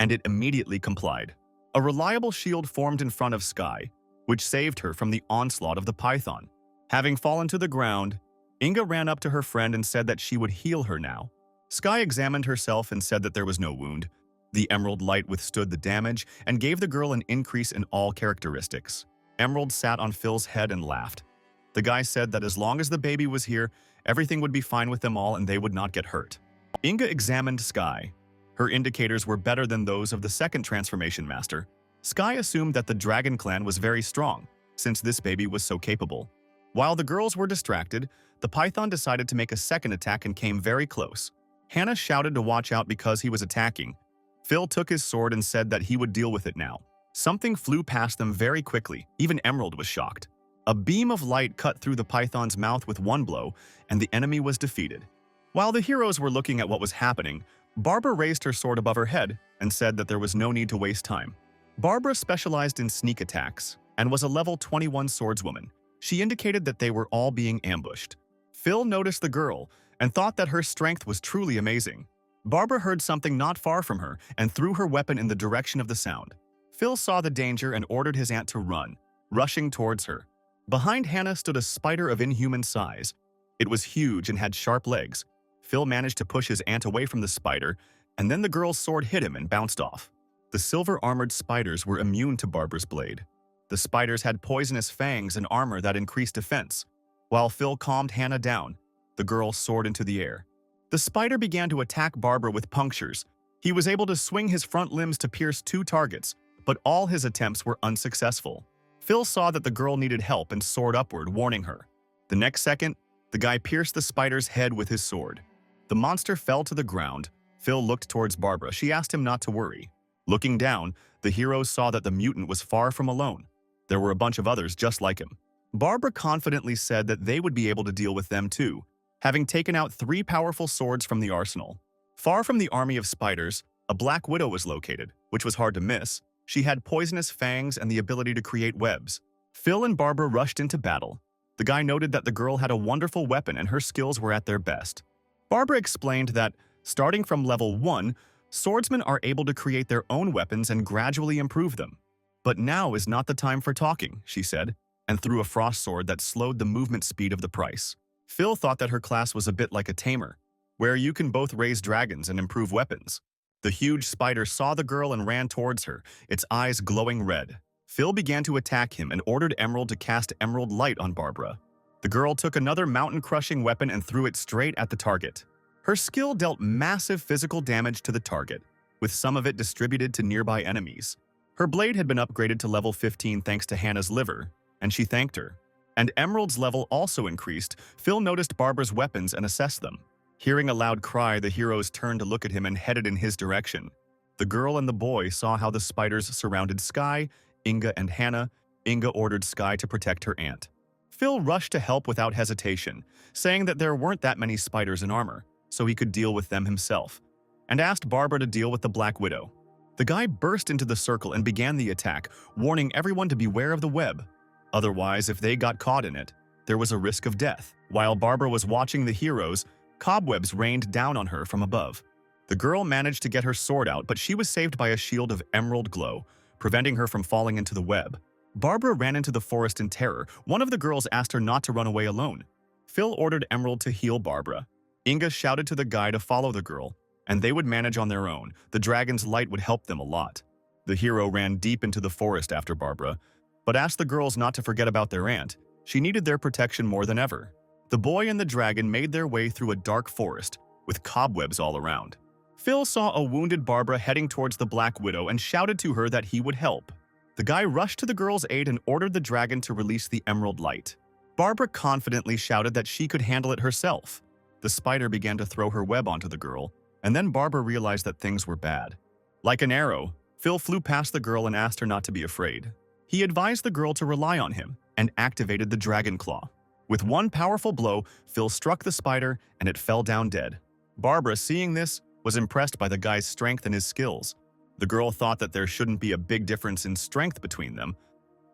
and it immediately complied. A reliable shield formed in front of Sky, which saved her from the onslaught of the python. Having fallen to the ground, Inga ran up to her friend and said that she would heal her now. Sky examined herself and said that there was no wound. The emerald light withstood the damage and gave the girl an increase in all characteristics. Emerald sat on Phil's head and laughed. The guy said that as long as the baby was here, everything would be fine with them all and they would not get hurt. Inga examined Sky. Her indicators were better than those of the second transformation master. Sky assumed that the dragon clan was very strong, since this baby was so capable. While the girls were distracted, the python decided to make a second attack and came very close. Hannah shouted to watch out because he was attacking. Phil took his sword and said that he would deal with it now. Something flew past them very quickly. Even Emerald was shocked. A beam of light cut through the python's mouth with one blow, and the enemy was defeated. While the heroes were looking at what was happening, Barbara raised her sword above her head and said that there was no need to waste time. Barbara specialized in sneak attacks and was a level 21 swordswoman. She indicated that they were all being ambushed. Phil noticed the girl and thought that her strength was truly amazing. Barbara heard something not far from her and threw her weapon in the direction of the sound. Phil saw the danger and ordered his aunt to run, rushing towards her. Behind Hannah stood a spider of inhuman size. It was huge and had sharp legs. Phil managed to push his aunt away from the spider, and then the girl's sword hit him and bounced off. The silver-armored spiders were immune to Barbara's blade. The spiders had poisonous fangs and armor that increased defense. While Phil calmed Hannah down, the girl soared into the air. The spider began to attack Barbara with punctures. He was able to swing his front limbs to pierce 2 targets, but all his attempts were unsuccessful. Phil saw that the girl needed help and soared upward, warning her. The next second, the guy pierced the spider's head with his sword. The monster fell to the ground. Phil looked towards Barbara. She asked him not to worry. Looking down, the heroes saw that the mutant was far from alone. There were a bunch of others just like him. Barbara confidently said that they would be able to deal with them too, having taken out 3 powerful swords from the arsenal. Far from the army of spiders, a black widow was located, which was hard to miss. She had poisonous fangs and the ability to create webs. Phil and Barbara rushed into battle. The guy noted that the girl had a wonderful weapon and her skills were at their best. Barbara explained that, starting from level 1, swordsmen are able to create their own weapons and gradually improve them. But now is not the time for talking, she said, and threw a frost sword that slowed the movement speed of the price. Phil thought that her class was a bit like a Tamer, where you can both raise dragons and improve weapons. The huge spider saw the girl and ran towards her, its eyes glowing red. Phil began to attack him and ordered Emerald to cast Emerald Light on Barbara. The girl took another mountain-crushing weapon and threw it straight at the target. Her skill dealt massive physical damage to the target, with some of it distributed to nearby enemies. Her blade had been upgraded to level 15 thanks to Hannah's liver, and she thanked her. And Emerald's level also increased. Phil noticed Barbara's weapons and assessed them. Hearing a loud cry, the heroes turned to look at him and headed in his direction. The girl and the boy saw how the spiders surrounded Sky, Inga, and Hannah. Inga ordered Sky to protect her aunt. Phil rushed to help without hesitation, saying that there weren't that many spiders in armor, so he could deal with them himself, and asked Barbara to deal with the Black Widow. The guy burst into the circle and began the attack, warning everyone to beware of the web. Otherwise, if they got caught in it, there was a risk of death. While Barbara was watching the heroes, cobwebs rained down on her from above. The girl managed to get her sword out, but she was saved by a shield of emerald glow, preventing her from falling into the web. Barbara ran into the forest in terror. One of the girls asked her not to run away alone. Phil ordered Emerald to heal Barbara. Inga shouted to the guy to follow the girl, and they would manage on their own. The dragon's light would help them a lot. The hero ran deep into the forest after Barbara, but asked the girls not to forget about their aunt. She needed their protection more than ever. The boy and the dragon made their way through a dark forest, with cobwebs all around. Phil saw a wounded Barbara heading towards the Black Widow and shouted to her that he would help. The guy rushed to the girl's aid and ordered the dragon to release the emerald light. Barbara confidently shouted that she could handle it herself. The spider began to throw her web onto the girl, and then Barbara realized that things were bad. Like an arrow, Phil flew past the girl and asked her not to be afraid. He advised the girl to rely on him and activated the dragon claw. With one powerful blow, Phil struck the spider and it fell down dead. Barbara, seeing this, was impressed by the guy's strength and his skills. The girl thought that there shouldn't be a big difference in strength between them.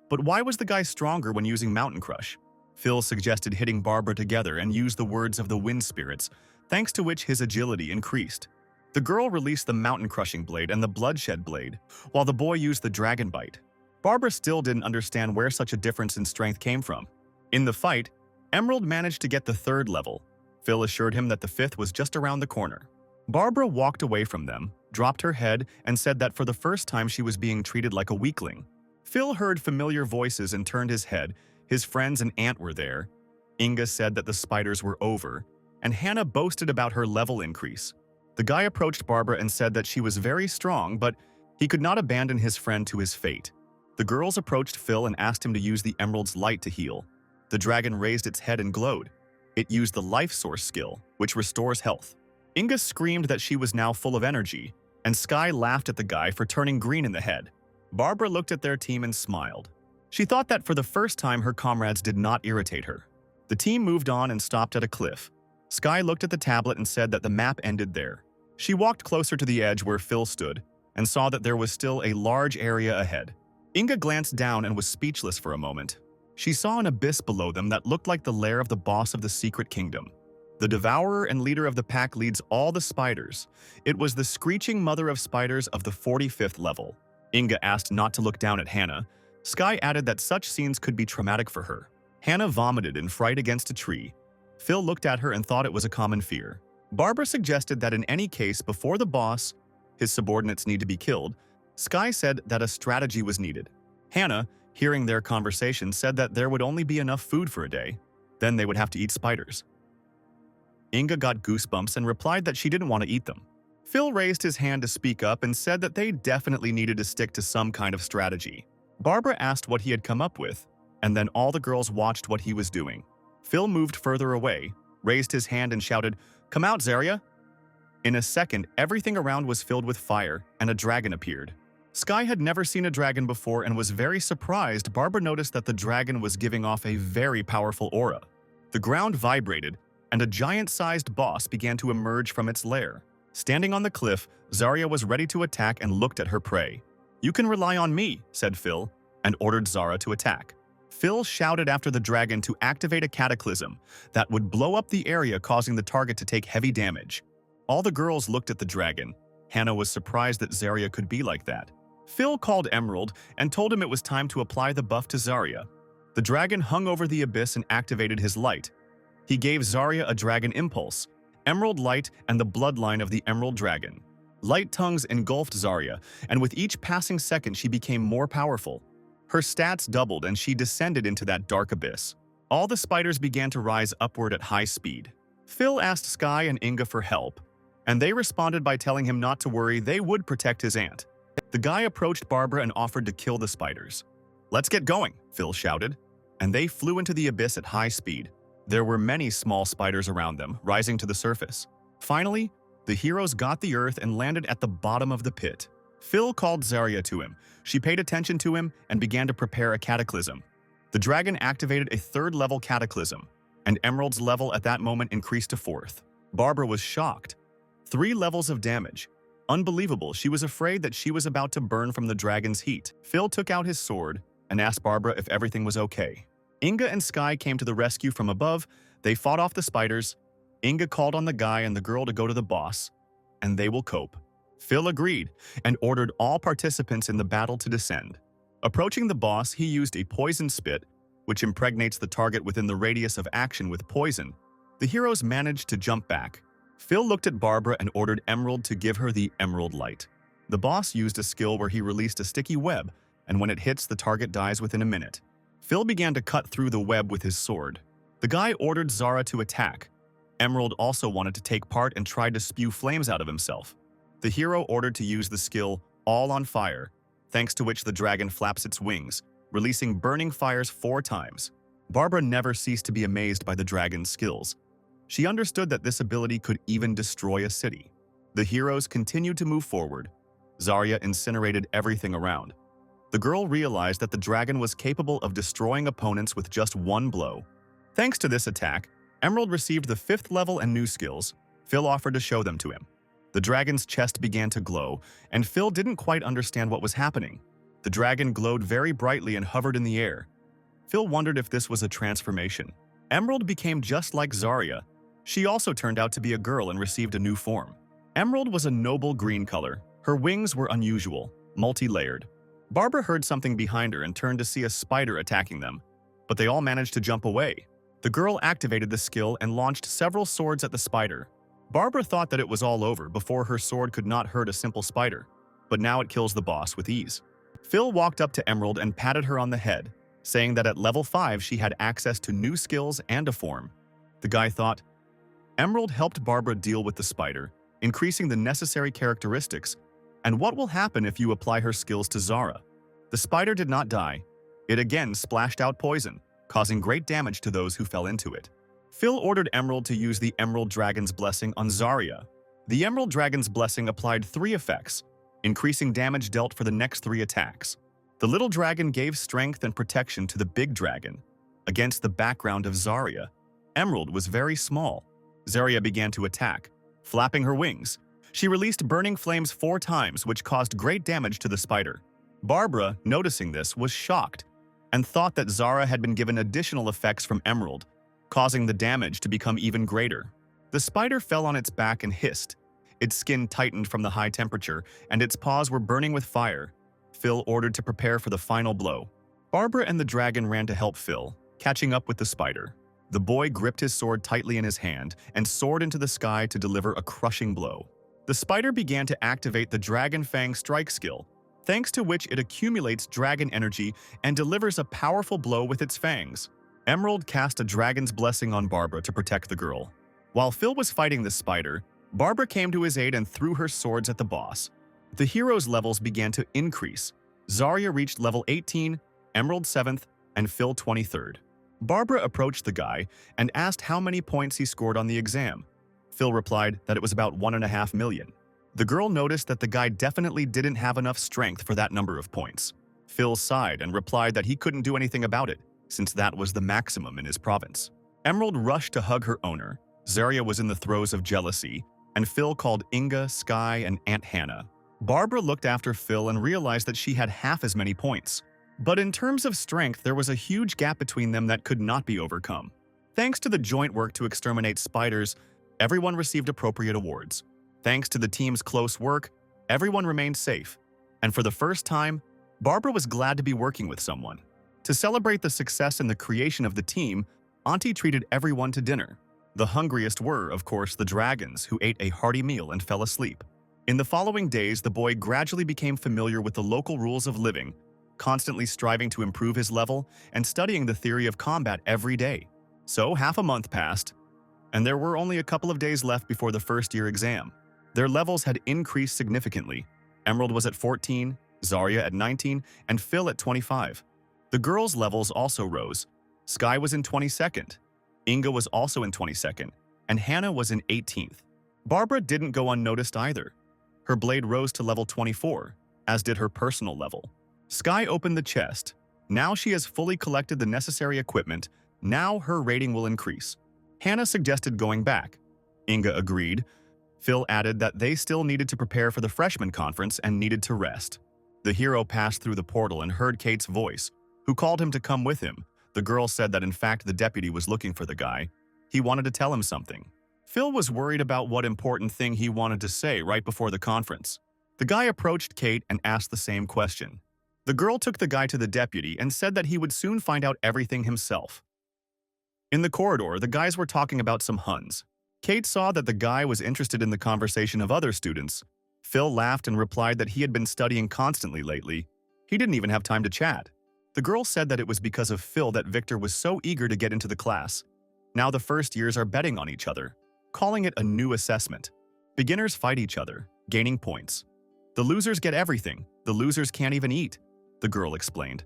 But why was the guy stronger when using Mountain Crush? Phil suggested hitting Barbara together and use the words of the wind spirits, thanks to which his agility increased. The girl released the Mountain Crushing Blade and the Bloodshed Blade, while the boy used the Dragon Bite. Barbara still didn't understand where such a difference in strength came from. In the fight, Emerald managed to get the 3rd level. Phil assured him that the 5th was just around the corner. Barbara walked away from them, dropped her head, and said that for the first time she was being treated like a weakling. Phil heard familiar voices and turned his head. His friends and aunt were there. Inga said that the spiders were over, and Hannah boasted about her level increase. The guy approached Barbara and said that she was very strong, but he could not abandon his friend to his fate. The girls approached Phil and asked him to use the emerald's light to heal. The dragon raised its head and glowed. It used the Life Source skill, which restores health. Inga screamed that she was now full of energy, and Sky laughed at the guy for turning green in the head. Barbara looked at their team and smiled. She thought that for the first time her comrades did not irritate her. The team moved on and stopped at a cliff. Sky looked at the tablet and said that the map ended there. She walked closer to the edge where Phil stood and saw that there was still a large area ahead. Inga glanced down and was speechless for a moment. She saw an abyss below them that looked like the lair of the boss of the Secret Kingdom. The devourer and leader of the pack leads all the spiders. It was the screeching mother of spiders of the 45th level. Inga asked not to look down at Hannah. Sky added that such scenes could be traumatic for her. Hannah vomited in fright against a tree. Phil looked at her and thought it was a common fear. Barbara suggested that in any case, before the boss, his subordinates need to be killed. Sky said that a strategy was needed. Hannah, hearing their conversation, said that there would only be enough food for a day. Then they would have to eat spiders. Inga got goosebumps and replied that she didn't want to eat them. Phil raised his hand to speak up and said that they definitely needed to stick to some kind of strategy. Barbara asked what he had come up with, and then all the girls watched what he was doing. Phil moved further away, raised his hand and shouted, "Come out, Zarya!" In a second, everything around was filled with fire, and a dragon appeared. Sky had never seen a dragon before and was very surprised. Barbara noticed that the dragon was giving off a very powerful aura. The ground vibrated, and a giant-sized boss began to emerge from its lair. Standing on the cliff, Zarya was ready to attack and looked at her prey. "You can rely on me," said Phil, and ordered Zara to attack. Phil shouted after the dragon to activate a cataclysm that would blow up the area, causing the target to take heavy damage. All the girls looked at the dragon. Hannah was surprised that Zarya could be like that. Phil called Emerald and told him it was time to apply the buff to Zarya. The dragon hung over the abyss and activated his light. He gave Zarya a dragon impulse, Emerald Light, and the bloodline of the Emerald Dragon. Light tongues engulfed Zarya, and with each passing second she became more powerful. Her stats doubled and she descended into that dark abyss. All the spiders began to rise upward at high speed. Phil asked Sky and Inga for help, and they responded by telling him not to worry, they would protect his aunt. The guy approached Barbara and offered to kill the spiders. "Let's get going," Phil shouted, and they flew into the abyss at high speed. There were many small spiders around them, rising to the surface. Finally, the heroes got the earth and landed at the bottom of the pit. Phil called Zarya to him. She paid attention to him and began to prepare a cataclysm. The dragon activated a third-level cataclysm, and Emerald's level at that moment increased to 4th. Barbara was shocked. 3 levels of damage. Unbelievable, she was afraid that she was about to burn from the dragon's heat. Phil took out his sword and asked Barbara if everything was okay. Inga and Sky came to the rescue from above. They fought off the spiders. Inga called on the guy and the girl to go to the boss, and they will cope. Phil agreed and ordered all participants in the battle to descend. Approaching the boss, he used a poison spit, which impregnates the target within the radius of action with poison. The heroes managed to jump back. Phil looked at Barbara and ordered Emerald to give her the Emerald Light. The boss used a skill where he released a sticky web, and when it hits, the target dies within a minute. Phil began to cut through the web with his sword. The guy ordered Zara to attack. Emerald also wanted to take part and tried to spew flames out of himself. The hero ordered to use the skill All on Fire, thanks to which the dragon flaps its wings, releasing burning fires 4 times. Barbara never ceased to be amazed by the dragon's skills. She understood that this ability could even destroy a city. The heroes continued to move forward. Zarya incinerated everything around. The girl realized that the dragon was capable of destroying opponents with just 1 blow. Thanks to this attack, Emerald received the 5th level and new skills. Phil offered to show them to him. The dragon's chest began to glow, and Phil didn't quite understand what was happening. The dragon glowed very brightly and hovered in the air. Phil wondered if this was a transformation. Emerald became just like Zarya. She also turned out to be a girl and received a new form. Emerald was a noble green color. Her wings were unusual, multi-layered. Barbara heard something behind her and turned to see a spider attacking them, but they all managed to jump away. The girl activated the skill and launched several swords at the spider. Barbara thought that it was all over before her sword could not hurt a simple spider, but now it kills the boss with ease. Phil walked up to Emerald and patted her on the head, saying that at level 5 she had access to new skills and a form. The guy thought, Emerald helped Barbara deal with the spider, increasing the necessary characteristics, and what will happen if you apply her skills to Zara? The spider did not die. It again splashed out poison, causing great damage to those who fell into it. Phil ordered Emerald to use the Emerald Dragon's Blessing on Zarya. The Emerald Dragon's Blessing applied 3 effects, increasing damage dealt for the next 3 attacks. The little dragon gave strength and protection to the big dragon. Against the background of Zarya, Emerald was very small. Zarya began to attack, flapping her wings. She released burning flames 4 times, which caused great damage to the spider. Barbara, noticing this, was shocked and thought that Zara had been given additional effects from Emerald, causing the damage to become even greater. The spider fell on its back and hissed. Its skin tightened from the high temperature, and its paws were burning with fire. Phil ordered to prepare for the final blow. Barbara and the dragon ran to help Phil, catching up with the spider. The boy gripped his sword tightly in his hand and soared into the sky to deliver a crushing blow. The spider began to activate the Dragon Fang Strike skill, thanks to which it accumulates dragon energy and delivers a powerful blow with its fangs. Emerald cast a dragon's blessing on Barbara to protect the girl. While Phil was fighting the spider, Barbara came to his aid and threw her swords at the boss. The heroes' levels began to increase. Zarya reached level 18, Emerald 7th, and Phil 23rd. Barbara approached the guy and asked how many points he scored on the exam. Phil replied that it was about 1.5 million. The girl noticed that the guy definitely didn't have enough strength for that number of points. Phil sighed and replied that he couldn't do anything about it, since that was the maximum in his province. Emerald rushed to hug her owner. Zarya was in the throes of jealousy, and Phil called Inga, Sky, and Aunt Hannah. Barbara looked after Phil and realized that she had half as many points. But in terms of strength, there was a huge gap between them that could not be overcome. Thanks to the joint work to exterminate spiders, everyone received appropriate awards. Thanks to the team's close work, everyone remained safe. And for the first time, Barbara was glad to be working with someone. To celebrate the success and the creation of the team, Auntie treated everyone to dinner. The hungriest were, of course, the dragons, who ate a hearty meal and fell asleep. In the following days, the boy gradually became familiar with the local rules of living, constantly striving to improve his level and studying the theory of combat every day. So half a month passed, and there were only a couple of days left before the first-year exam. Their levels had increased significantly. Emerald was at 14, Zarya at 19, and Phil at 25. The girls' levels also rose. Sky was in 22nd, Inga was also in 22nd, and Hannah was in 18th. Barbara didn't go unnoticed either. Her blade rose to level 24, as did her personal level. Sky opened the chest. Now she has fully collected the necessary equipment. Now her rating will increase. Hannah suggested going back. Inga agreed. Phil added that they still needed to prepare for the freshman conference and needed to rest. The hero passed through the portal and heard Kate's voice, who called him to come with him. The girl said that in fact the deputy was looking for the guy. He wanted to tell him something. Phil was worried about what important thing he wanted to say right before the conference. The guy approached Kate and asked the same question. The girl took the guy to the deputy and said that he would soon find out everything himself. In the corridor, the guys were talking about some Huns. Kate saw that the guy was interested in the conversation of other students. Phil laughed and replied that he had been studying constantly lately. He didn't even have time to chat. The girl said that it was because of Phil that Victor was so eager to get into the class. Now the first years are betting on each other, calling it a new assessment. Beginners fight each other, gaining points. The losers get everything. The losers can't even eat, the girl explained.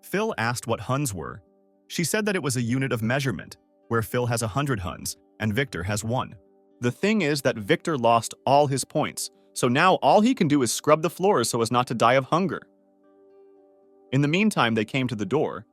Phil asked what Huns were. She said that it was a unit of measurement, where Phil has 100 Huns and Victor has 1. The thing is that Victor lost all his points, so now all he can do is scrub the floors so as not to die of hunger. In the meantime, they came to the door.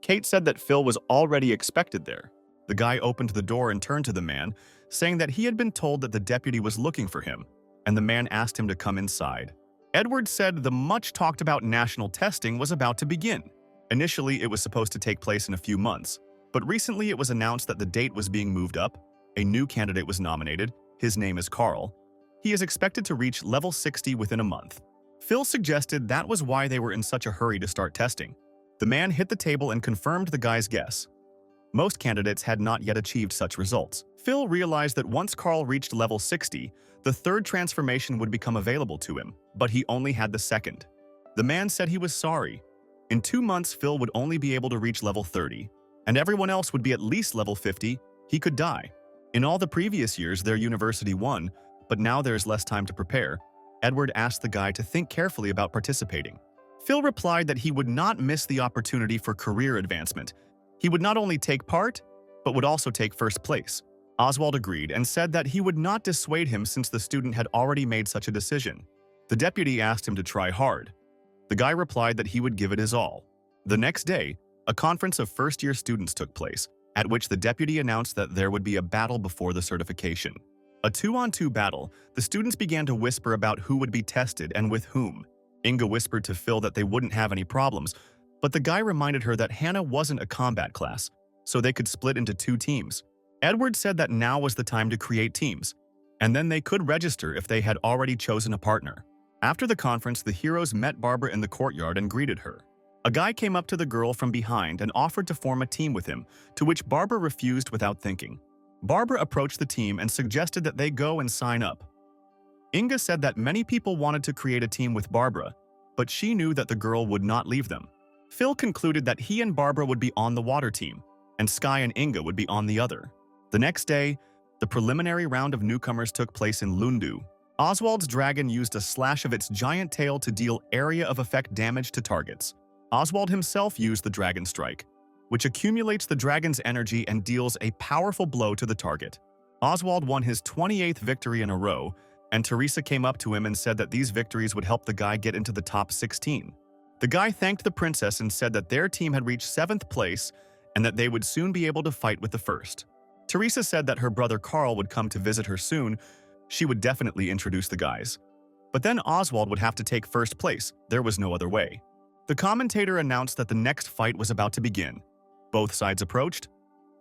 Kate said that Phil was already expected there. The guy opened the door and turned to the man, saying that he had been told that the deputy was looking for him, and the man asked him to come inside. Edward said the much-talked-about national testing was about to begin. Initially, it was supposed to take place in a few months, but recently it was announced that the date was being moved up. A new candidate was nominated. His name is Carl. He is expected to reach level 60 within a month. Phil suggested that was why they were in such a hurry to start testing. The man hit the table and confirmed the guy's guess. Most candidates had not yet achieved such results. Phil realized that once Carl reached level 60, the third transformation would become available to him, but he only had the second. The man said he was sorry. In 2 months, Phil would only be able to reach level 30, and everyone else would be at least level 50. He could die. In all the previous years, their university won, but now there is less time to prepare. Edward asked the guy to think carefully about participating. Phil replied that he would not miss the opportunity for career advancement. He would not only take part, but would also take first place. Oswald agreed and said that he would not dissuade him since the student had already made such a decision. The deputy asked him to try hard. The guy replied that he would give it his all. The next day, a conference of first-year students took place, at which the deputy announced that there would be a battle before the certification. A 2-on-2 battle, the students began to whisper about who would be tested and with whom. Inga whispered to Phil that they wouldn't have any problems, but the guy reminded her that Hannah wasn't a combat class, so they could split into 2 teams. Edward said that now was the time to create teams, and then they could register if they had already chosen a partner. After the conference, the heroes met Barbara in the courtyard and greeted her. A guy came up to the girl from behind and offered to form a team with him, to which Barbara refused without thinking. Barbara approached the team and suggested that they go and sign up. Inga said that many people wanted to create a team with Barbara, but she knew that the girl would not leave them. Phil concluded that he and Barbara would be on the water team, and Sky and Inga would be on the other. The next day, the preliminary round of newcomers took place in Lundu. Oswald's dragon used a slash of its giant tail to deal area of effect damage to targets. Oswald himself used the Dragon Strike, which accumulates the dragon's energy and deals a powerful blow to the target. Oswald won his 28th victory in a row, and Teresa came up to him and said that these victories would help the guy get into the top 16. The guy thanked the princess and said that their team had reached 7th place and that they would soon be able to fight with the first. Teresa said that her brother Carl would come to visit her soon. She would definitely introduce the guys. But then Oswald would have to take first place. There was no other way. The commentator announced that the next fight was about to begin. Both sides approached.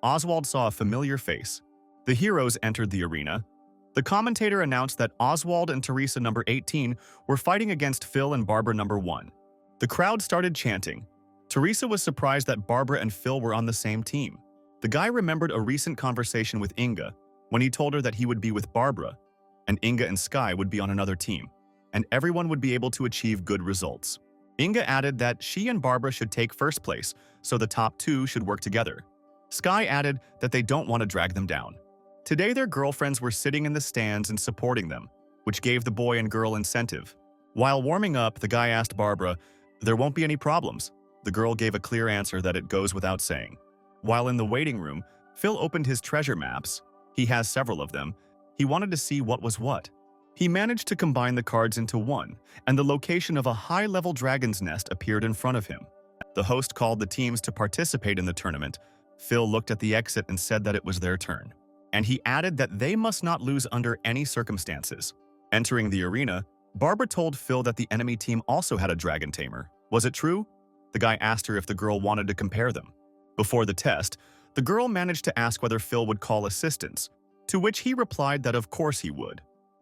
Oswald saw a familiar face. The heroes entered the arena. The commentator announced that Oswald and Teresa number 18 were fighting against Phil and Barbara number 1. The crowd started chanting. Teresa was surprised that Barbara and Phil were on the same team. The guy remembered a recent conversation with Inga when he told her that he would be with Barbara. and Inga and Sky would be on another team, and everyone would be able to achieve good results. Inga added that she and Barbara should take first place, so the top two should work together. Sky added that they don't want to drag them down. Today their girlfriends were sitting in the stands and supporting them, which gave the boy and girl incentive. While warming up, the guy asked Barbara, "There won't be any problems." The girl gave a clear answer that it goes without saying. While in the waiting room, Phil opened his treasure maps. He has several of them. He wanted to see what was what. He managed to combine the cards into one, and the location of a high-level dragon's nest appeared in front of him. The host called the teams to participate in the tournament. Phil looked at the exit and said that it was their turn. And he added that they must not lose under any circumstances. Entering the arena, Barbara told Phil that the enemy team also had a dragon tamer. Was it true? The guy asked her if the girl wanted to compare them. Before the test, the girl managed to ask whether Phil would call assistance, to which he replied that of course he would.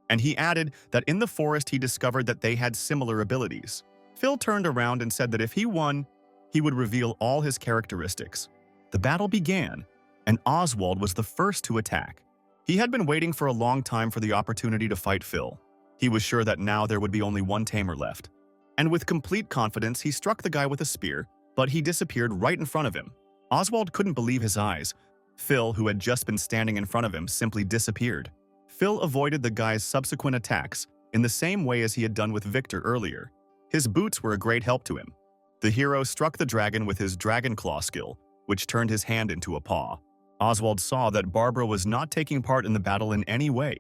And he added that in the forest he discovered that they had similar abilities. Phil turned around and said that if he won, he would reveal all his characteristics. The battle began, and Oswald was the first to attack. He had been waiting for a long time for the opportunity to fight Phil. He was sure that now there would be only one tamer left. And with complete confidence, he struck the guy with a spear, but he disappeared right in front of him. Oswald couldn't believe his eyes. Phil, who had just been standing in front of him, simply disappeared. Phil avoided the guy's subsequent attacks in the same way as he had done with Victor earlier. His boots were a great help to him. The hero struck the dragon with his Dragon Claw skill, which turned his hand into a paw. Oswald saw that Barbara was not taking part in the battle in any way.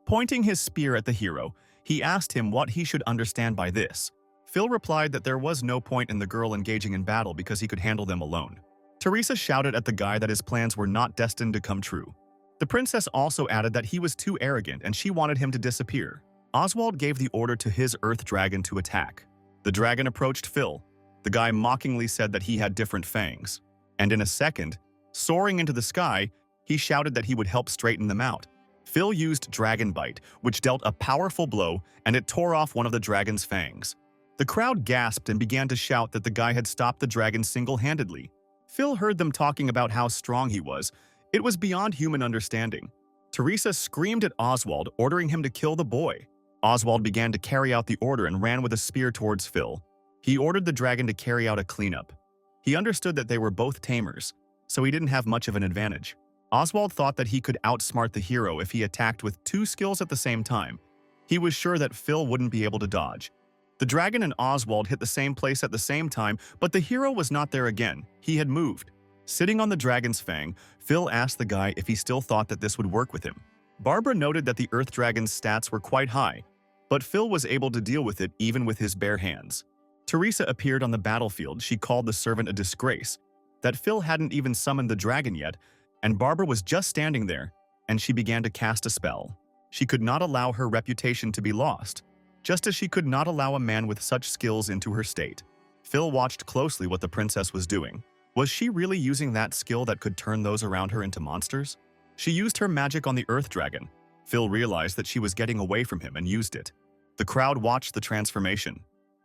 Pointing his spear at the hero, he asked him what he should understand by this. Phil replied that there was no point in the girl engaging in battle because he could handle them alone. Teresa shouted at the guy that his plans were not destined to come true. The princess also added that he was too arrogant and she wanted him to disappear. Oswald gave the order to his earth dragon to attack. The dragon approached Phil. The guy mockingly said that he had different fangs. And in a second, soaring into the sky, he shouted that he would help straighten them out. Phil used Dragon Bite, which dealt a powerful blow, and it tore off one of the dragon's fangs. The crowd gasped and began to shout that the guy had stopped the dragon single-handedly. Phil heard them talking about how strong he was. It was beyond human understanding. Teresa screamed at Oswald, ordering him to kill the boy. Oswald began to carry out the order and ran with a spear towards Phil. He ordered the dragon to carry out a cleanup. He understood that they were both tamers, so he didn't have much of an advantage. Oswald thought that he could outsmart the hero if he attacked with two skills at the same time. He was sure that Phil wouldn't be able to dodge. The dragon and Oswald hit the same place at the same time, but the hero was not there again. He had moved. Sitting on the dragon's fang, Phil asked the guy if he still thought that this would work with him. Barbara noted that the Earth Dragon's stats were quite high, but Phil was able to deal with it even with his bare hands. Teresa appeared on the battlefield. She called the servant a disgrace, that Phil hadn't even summoned the dragon yet, and Barbara was just standing there, and she began to cast a spell. She could not allow her reputation to be lost, just as she could not allow a man with such skills into her state. Phil watched closely what the princess was doing. Was she really using that skill that could turn those around her into monsters? She used her magic on the Earth Dragon. Phil realized that she was getting away from him and used it. The crowd watched the transformation.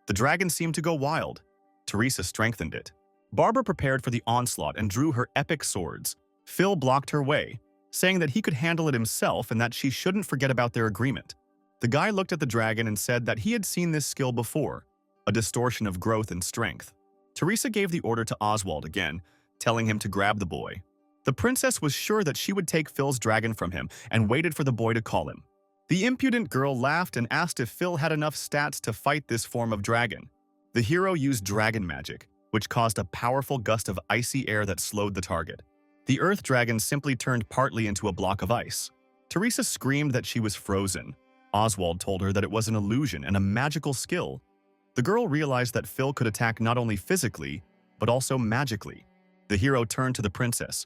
The dragon seemed to go wild. Teresa strengthened it. Barbara prepared for the onslaught and drew her epic swords. Phil blocked her way, saying that he could handle it himself and that she shouldn't forget about their agreement. The guy looked at the dragon and said that he had seen this skill before, a distortion of growth and strength. Teresa gave the order to Oswald again, telling him to grab the boy. The princess was sure that she would take Phil's dragon from him and waited for the boy to call him. The impudent girl laughed and asked if Phil had enough stats to fight this form of dragon. The hero used dragon magic, which caused a powerful gust of icy air that slowed the target. The Earth Dragon simply turned partly into a block of ice. Teresa screamed that she was frozen. Oswald told her that it was an illusion and a magical skill. The girl realized that Phil could attack not only physically, but also magically. The hero turned to the princess.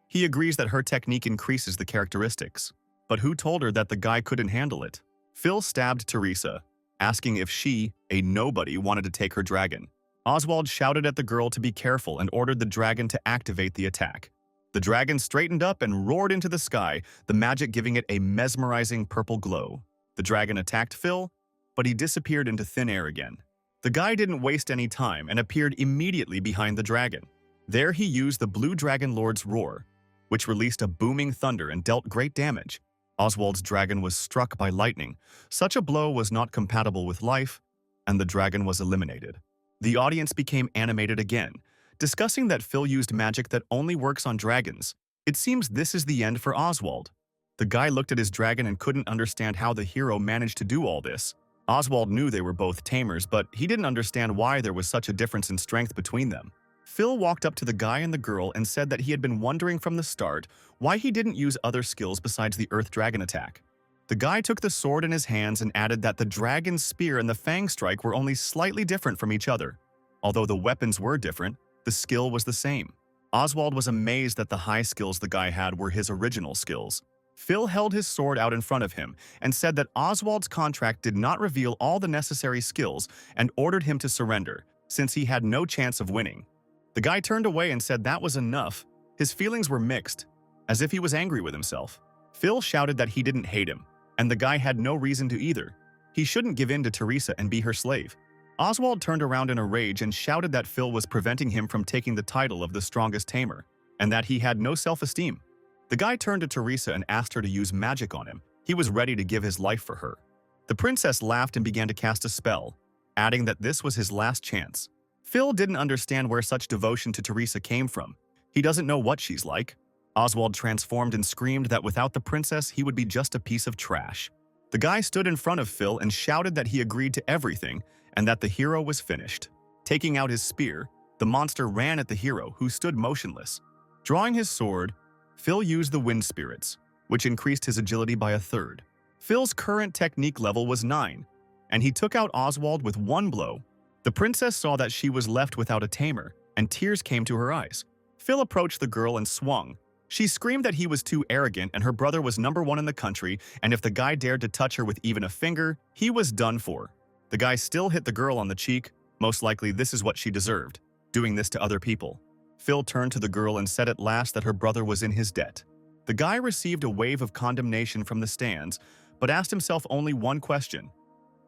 He agrees that her technique increases the characteristics. But who told her that the guy couldn't handle it? Phil stabbed Teresa, asking if she, a nobody, wanted to take her dragon. Oswald shouted at the girl to be careful and ordered the dragon to activate the attack. The dragon straightened up and roared into the sky, the magic giving it a mesmerizing purple glow. The dragon attacked Phil, but he disappeared into thin air again. The guy didn't waste any time and appeared immediately behind the dragon. There he used the Blue Dragon Lord's roar, which released a booming thunder and dealt great damage. Oswald's dragon was struck by lightning. Such a blow was not compatible with life, and the dragon was eliminated. The audience became animated again, discussing that Phil used magic that only works on dragons. It seems this is the end for Oswald. The guy looked at his dragon and couldn't understand how the hero managed to do all this. Oswald knew they were both tamers, but he didn't understand why there was such a difference in strength between them. Phil walked up to the guy and the girl and said that he had been wondering from the start why he didn't use other skills besides the Earth Dragon attack. The guy took the sword in his hands and added that the dragon's spear and the fang strike were only slightly different from each other. Although the weapons were different, the skill was the same. Oswald was amazed that the high skills the guy had were his original skills. Phil held his sword out in front of him and said that Oswald's contract did not reveal all the necessary skills and ordered him to surrender, since he had no chance of winning. The guy turned away and said that was enough. His feelings were mixed, as if he was angry with himself. Phil shouted that he didn't hate him, and the guy had no reason to either. He shouldn't give in to Teresa and be her slave. Oswald turned around in a rage and shouted that Phil was preventing him from taking the title of the strongest tamer, and that he had no self-esteem. The guy turned to Teresa and asked her to use magic on him. He was ready to give his life for her. The princess laughed and began to cast a spell, adding that this was his last chance. Phil didn't understand where such devotion to Teresa came from. He doesn't know what she's like. Oswald transformed and screamed that without the princess, he would be just a piece of trash. The guy stood in front of Phil and shouted that he agreed to everything and that the hero was finished. Taking out his spear, the monster ran at the hero, who stood motionless. Drawing his sword, Phil used the wind spirits, which increased his agility by a third. Phil's current technique level was 9, and he took out Oswald with one blow. The princess saw that she was left without a tamer, and tears came to her eyes. Phil approached the girl and swung. She screamed that he was too arrogant and her brother was #1 in the country, and if the guy dared to touch her with even a finger, he was done for. The guy still hit the girl on the cheek. Most likely this is what she deserved, doing this to other people. Phil turned to the girl and said at last that her brother was in his debt. The guy received a wave of condemnation from the stands, but asked himself only one question.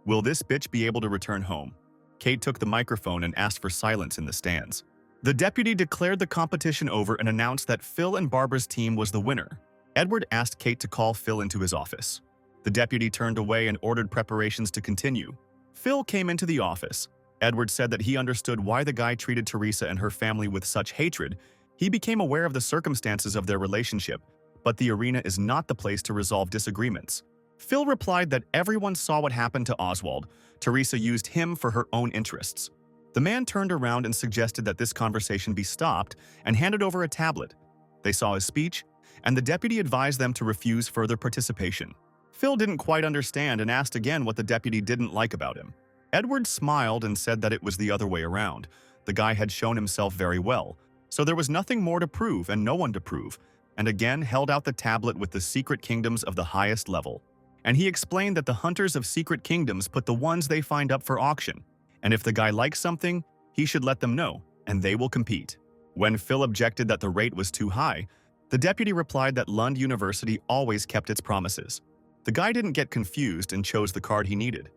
Will this bitch be able to return home? Kate took the microphone and asked for silence in the stands. The deputy declared the competition over and announced that Phil and Barbara's team was the winner. Edward asked Kate to call Phil into his office. The deputy turned away and ordered preparations to continue. Phil came into the office. Edward said that he understood why the guy treated Teresa and her family with such hatred. He became aware of the circumstances of their relationship, but the arena is not the place to resolve disagreements. Phil replied that everyone saw what happened to Oswald. Teresa used him for her own interests. The man turned around and suggested that this conversation be stopped and handed over a tablet. They saw his speech, and the deputy advised them to refuse further participation. Phil didn't quite understand and asked again what the deputy didn't like about him. Edward smiled and said that it was the other way around. The guy had shown himself very well, so there was nothing more to prove and no one to prove, and again held out the tablet with the secret kingdoms of the highest level. And he explained that the hunters of secret kingdoms put the ones they find up for auction, and if the guy likes something, he should let them know, and they will compete. When Phil objected that the rate was too high, the deputy replied that Lund University always kept its promises. The guy didn't get confused and chose the card he needed.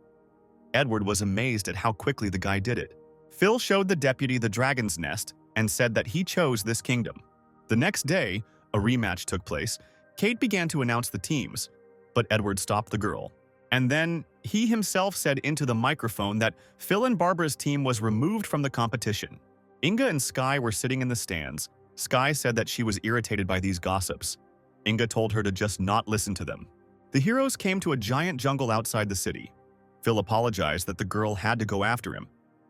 Edward was amazed at how quickly the guy did it. Phil showed the deputy the dragon's nest and said that he chose this kingdom. The next day, a rematch took place. Kate began to announce the teams, but Edward stopped the girl. And then he himself said into the microphone that Phil and Barbara's team was removed from the competition. Inga and Sky were sitting in the stands. Sky said that she was irritated by these gossips. Inga told her to just not listen to them. The heroes came to a giant jungle outside the city. Phil apologized that the girl had to go after him.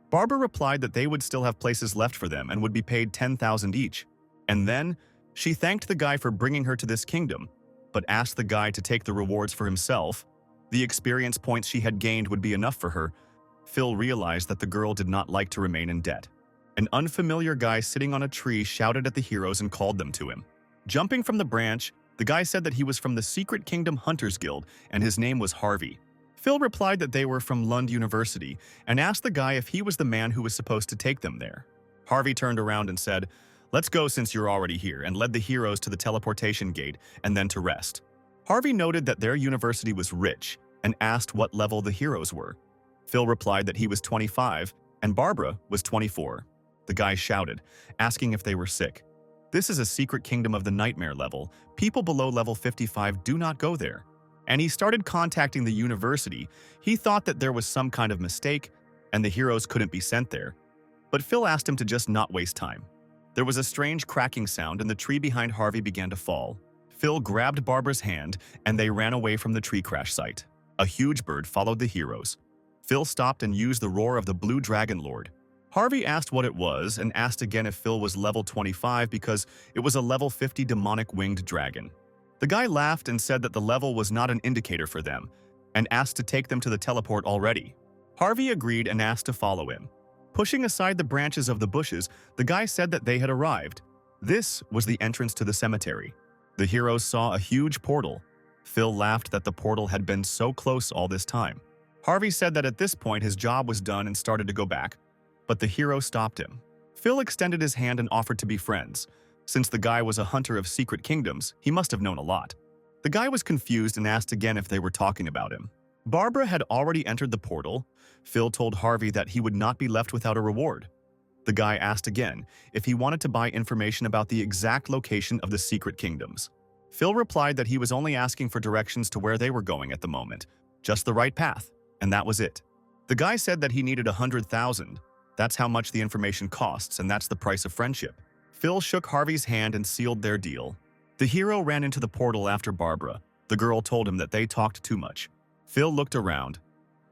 Barbara replied that they would still have places left for them and would be paid 10,000 each. And then, she thanked the guy for bringing her to this kingdom, but asked the guy to take the rewards for himself. The experience points she had gained would be enough for her. Phil realized that the girl did not like to remain in debt. An unfamiliar guy sitting on a tree shouted at the heroes and called them to him. Jumping from the branch, the guy said that he was from the Secret Kingdom Hunters Guild and his name was Harvey. Phil replied that they were from Lund University and asked the guy if he was the man who was supposed to take them there. Harvey turned around and said, "Let's go since you're already here," and led the heroes to the teleportation gate and then to rest. Harvey noted that their university was rich and asked what level the heroes were. Phil replied that he was 25 and Barbara was 24. The guy shouted, asking if they were sick. This is a secret kingdom of the nightmare level. People below level 55 do not go there. and he started contacting the university. He thought that there was some kind of mistake and the heroes couldn't be sent there. But Phil asked him to just not waste time. There was a strange cracking sound and the tree behind Harvey began to fall. Phil grabbed Barbara's hand and they ran away from the tree crash site. A huge bird followed the heroes. Phil stopped and used the roar of the Blue Dragon Lord. Harvey asked what it was and asked again if Phil was level 25 because it was a level 50 demonic winged dragon. The guy laughed and said that the level was not an indicator for them and asked to take them to the teleport already. Harvey agreed and asked to follow him. Pushing aside the branches of the bushes, the guy said that they had arrived. This was the entrance to the cemetery. The heroes saw a huge portal. Phil laughed that the portal had been so close all this time. Harvey said that at this point his job was done and started to go back, but the hero stopped him. Phil extended his hand and offered to be friends. Since the guy was a hunter of secret kingdoms, he must have known a lot. The guy was confused and asked again if they were talking about him. Barbara had already entered the portal. Phil told Harvey that he would not be left without a reward. The guy asked again if he wanted to buy information about the exact location of the secret kingdoms. Phil replied that he was only asking for directions to where they were going at the moment, just the right path, and that was it. The guy said that he needed 100,000. That's how much the information costs, and that's the price of friendship. Phil shook Harvey's hand and sealed their deal. The hero ran into the portal after Barbara. The girl told him that they talked too much. Phil looked around.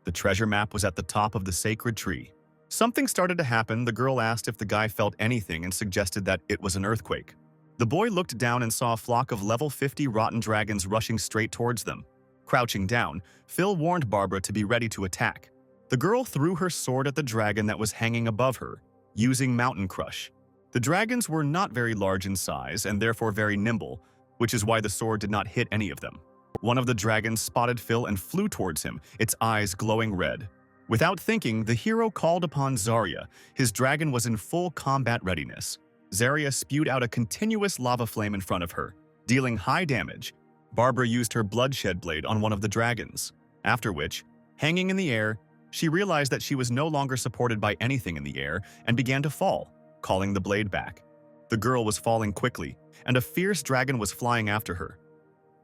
The treasure map was at the top of the sacred tree. Something started to happen. The girl asked if the guy felt anything and suggested that it was an earthquake. The boy looked down and saw a flock of level 50 rotten dragons rushing straight towards them. Crouching down, Phil warned Barbara to be ready to attack. The girl threw her sword at the dragon that was hanging above her, using Mountain Crush. The dragons were not very large in size and therefore very nimble, which is why the sword did not hit any of them. One of the dragons spotted Phil and flew towards him, its eyes glowing red. Without thinking, the hero called upon Zarya. His dragon was in full combat readiness. Zarya spewed out a continuous lava flame in front of her, dealing high damage. Barbara used her bloodshed blade on one of the dragons, after which, hanging in the air, she realized that she was no longer supported by anything in the air and began to fall, calling the blade back. The girl was falling quickly, and a fierce dragon was flying after her.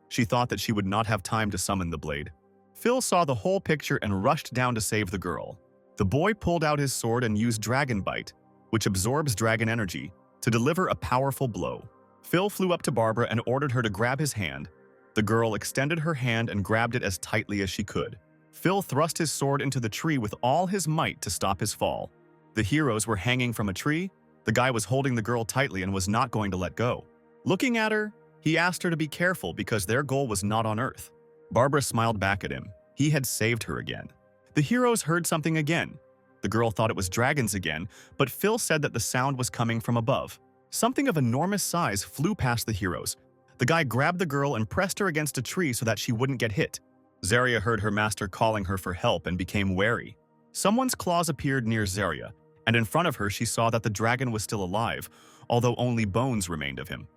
She thought that she would not have time to summon the blade. Phil saw the whole picture and rushed down to save the girl. The boy pulled out his sword and used Dragon Bite, which absorbs dragon energy, to deliver a powerful blow. Phil flew up to Barbara and ordered her to grab his hand. The girl extended her hand and grabbed it as tightly as she could. Phil thrust his sword into the tree with all his might to stop his fall. The heroes were hanging from a tree. The guy was holding the girl tightly and was not going to let go. Looking at her, he asked her to be careful because their goal was not on Earth. Barbara smiled back at him. He had saved her again. The heroes heard something again. The girl thought it was dragons again, but Phil said that the sound was coming from above. Something of enormous size flew past the heroes. The guy grabbed the girl and pressed her against a tree so that she wouldn't get hit. Zarya heard her master calling her for help and became wary. Someone's claws appeared near Zarya, and in front of her she saw that the dragon was still alive, although only bones remained of him.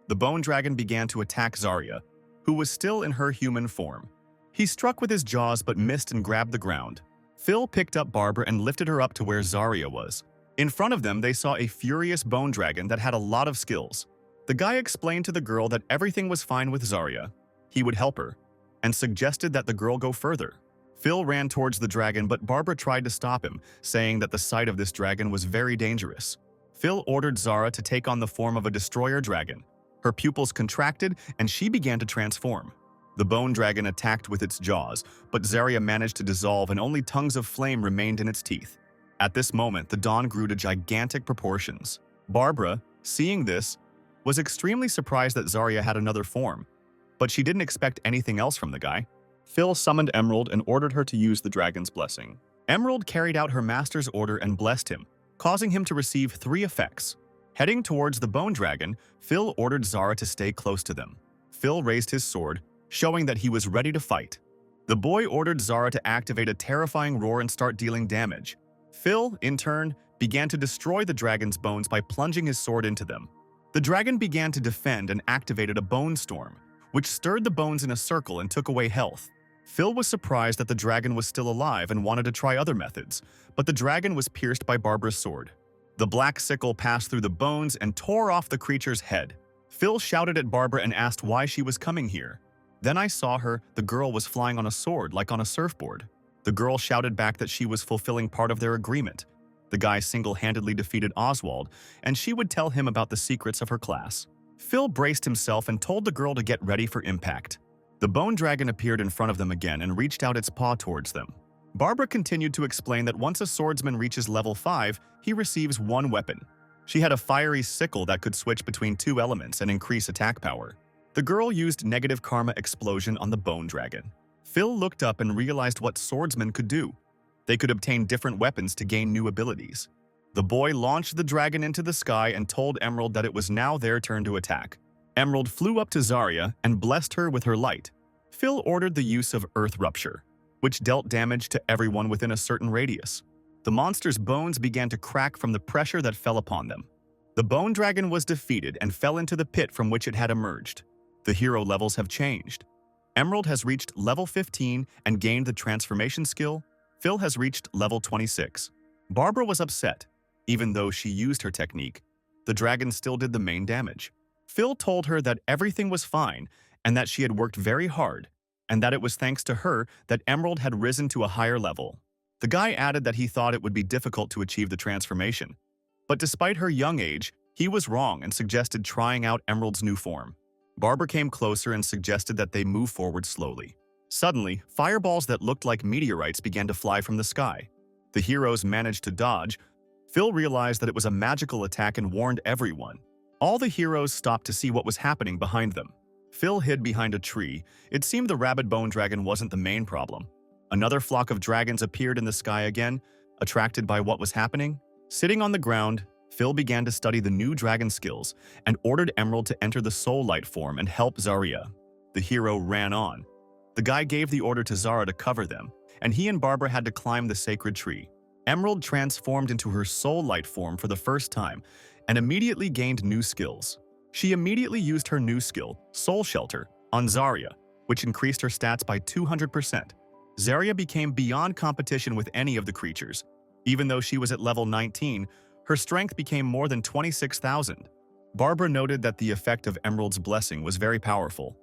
The bone dragon began to attack Zarya, who was still in her human form. He struck with his jaws but missed and grabbed the ground. Phil picked up Barbara and lifted her up to where Zarya was. In front of them, they saw a furious bone dragon that had a lot of skills. The guy explained to the girl that everything was fine with Zarya. He would help her, and suggested that the girl go further. Phil ran towards the dragon, but Barbara tried to stop him, saying that the sight of this dragon was very dangerous. Phil ordered Zarya to take on the form of a destroyer dragon. Her pupils contracted, and she began to transform. The bone dragon attacked with its jaws, but Zarya managed to dissolve and only tongues of flame remained in its teeth. At this moment, the dawn grew to gigantic proportions. Barbara, seeing this, was extremely surprised that Zarya had another form, but she didn't expect anything else from the guy. Phil summoned Emerald and ordered her to use the dragon's blessing. Emerald carried out her master's order and blessed him, causing him to receive 3 effects. Heading towards the bone dragon, Phil ordered Zarya to stay close to them. Phil raised his sword, showing that he was ready to fight. The boy ordered Zarya to activate a terrifying roar and start dealing damage. Phil, in turn, began to destroy the dragon's bones by plunging his sword into them. The dragon began to defend and activated a bone storm, which stirred the bones in a circle and took away health. Phil was surprised that the dragon was still alive and wanted to try other methods, but the dragon was pierced by Barbara's sword. The black sickle passed through the bones and tore off the creature's head. Phil shouted at Barbara and asked why she was coming here. Then I saw her, the girl was flying on a sword like on a surfboard. The girl shouted back that she was fulfilling part of their agreement. The guy single-handedly defeated Oswald, and she would tell him about the secrets of her class. Phil braced himself and told the girl to get ready for impact. The bone dragon appeared in front of them again and reached out its paw towards them. Barbara continued to explain that once a swordsman reaches level 5, he receives one weapon. She had a fiery sickle that could switch between 2 elements and increase attack power. The girl used negative karma explosion on the bone dragon. Phil looked up and realized what swordsmen could do. They could obtain different weapons to gain new abilities. The boy launched the dragon into the sky and told Emerald that it was now their turn to attack. Emerald flew up to Zarya and blessed her with her light. Phil ordered the use of Earth Rupture, which dealt damage to everyone within a certain radius. The monster's bones began to crack from the pressure that fell upon them. The bone dragon was defeated and fell into the pit from which it had emerged. The hero levels have changed. Emerald has reached level 15 and gained the transformation skill. Phil has reached level 26. Barbara was upset. Even though she used her technique, the dragon still did the main damage. Phil told her that everything was fine and that she had worked very hard, and that it was thanks to her that Emerald had risen to a higher level. The guy added that he thought it would be difficult to achieve the transformation. But despite her young age, he was wrong and suggested trying out Emerald's new form. Barbara came closer and suggested that they move forward slowly. Suddenly, fireballs that looked like meteorites began to fly from the sky. The heroes managed to dodge. Phil realized that it was a magical attack and warned everyone. All the heroes stopped to see what was happening behind them. Phil hid behind a tree. It seemed the rabid bone dragon wasn't the main problem. Another flock of dragons appeared in the sky again, attracted by what was happening. Sitting on the ground, Phil began to study the new dragon skills and ordered Emerald to enter the soul light form and help Zarya. The hero ran on. The guy gave the order to Zara to cover them, and he and Barbara had to climb the sacred tree. Emerald transformed into her soul light form for the first time and immediately gained new skills. She immediately used her new skill, Soul Shelter, on Zarya, which increased her stats by 200%. Zarya became beyond competition with any of the creatures. Even though she was at level 19, her strength became more than 26,000. Barbara noted that the effect of Emerald's blessing was very powerful.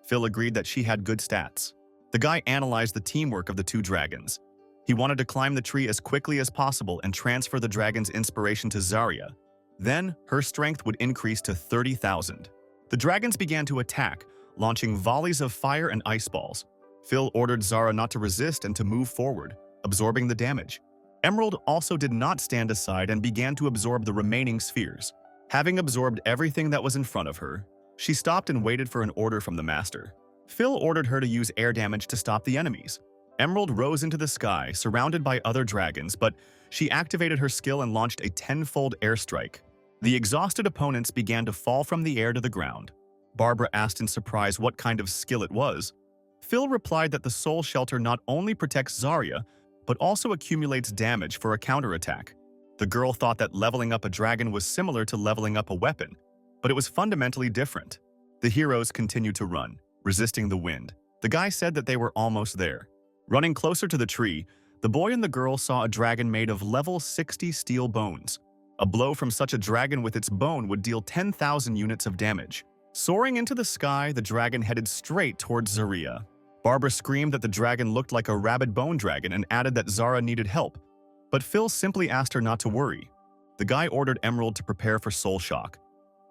Phil agreed that she had good stats. The guy analyzed the teamwork of the 2 dragons. He wanted to climb the tree as quickly as possible and transfer the dragon's inspiration to Zarya. Then, her strength would increase to 30,000. The dragons began to attack, launching volleys of fire and ice balls. Phil ordered Zara not to resist and to move forward, absorbing the damage. Emerald also did not stand aside and began to absorb the remaining spheres. Having absorbed everything that was in front of her, she stopped and waited for an order from the master. Phil ordered her to use air damage to stop the enemies. Emerald rose into the sky, surrounded by other dragons, but she activated her skill and launched a 10-fold airstrike. The exhausted opponents began to fall from the air to the ground. Barbara asked in surprise what kind of skill it was. Phil replied that the Soul Shelter not only protects Zarya, but also accumulates damage for a counterattack. The girl thought that leveling up a dragon was similar to leveling up a weapon, but it was fundamentally different. The heroes continued to run, resisting the wind. The guy said that they were almost there. Running closer to the tree, the boy and the girl saw a dragon made of level 60 steel bones. A blow from such a dragon with its bone would deal 10,000 units of damage. Soaring into the sky, the dragon headed straight towards Zarya. Barbara screamed that the dragon looked like a rabid bone dragon and added that Zara needed help. But Phil simply asked her not to worry. The guy ordered Emerald to prepare for Soul Shock.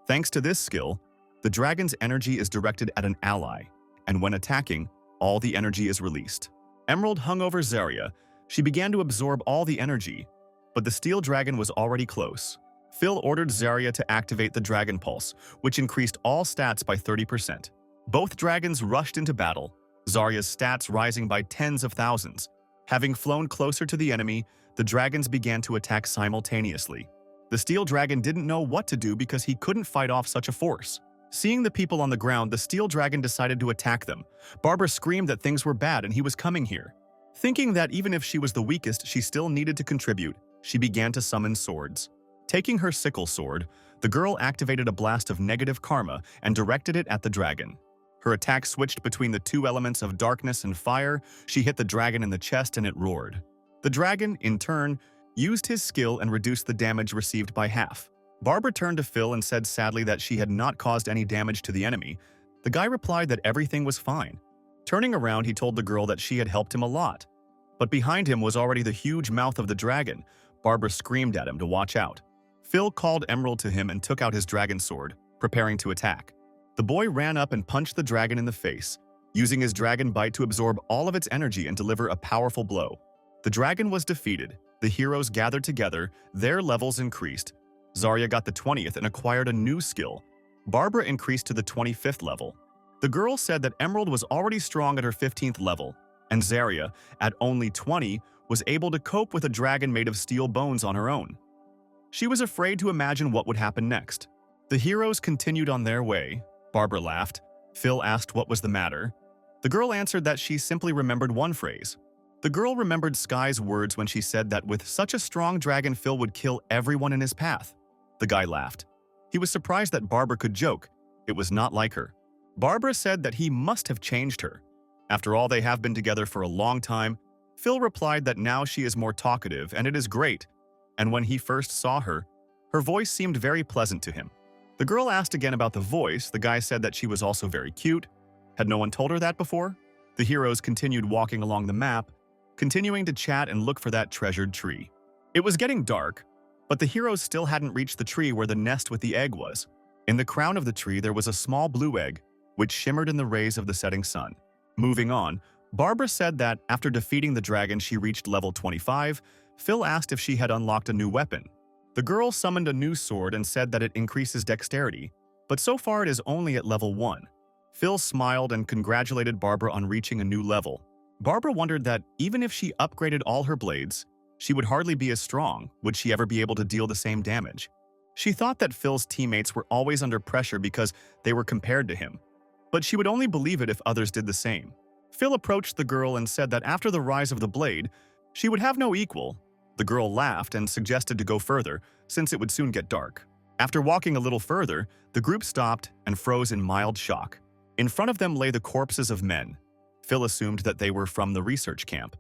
Thanks to this skill, the dragon's energy is directed at an ally, and when attacking, all the energy is released. Emerald hung over Zarya. She began to absorb all the energy, but the steel dragon was already close. Phil ordered Zarya to activate the Dragon Pulse, which increased all stats by 30%. Both dragons rushed into battle, Zarya's stats rising by tens of thousands. Having flown closer to the enemy, the dragons began to attack simultaneously. The steel dragon didn't know what to do because he couldn't fight off such a force. Seeing the people on the ground, the steel dragon decided to attack them. Barbara screamed that things were bad and he was coming here. Thinking that even if she was the weakest, she still needed to contribute, she began to summon swords. Taking her sickle sword, the girl activated a blast of negative karma and directed it at the dragon. Her attack switched between the 2 elements of darkness and fire. She hit the dragon in the chest and it roared. The dragon, in turn, used his skill and reduced the damage received by half. Barbara turned to Phil and said sadly that she had not caused any damage to the enemy. The guy replied that everything was fine. Turning around, he told the girl that she had helped him a lot. But behind him was already the huge mouth of the dragon. Barbara screamed at him to watch out. Phil called Emerald to him and took out his dragon sword, preparing to attack. The boy ran up and punched the dragon in the face, using his dragon bite to absorb all of its energy and deliver a powerful blow. The dragon was defeated. The heroes gathered together, their levels increased. Zarya got the 20th and acquired a new skill. Barbara increased to the 25th level. The girl said that Emerald was already strong at her 15th level, and Zarya, at only 20, was able to cope with a dragon made of steel bones on her own. She was afraid to imagine what would happen next. The heroes continued on their way. Barbara laughed. Phil asked what was the matter. The girl answered that she simply remembered one phrase. The girl remembered Sky's words when she said that with such a strong dragon, Phil would kill everyone in his path. The guy laughed. He was surprised that Barbara could joke. It was not like her. Barbara said that he must have changed her. After all, they have been together for a long time. Phil replied that now she is more talkative, and it is great. And when he first saw her, her voice seemed very pleasant to him. The girl asked again about the voice. The guy said that she was also very cute. Had no one told her that before? The heroes continued walking along the map, continuing to chat and look for that treasured tree. It was getting dark, but the heroes still hadn't reached the tree where the nest with the egg was. In the crown of the tree, there was a small blue egg, which shimmered in the rays of the setting sun. Moving on, Barbara said that after defeating the dragon, she reached level 25. Phil asked if she had unlocked a new weapon. The girl summoned a new sword and said that it increases dexterity, but so far it is only at level 1. Phil smiled and congratulated Barbara on reaching a new level. Barbara wondered that even if she upgraded all her blades, she would hardly be as strong. Would she ever be able to deal the same damage? She thought that Phil's teammates were always under pressure because they were compared to him, but she would only believe it if others did the same. Phil approached the girl and said that after the rise of the blade, she would have no equal. The girl laughed and suggested to go further, since it would soon get dark. After walking a little further, the group stopped and froze in mild shock. In front of them lay the corpses of men. Phil assumed that they were from the research camp.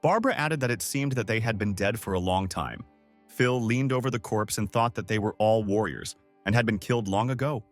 Barbara added that it seemed that they had been dead for a long time. Phil leaned over the corpse and thought that they were all warriors and had been killed long ago.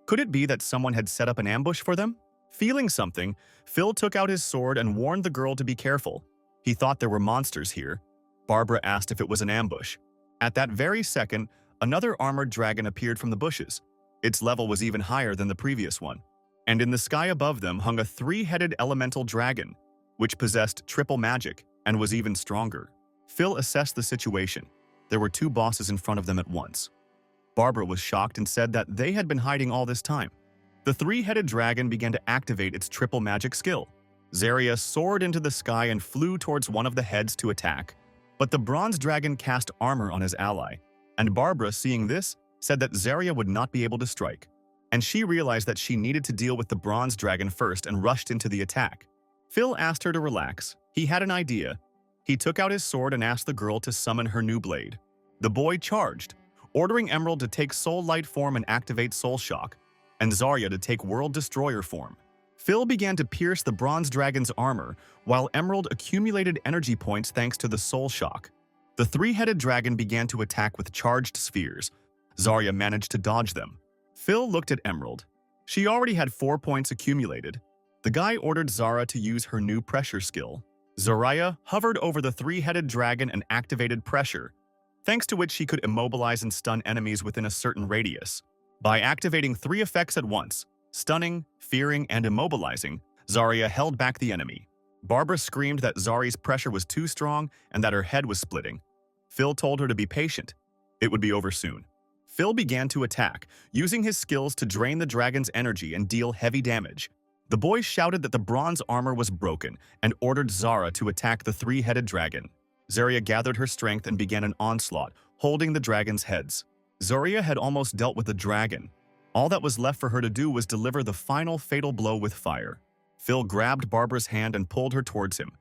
Could it be that someone had set up an ambush for them? Feeling something, Phil took out his sword and warned the girl to be careful. He thought there were monsters here. Barbara asked if it was an ambush. At that very second, another armored dragon appeared from the bushes. Its level was even higher than the previous one. And in the sky above them hung a 3-headed elemental dragon, which possessed triple magic and was even stronger. Phil assessed the situation. There were 2 bosses in front of them at once. Barbara was shocked and said that they had been hiding all this time. The 3-headed dragon began to activate its triple magic skill. Zarya soared into the sky and flew towards one of the heads to attack. But the bronze dragon cast armor on his ally, and Barbara, seeing this, said that Zarya would not be able to strike. And she realized that she needed to deal with the bronze dragon first and rushed into the attack. Phil asked her to relax. He had an idea. He took out his sword and asked the girl to summon her new blade. The boy charged, ordering Emerald to take Soul Light form and activate Soul Shock, and Zarya to take World Destroyer form. Phil began to pierce the bronze dragon's armor, while Emerald accumulated energy points thanks to the Soul Shock. The 3-headed dragon began to attack with charged spheres. Zarya managed to dodge them. Phil looked at Emerald. She already had 4 points accumulated. The guy ordered Zarya to use her new pressure skill. Zarya hovered over the 3-headed dragon and activated pressure, thanks to which she could immobilize and stun enemies within a certain radius. By activating 3 effects at once, stunning, fearing, and immobilizing, Zarya held back the enemy. Barbara screamed that Zarya's pressure was too strong and that her head was splitting. Phil told her to be patient. It would be over soon. Phil began to attack, using his skills to drain the dragon's energy and deal heavy damage. The boy shouted that the bronze armor was broken and ordered Zarya to attack the 3-headed dragon. Zarya gathered her strength and began an onslaught, holding the dragon's heads. Zarya had almost dealt with the dragon. All that was left for her to do was deliver the final fatal blow with fire. Phil grabbed Barbara's hand and pulled her towards him,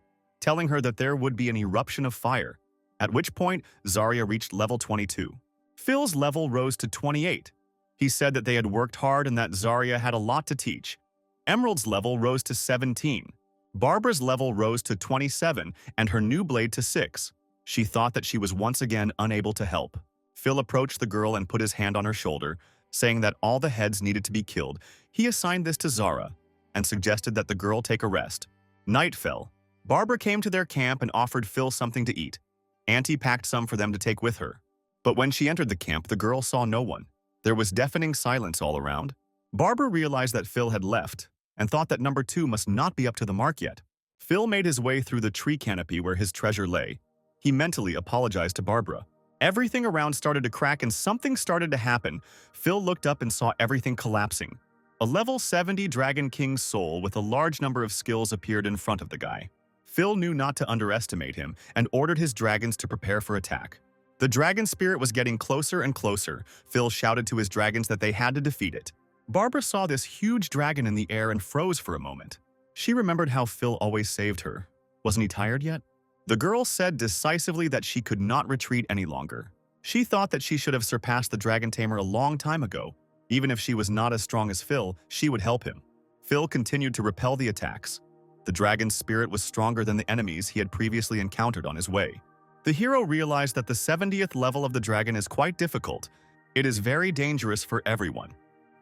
telling her that there would be an eruption of fire, at which point Zarya reached level 22. Phil's level rose to 28. He said that they had worked hard and that Zarya had a lot to teach. Emerald's level rose to 17. Barbara's level rose to 27 and her new blade to 6. She thought that she was once again unable to help. Phil approached the girl and put his hand on her shoulder, Saying that all the heads needed to be killed, he assigned this to Zara and suggested that the girl take a rest. Night fell. Barbara came to their camp and offered Phil something to eat. Auntie packed some for them to take with her. But when she entered the camp, the girl saw no one. There was deafening silence all around. Barbara realized that Phil had left and thought that number 2 must not be up to the mark yet. Phil made his way through the tree canopy where his treasure lay. He mentally apologized to Barbara. Everything around started to crack and something started to happen. Phil looked up and saw everything collapsing. A level 70 Dragon King's soul with a large number of skills appeared in front of the guy. Phil knew not to underestimate him and ordered his dragons to prepare for attack. The dragon spirit was getting closer and closer. Phil shouted to his dragons that they had to defeat it. Barbara saw this huge dragon in the air and froze for a moment. She remembered how Phil always saved her. Wasn't he tired yet? The girl said decisively that she could not retreat any longer. She thought that she should have surpassed the dragon tamer a long time ago. Even if she was not as strong as Phil, she would help him. Phil continued to repel the attacks. The dragon's spirit was stronger than the enemies he had previously encountered on his way. The hero realized that the 70th level of the dragon is quite difficult. It is very dangerous for everyone.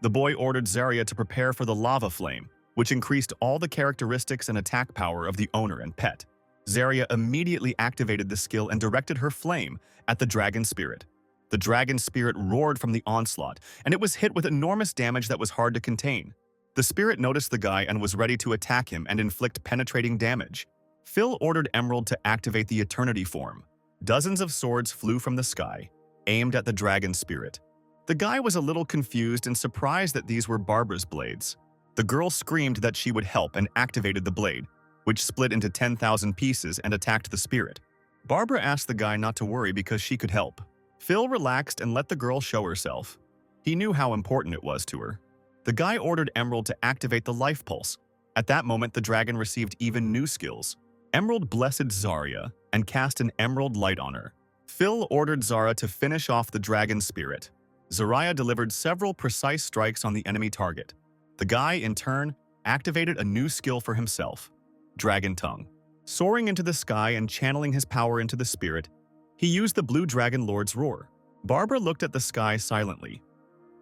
The boy ordered Zarya to prepare for the lava flame, which increased all the characteristics and attack power of the owner and pet. Zarya immediately activated the skill and directed her flame at the dragon spirit. The dragon spirit roared from the onslaught, and it was hit with enormous damage that was hard to contain. The spirit noticed the guy and was ready to attack him and inflict penetrating damage. Phil ordered Emerald to activate the Eternity form. Dozens of swords flew from the sky, aimed at the dragon spirit. The guy was a little confused and surprised that these were Barbara's blades. The girl screamed that she would help and activated the blade, which split into 10,000 pieces and attacked the spirit. Barbara asked the guy not to worry because she could help. Phil relaxed and let the girl show herself. He knew how important it was to her. The guy ordered Emerald to activate the life pulse. At that moment, the dragon received even new skills. Emerald blessed Zarya and cast an emerald light on her. Phil ordered Zara to finish off the dragon spirit. Zarya delivered several precise strikes on the enemy target. The guy, in turn, activated a new skill for himself, Dragon Tongue. Soaring into the sky and channeling his power into the spirit, he used the Blue Dragon Lord's roar. Barbara looked at the sky silently.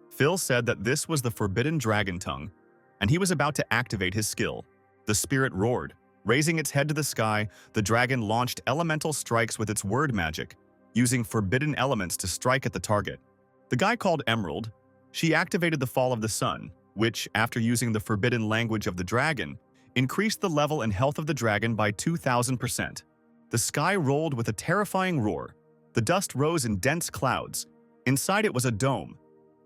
Phil said that this was the forbidden Dragon Tongue, and he was about to activate his skill. The spirit roared. Raising its head to the sky, the dragon launched elemental strikes with its word magic, using forbidden elements to strike at the target. The guy called Emerald. She activated the Fall of the Sun, which, after using the forbidden language of the dragon, increased the level and health of the dragon by 2,000%. The sky rolled with a terrifying roar. The dust rose in dense clouds. Inside it was a dome.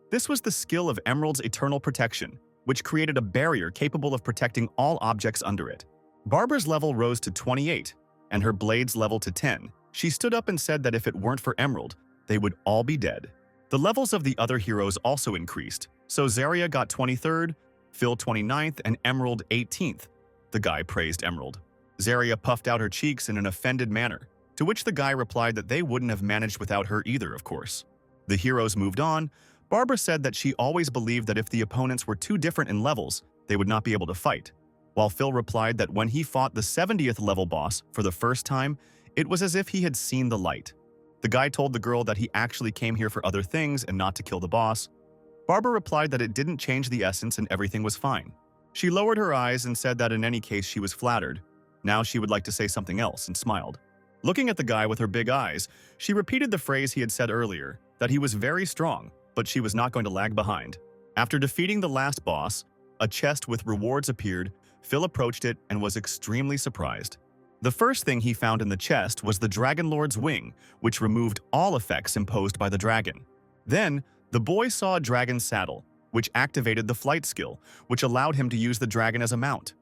This was the skill of Emerald's eternal protection, which created a barrier capable of protecting all objects under it. Barbara's level rose to 28, and her blade's level to 10. She stood up and said that if it weren't for Emerald, they would all be dead. The levels of the other heroes also increased, so Zarya got 23rd, Phil 29th, and Emerald 18th. The guy praised Emerald. Zarya puffed out her cheeks in an offended manner, to which the guy replied that they wouldn't have managed without her either, of course. The heroes moved on. Barbara said that she always believed that if the opponents were too different in levels, they would not be able to fight, while Phil replied that when he fought the 70th level boss for the first time, it was as if he had seen the light. The guy told the girl that he actually came here for other things and not to kill the boss. Barbara replied that it didn't change the essence and everything was fine. She lowered her eyes and said that in any case she was flattered. Now she would like to say something else and smiled. Looking at the guy with her big eyes, she repeated the phrase he had said earlier, that he was very strong, but she was not going to lag behind. After defeating the last boss, a chest with rewards appeared. Phil approached it and was extremely surprised. The first thing he found in the chest was the Dragon Lord's wing, which removed all effects imposed by the dragon. Then, the boy saw a dragon saddle, which activated the flight skill, which allowed him to use the dragon as a mount.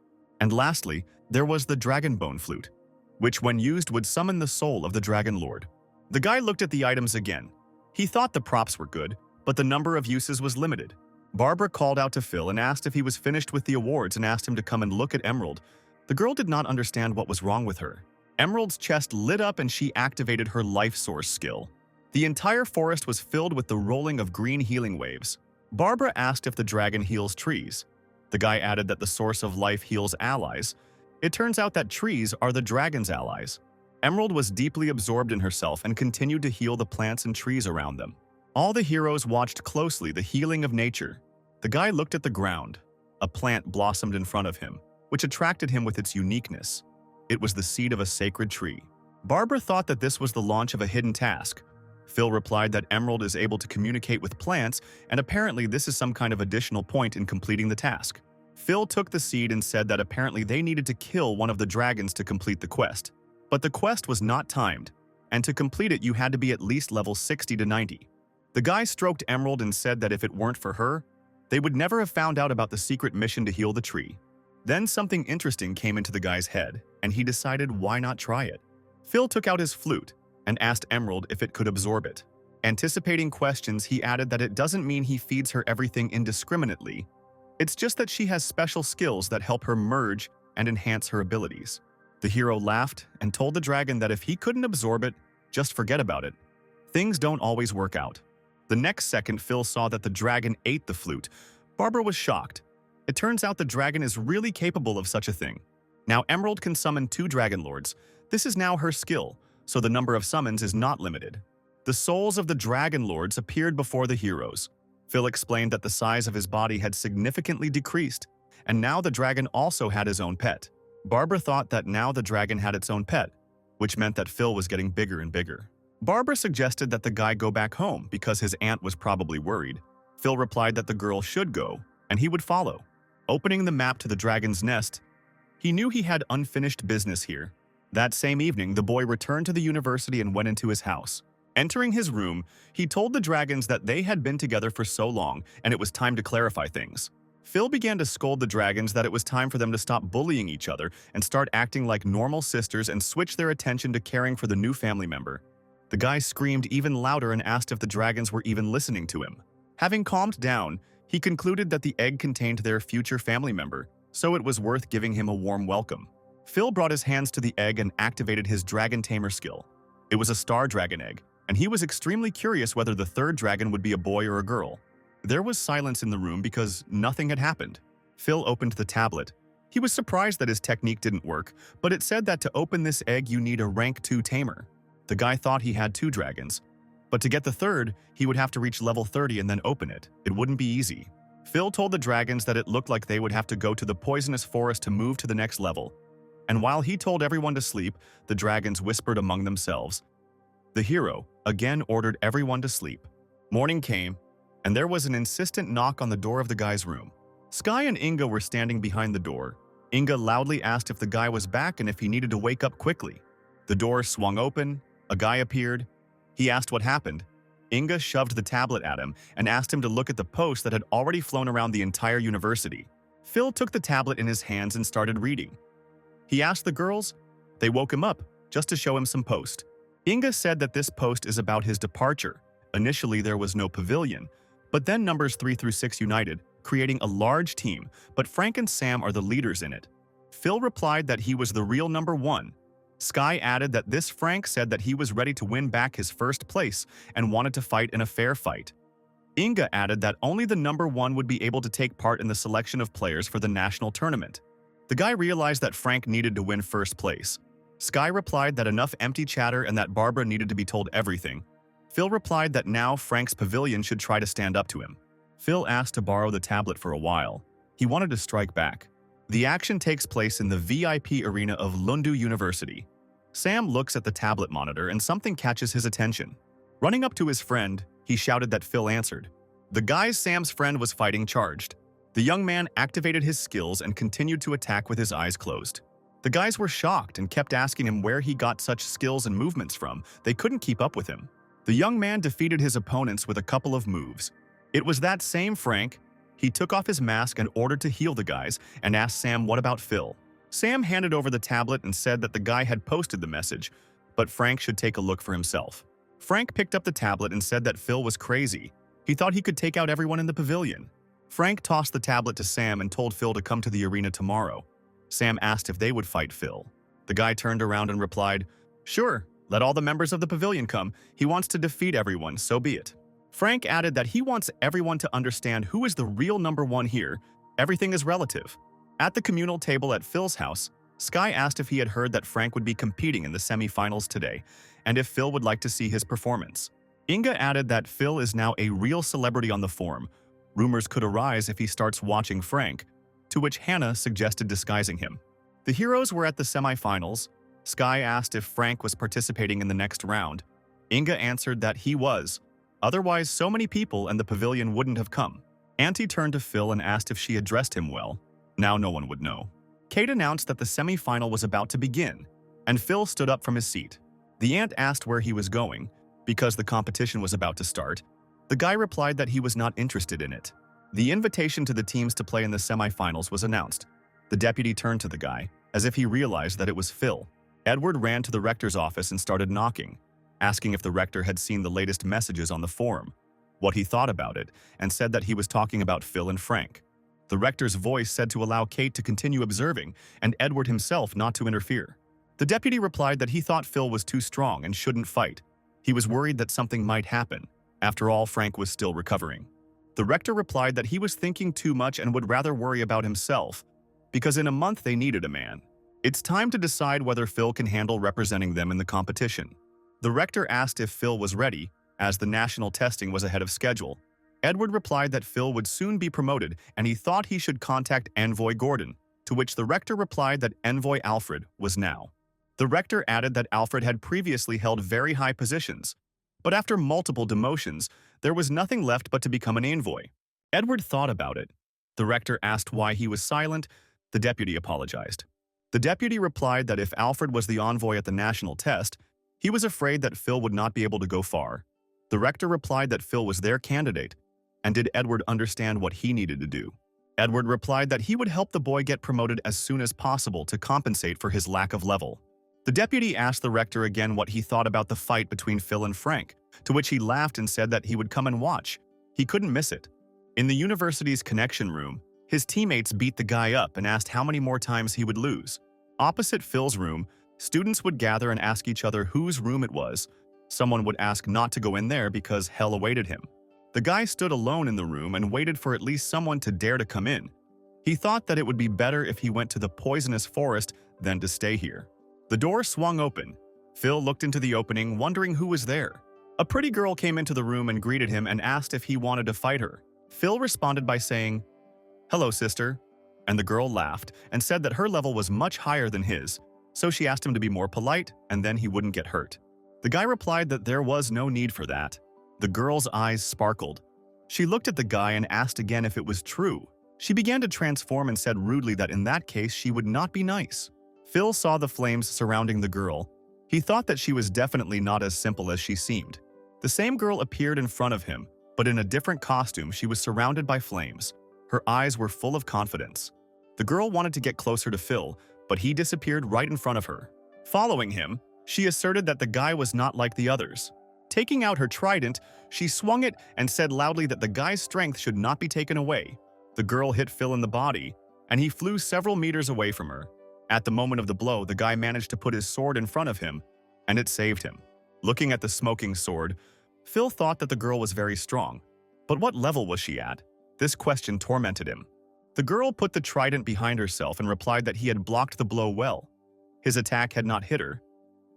And lastly, there was the Dragon Bone Flute, which when used would summon the soul of the Dragon Lord. The guy looked at the items again. He thought the props were good, but the number of uses was limited. Barbara called out to Phil and asked if he was finished with the awards and asked him to come and look at Emerald. The girl did not understand what was wrong with her. Emerald's chest lit up and she activated her life source skill. The entire forest was filled with the rolling of green healing waves. Barbara asked if the dragon heals trees. The guy added that the source of life heals allies. It turns out that trees are the dragon's allies. Emerald was deeply absorbed in herself and continued to heal the plants and trees around them. All the heroes watched closely the healing of nature. The guy looked at the ground. A plant blossomed in front of him, which attracted him with its uniqueness. It was the seed of a sacred tree. Barbara thought that this was the launch of a hidden task. Phil replied that Emerald is able to communicate with plants, and apparently this is some kind of additional point in completing the task. Phil took the seed and said that apparently they needed to kill one of the dragons to complete the quest. But the quest was not timed, and to complete it you had to be at least level 60 to 90. The guy stroked Emerald and said that if it weren't for her, they would never have found out about the secret mission to heal the tree. Then something interesting came into the guy's head, and he decided why not try it. Phil took out his flute and asked Emerald if it could absorb it. Anticipating questions, he added that it doesn't mean he feeds her everything indiscriminately. It's just that she has special skills that help her merge and enhance her abilities. The hero laughed and told the dragon that if he couldn't absorb it, just forget about it. Things don't always work out. The next second, Phil saw that the dragon ate the flute. Barbara was shocked. It turns out the dragon is really capable of such a thing. Now Emerald can summon 2 dragon lords. This is now her skill, so the number of summons is not limited. The souls of the dragon lords appeared before the heroes. Phil explained that the size of his body had significantly decreased, and now the dragon also had his own pet. Barbara thought that now the dragon had its own pet, which meant that Phil was getting bigger and bigger. Barbara suggested that the guy go back home because his aunt was probably worried. Phil replied that the girl should go, and he would follow. Opening the map to the dragon's nest, he knew he had unfinished business here. That same evening, the boy returned to the university and went into his house. Entering his room, he told the dragons that they had been together for so long and it was time to clarify things. Phil began to scold the dragons that it was time for them to stop bullying each other and start acting like normal sisters and switch their attention to caring for the new family member. The guy screamed even louder and asked if the dragons were even listening to him. Having calmed down, he concluded that the egg contained their future family member, so it was worth giving him a warm welcome. Phil brought his hands to the egg and activated his dragon tamer skill. It was a star dragon egg, and he was extremely curious whether the third dragon would be a boy or a girl. There was silence in the room because nothing had happened. Phil opened the tablet. He was surprised that his technique didn't work, but it said that to open this egg you need a rank 2 tamer. The guy thought he had 2 dragons, but to get the third, he would have to reach level 30 and then open it. It wouldn't be easy. Phil told the dragons that it looked like they would have to go to the poisonous forest to move to the next level. And while he told everyone to sleep, the dragons whispered among themselves. The hero again ordered everyone to sleep. Morning came, and there was an insistent knock on the door of the guy's room. Sky and Inga were standing behind the door. Inga loudly asked if the guy was back and if he needed to wake up quickly. The door swung open. A guy appeared. He asked what happened. Inga shoved the tablet at him and asked him to look at the post that had already flown around the entire university. Phil took the tablet in his hands and started reading. He asked the girls. They woke him up, just to show him some post. Inga said that this post is about his departure. Initially, there was no pavilion, but then numbers 3 through 6 united, creating a large team, but Frank and Sam are the leaders in it. Phil replied that he was the real number 1. Sky added that this Frank said that he was ready to win back his first place and wanted to fight in a fair fight. Inga added that only the number 1 would be able to take part in the selection of players for the national tournament. The guy realized that Frank needed to win first place. Sky replied that enough empty chatter and that Barbara needed to be told everything. Phil replied that now Frank's pavilion should try to stand up to him. Phil asked to borrow the tablet for a while. He wanted to strike back. The action takes place in the VIP arena of Lundu University. Sam looks at the tablet monitor and something catches his attention. Running up to his friend, he shouted that Phil answered. The guy Sam's friend was fighting charged. The young man activated his skills and continued to attack with his eyes closed. The guys were shocked and kept asking him where he got such skills and movements from. They couldn't keep up with him. The young man defeated his opponents with a couple of moves. It was that same Frank. He took off his mask and ordered to heal the guys and asked Sam what about Phil. Sam handed over the tablet and said that the guy had posted the message, but Frank should take a look for himself. Frank picked up the tablet and said that Phil was crazy. He thought he could take out everyone in the pavilion. Frank tossed the tablet to Sam and told Phil to come to the arena tomorrow. Sam asked if they would fight Phil. The guy turned around and replied, "Sure, let all the members of the pavilion come. He wants to defeat everyone, so be it." Frank added that he wants everyone to understand who is the real number 1 here. Everything is relative. At the communal table at Phil's house, Sky asked if he had heard that Frank would be competing in the semi-finals today, and if Phil would like to see his performance. Inga added that Phil is now a real celebrity on the forum. Rumors could arise if he starts watching Frank, to which Hannah suggested disguising him. The heroes were at the semifinals. Sky asked if Frank was participating in the next round. Inga answered that he was. Otherwise, so many people and the pavilion wouldn't have come. Auntie turned to Phil and asked if she addressed him well. Now no one would know. Kate announced that the semi-final was about to begin, and Phil stood up from his seat. The aunt asked where he was going, because the competition was about to start. The guy replied that he was not interested in it. The invitation to the teams to play in the semi-finals was announced. The deputy turned to the guy, as if he realized that it was Phil. Edward ran to the rector's office and started knocking, asking if the rector had seen the latest messages on the forum, what he thought about it, and said that he was talking about Phil and Frank. The rector's voice said to allow Kate to continue observing, and Edward himself not to interfere. The deputy replied that he thought Phil was too strong and shouldn't fight. He was worried that something might happen. After all, Frank was still recovering. The rector replied that he was thinking too much and would rather worry about himself, because in a month they needed a man. It's time to decide whether Phil can handle representing them in the competition. The rector asked if Phil was ready, as the national testing was ahead of schedule. Edward replied that Phil would soon be promoted and he thought he should contact Envoy Gordon, to which the rector replied that Envoy Alfred was now. The rector added that Alfred had previously held very high positions, but after multiple demotions, there was nothing left but to become an envoy. Edward thought about it. The rector asked why he was silent. The deputy apologized. The deputy replied that if Alfred was the envoy at the national test, he was afraid that Phil would not be able to go far. The rector replied that Phil was their candidate, and did Edward understand what he needed to do? Edward replied that he would help the boy get promoted as soon as possible to compensate for his lack of level. The deputy asked the rector again what he thought about the fight between Phil and Frank, to which he laughed and said that he would come and watch. He couldn't miss it. In the university's connection room, his teammates beat the guy up and asked how many more times he would lose. Opposite Phil's room, students would gather and ask each other whose room it was. Someone would ask not to go in there because hell awaited him. The guy stood alone in the room and waited for at least someone to dare to come in. He thought that it would be better if he went to the poisonous forest than to stay here. The door swung open. Phil looked into the opening, wondering who was there. A pretty girl came into the room and greeted him and asked if he wanted to fight her. Phil responded by saying, "Hello, sister." And the girl laughed and said that her level was much higher than his, so she asked him to be more polite and then he wouldn't get hurt. The guy replied that there was no need for that. The girl's eyes sparkled. She looked at the guy and asked again if it was true. She began to transform and said rudely that in that case she would not be nice. Phil saw the flames surrounding the girl. He thought that she was definitely not as simple as she seemed. The same girl appeared in front of him, but in a different costume. She was surrounded by flames. Her eyes were full of confidence. The girl wanted to get closer to Phil, but he disappeared right in front of her. Following him, she asserted that the guy was not like the others. Taking out her trident, she swung it and said loudly that the guy's strength should not be taken away. The girl hit Phil in the body, and he flew several meters away from her. At the moment of the blow, the guy managed to put his sword in front of him, and it saved him. Looking at the smoking sword, Phil thought that the girl was very strong. But what level was she at? This question tormented him. The girl put the trident behind herself and replied that he had blocked the blow well. His attack had not hit her.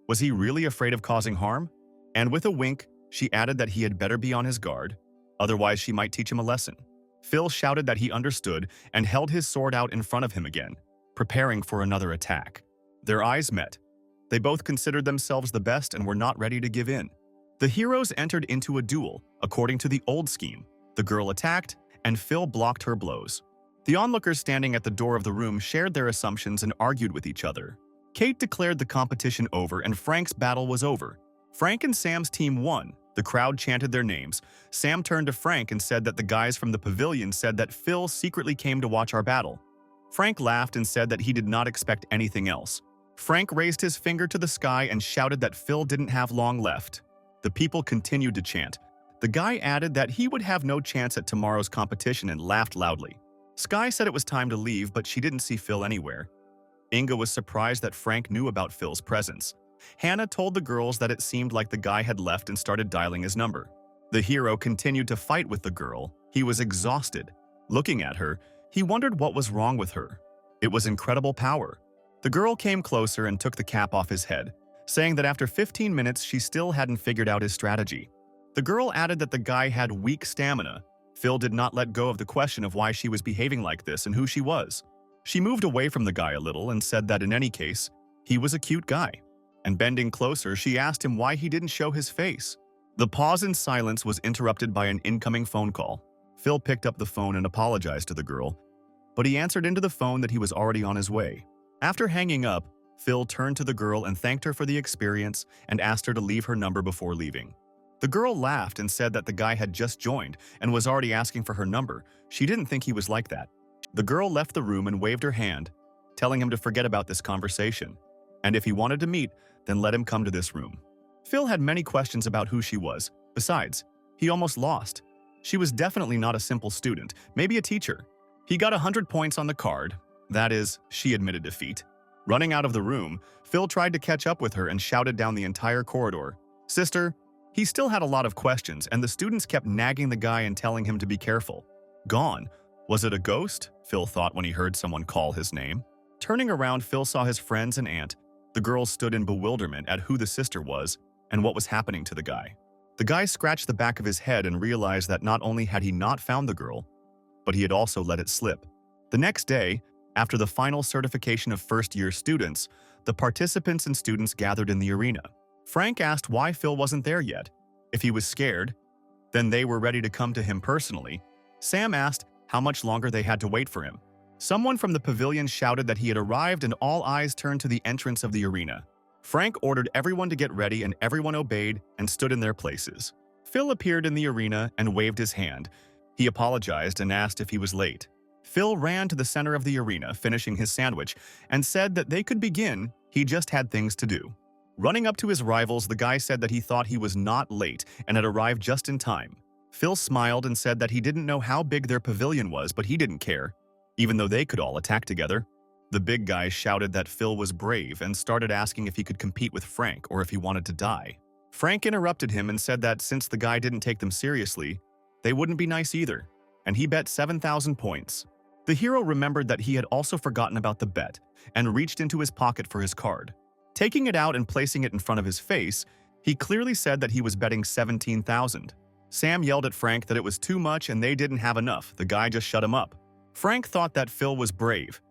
Was he really afraid of causing harm? And with a wink, she added that he had better be on his guard, otherwise she might teach him a lesson. Phil shouted that he understood and held his sword out in front of him again, preparing for another attack. Their eyes met. They both considered themselves the best and were not ready to give in. The heroes entered into a duel, according to the old scheme. The girl attacked, and Phil blocked her blows. The onlookers standing at the door of the room shared their assumptions and argued with each other. Kate declared the competition over and Frank's battle was over. Frank and Sam's team won. The crowd chanted their names. Sam turned to Frank and said that the guys from the pavilion said that Phil secretly came to watch our battle. Frank laughed and said that he did not expect anything else. Frank raised his finger to the sky and shouted that Phil didn't have long left. The people continued to chant. The guy added that he would have no chance at tomorrow's competition and laughed loudly. Sky said it was time to leave, but she didn't see Phil anywhere. Inga was surprised that Frank knew about Phil's presence. Hannah told the girls that it seemed like the guy had left and started dialing his number. The hero continued to fight with the girl. He was exhausted. Looking at her, he wondered what was wrong with her. It was incredible power. The girl came closer and took the cap off his head, saying that after 15 minutes she still hadn't figured out his strategy. The girl added that the guy had weak stamina. Phil did not let go of the question of why she was behaving like this and who she was. She moved away from the guy a little and said that in any case, he was a cute guy. And bending closer, she asked him why he didn't show his face. The pause in silence was interrupted by an incoming phone call. Phil picked up the phone and apologized to the girl, but he answered into the phone that he was already on his way. After hanging up, Phil turned to the girl and thanked her for the experience and asked her to leave her number before leaving. The girl laughed and said that the guy had just joined and was already asking for her number. She didn't think he was like that. The girl left the room and waved her hand, telling him to forget about this conversation. And if he wanted to meet, then let him come to this room. Phil had many questions about who she was. Besides, he almost lost. She was definitely not a simple student, maybe a teacher. He got 100 points on the card. That is, she admitted defeat. Running out of the room, Phil tried to catch up with her and shouted down the entire corridor, "Sister!" He still had a lot of questions, and the students kept nagging the guy and telling him to be careful. Gone. Was it a ghost? Phil thought when he heard someone call his name. Turning around, Phil saw his friends and aunt. The girls stood in bewilderment at who the sister was and what was happening to the guy. The guy scratched the back of his head and realized that not only had he not found the girl, but he had also let it slip. The next day, after the final certification of first-year students, the participants and students gathered in the arena. Frank asked why Phil wasn't there yet. If he was scared, then they were ready to come to him personally. Sam asked how much longer they had to wait for him. Someone from the pavilion shouted that he had arrived and all eyes turned to the entrance of the arena. Frank ordered everyone to get ready and everyone obeyed and stood in their places. Phil appeared in the arena and waved his hand. He apologized and asked if he was late. Phil ran to the center of the arena, finishing his sandwich, and said that they could begin, he just had things to do. Running up to his rivals, the guy said that he thought he was not late and had arrived just in time. Phil smiled and said that he didn't know how big their pavilion was, but he didn't care, even though they could all attack together. The big guy shouted that Phil was brave and started asking if he could compete with Frank or if he wanted to die. Frank interrupted him and said that since the guy didn't take them seriously, they wouldn't be nice either, and he bet 7,000 points. The hero remembered that he had also forgotten about the bet and reached into his pocket for his card. Taking it out and placing it in front of his face, he clearly said that he was betting 17,000. Sam yelled at Frank that it was too much and they didn't have enough. The guy just shut him up. Frank thought that Phil was brave,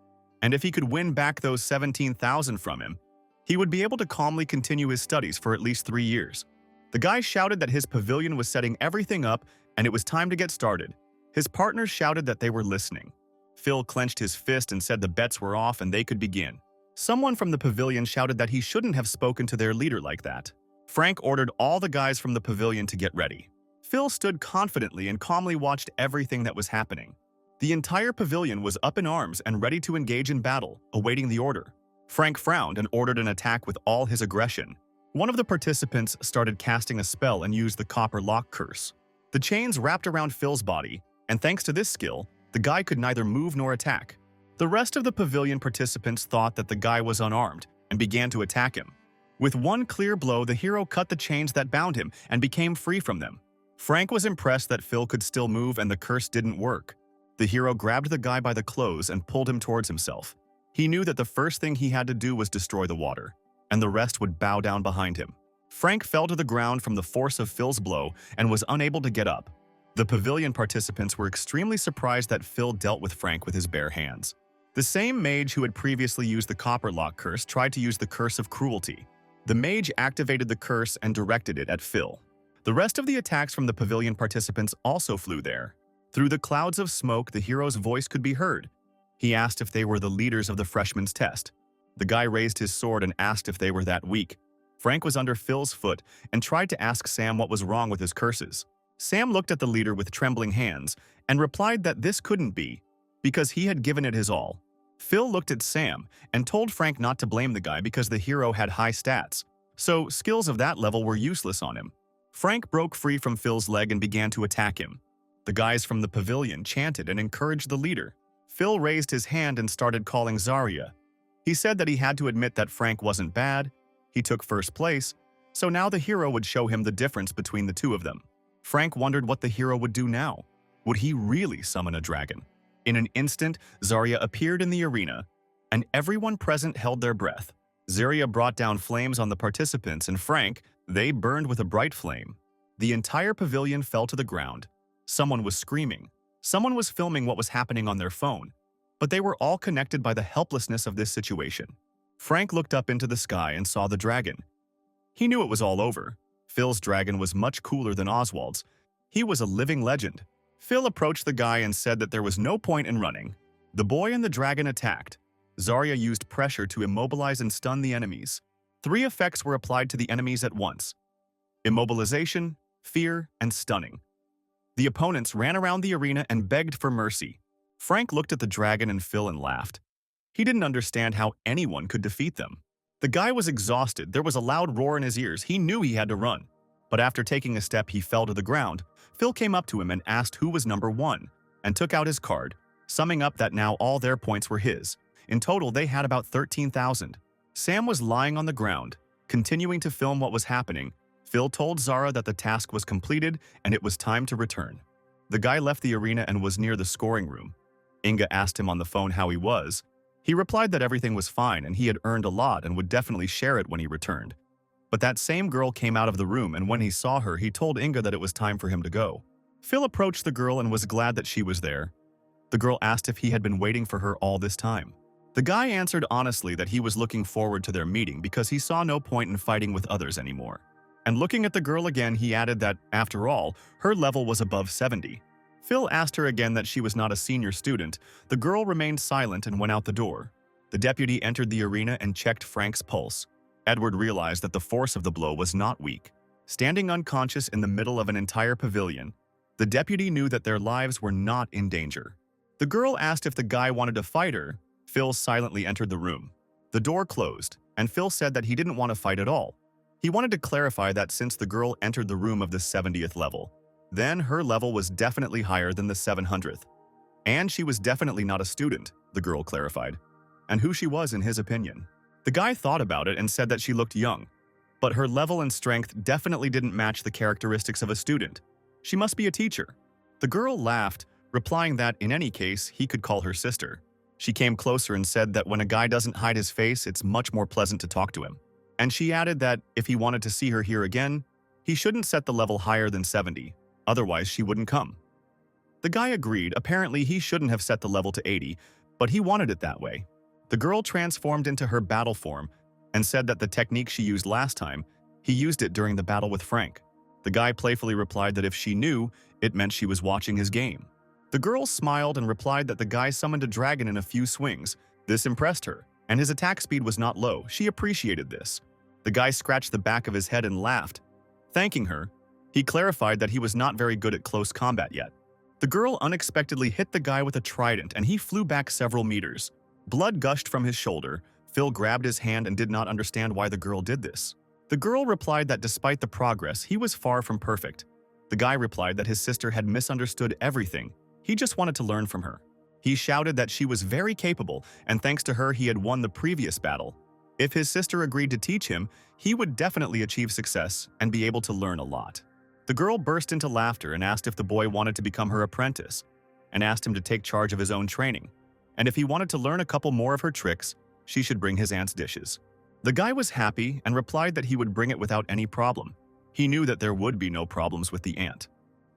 and if he could win back those 17,000 from him, he would be able to calmly continue his studies for at least 3 years. The guy shouted that his pavilion was setting everything up and it was time to get started. His partners shouted that they were listening. Phil clenched his fist and said the bets were off and they could begin. Someone from the pavilion shouted that he shouldn't have spoken to their leader like that. Frank ordered all the guys from the pavilion to get ready. Phil stood confidently and calmly watched everything that was happening. The entire pavilion was up in arms and ready to engage in battle, awaiting the order. Frank frowned and ordered an attack with all his aggression. One of the participants started casting a spell and used the copper lock curse. The chains wrapped around Phil's body, and thanks to this skill, the guy could neither move nor attack. The rest of the pavilion participants thought that the guy was unarmed and began to attack him. With one clear blow, the hero cut the chains that bound him and became free from them. Frank was impressed that Phil could still move and the curse didn't work. The hero grabbed the guy by the clothes and pulled him towards himself. He knew that the first thing he had to do was destroy the water, and the rest would bow down behind him. Frank fell to the ground from the force of Phil's blow and was unable to get up. The pavilion participants were extremely surprised that Phil dealt with Frank with his bare hands. The same mage who had previously used the copper lock curse tried to use the curse of cruelty. The mage activated the curse and directed it at Phil. The rest of the attacks from the pavilion participants also flew there. Through the clouds of smoke, the hero's voice could be heard. He asked if they were the leaders of the freshman's test. The guy raised his sword and asked if they were that weak. Frank was under Phil's foot and tried to ask Sam what was wrong with his curses. Sam looked at the leader with trembling hands and replied that this couldn't be, because he had given it his all. Phil looked at Sam and told Frank not to blame the guy because the hero had high stats, so skills of that level were useless on him. Frank broke free from Phil's leg and began to attack him. The guys from the pavilion chanted and encouraged the leader. Phil raised his hand and started calling Zarya. He said that he had to admit that Frank wasn't bad. He took first place, so now the hero would show him the difference between the two of them. Frank wondered what the hero would do now. Would he really summon a dragon? In an instant, Zarya appeared in the arena, and everyone present held their breath. Zarya brought down flames on the participants, and Frank, they burned with a bright flame. The entire pavilion fell to the ground. Someone was screaming. Someone was filming what was happening on their phone. But they were all connected by the helplessness of this situation. Frank looked up into the sky and saw the dragon. He knew it was all over. Phil's dragon was much cooler than Oswald's. He was a living legend. Phil approached the guy and said that there was no point in running. The boy and the dragon attacked. Zarya used pressure to immobilize and stun the enemies. 3 effects were applied to the enemies at once: immobilization, fear, and stunning. The opponents ran around the arena and begged for mercy. Frank looked at the dragon and Phil and laughed. He didn't understand how anyone could defeat them. The guy was exhausted. There was a loud roar in his ears. He knew he had to run. But after taking a step, he fell to the ground. Phil came up to him and asked who was number 1, and took out his card, summing up that now all their points were his. In total, they had about 13,000. Sam was lying on the ground, continuing to film what was happening. Phil told Zara that the task was completed and it was time to return. The guy left the arena and was near the scoring room. Inga asked him on the phone how he was. He replied that everything was fine and he had earned a lot and would definitely share it when he returned. But that same girl came out of the room, and when he saw her, he told Inga that it was time for him to go. Phil approached the girl and was glad that she was there. The girl asked if he had been waiting for her all this time. The guy answered honestly that he was looking forward to their meeting because he saw no point in fighting with others anymore. And looking at the girl again, he added that, after all, her level was above 70. Phil asked her again that she was not a senior student. The girl remained silent and went out the door. The deputy entered the arena and checked Frank's pulse. Edward realized that the force of the blow was not weak. Standing unconscious in the middle of an entire pavilion, the deputy knew that their lives were not in danger. The girl asked if the guy wanted to fight her. Phil silently entered the room. The door closed, and Phil said that he didn't want to fight at all. He wanted to clarify that since the girl entered the room of the 70th level, then her level was definitely higher than the 700th. And she was definitely not a student, the girl clarified, and who she was in his opinion. The guy thought about it and said that she looked young, but her level and strength definitely didn't match the characteristics of a student. She must be a teacher. The girl laughed, replying that in any case, he could call her sister. She came closer and said that when a guy doesn't hide his face, it's much more pleasant to talk to him. And she added that if he wanted to see her here again, he shouldn't set the level higher than 70, otherwise she wouldn't come. The guy agreed. Apparently he shouldn't have set the level to 80, but he wanted it that way. The girl transformed into her battle form and said that the technique she used last time, he used it during the battle with Frank. The guy playfully replied that if she knew, it meant she was watching his game. The girl smiled and replied that the guy summoned a dragon in a few swings. This impressed her, and his attack speed was not low. She appreciated this. The guy scratched the back of his head and laughed. Thanking her, he clarified that he was not very good at close combat yet. The girl unexpectedly hit the guy with a trident and he flew back several meters. Blood gushed from his shoulder. Phil grabbed his hand and did not understand why the girl did this. The girl replied that despite the progress, he was far from perfect. The guy replied that his sister had misunderstood everything. He just wanted to learn from her. He shouted that she was very capable, and thanks to her, he had won the previous battle. If his sister agreed to teach him, he would definitely achieve success and be able to learn a lot. The girl burst into laughter and asked if the boy wanted to become her apprentice, and asked him to take charge of his own training. And if he wanted to learn a couple more of her tricks, she should bring his aunt's dishes. The guy was happy and replied that he would bring it without any problem. He knew that there would be no problems with the aunt.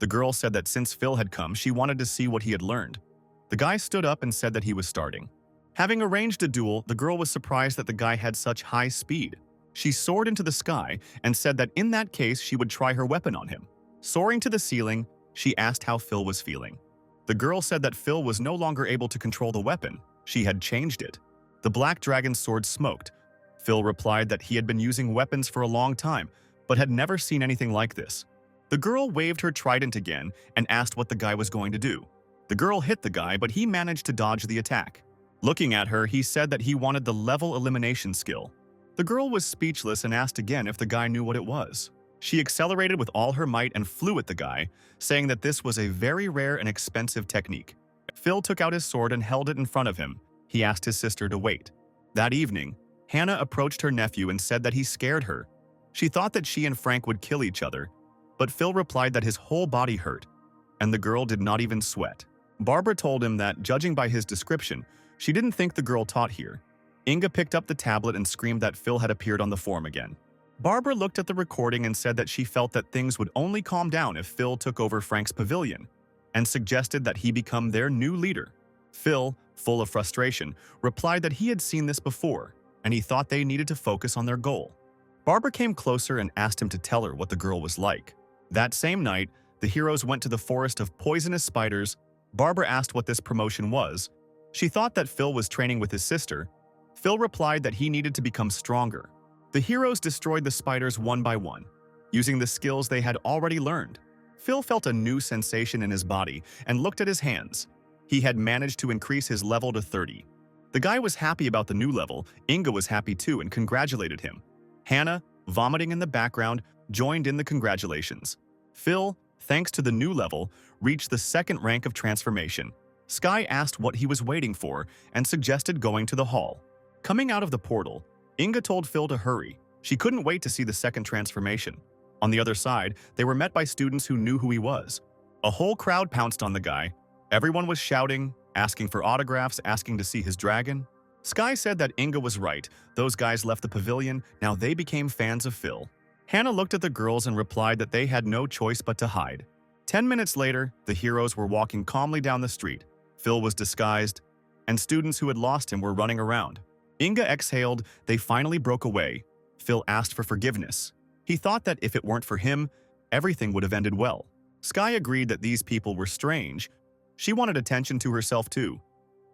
The girl said that since Phil had come, she wanted to see what he had learned. The guy stood up and said that he was starting. Having arranged a duel, the girl was surprised that the guy had such high speed. She soared into the sky and said that in that case she would try her weapon on him. Soaring to the ceiling, she asked how Phil was feeling. The girl said that Phil was no longer able to control the weapon. She had changed it. The black dragon's sword smoked. Phil replied that he had been using weapons for a long time, but had never seen anything like this. The girl waved her trident again and asked what the guy was going to do. The girl hit the guy, but he managed to dodge the attack. Looking at her, he said that he wanted the level elimination skill. The girl was speechless and asked again if the guy knew what it was. She accelerated with all her might and flew at the guy, saying that this was a very rare and expensive technique. Phil took out his sword and held it in front of him. He asked his sister to wait. That evening, Hannah approached her nephew and said that he scared her. She thought that she and Frank would kill each other, but Phil replied that his whole body hurt, and the girl did not even sweat. Barbara told him that, judging by his description, she didn't think the girl taught here. Inga picked up the tablet and screamed that Phil had appeared on the form again. Barbara looked at the recording and said that she felt that things would only calm down if Phil took over Frank's pavilion, and suggested that he become their new leader. Phil, full of frustration, replied that he had seen this before, and he thought they needed to focus on their goal. Barbara came closer and asked him to tell her what the girl was like. That same night, the heroes went to the forest of poisonous spiders. Barbara asked what this promotion was. She thought that Phil was training with his sister. Phil replied that he needed to become stronger. The heroes destroyed the spiders one by one, using the skills they had already learned. Phil felt a new sensation in his body and looked at his hands. He had managed to increase his level to 30. The guy was happy about the new level. Inga was happy too and congratulated him. Hannah, vomiting in the background, joined in the congratulations. Phil, thanks to the new level, reached the second rank of transformation. Sky asked what he was waiting for and suggested going to the hall. Coming out of the portal, Inga told Phil to hurry. She couldn't wait to see the second transformation. On the other side, they were met by students who knew who he was. A whole crowd pounced on the guy. Everyone was shouting, asking for autographs, asking to see his dragon. Sky said that Inga was right. Those guys left the pavilion, now they became fans of Phil. Hannah looked at the girls and replied that they had no choice but to hide. 10 minutes later, the heroes were walking calmly down the street. Phil was disguised, and students who had lost him were running around. Inga exhaled. They finally broke away. Phil asked for forgiveness. He thought that if it weren't for him, everything would have ended well. Sky agreed that these people were strange. She wanted attention to herself too.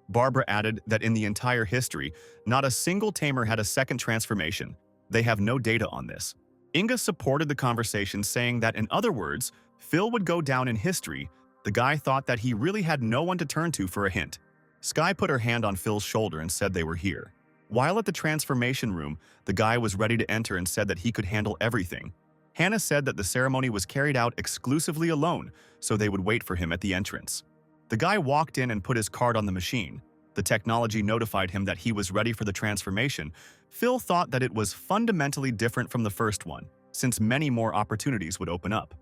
Barbara added that in the entire history, not a single Tamer had a second transformation. They have no data on this. Inga supported the conversation, saying that in other words, Phil would go down in history. The guy thought that he really had no one to turn to for a hint. Sky put her hand on Phil's shoulder and said they were here. While at the transformation room, the guy was ready to enter and said that he could handle everything. Hannah said that the ceremony was carried out exclusively alone, so they would wait for him at the entrance. The guy walked in and put his card on the machine. The technology notified him that he was ready for the transformation. Phil thought that it was fundamentally different from the first one, since many more opportunities would open up.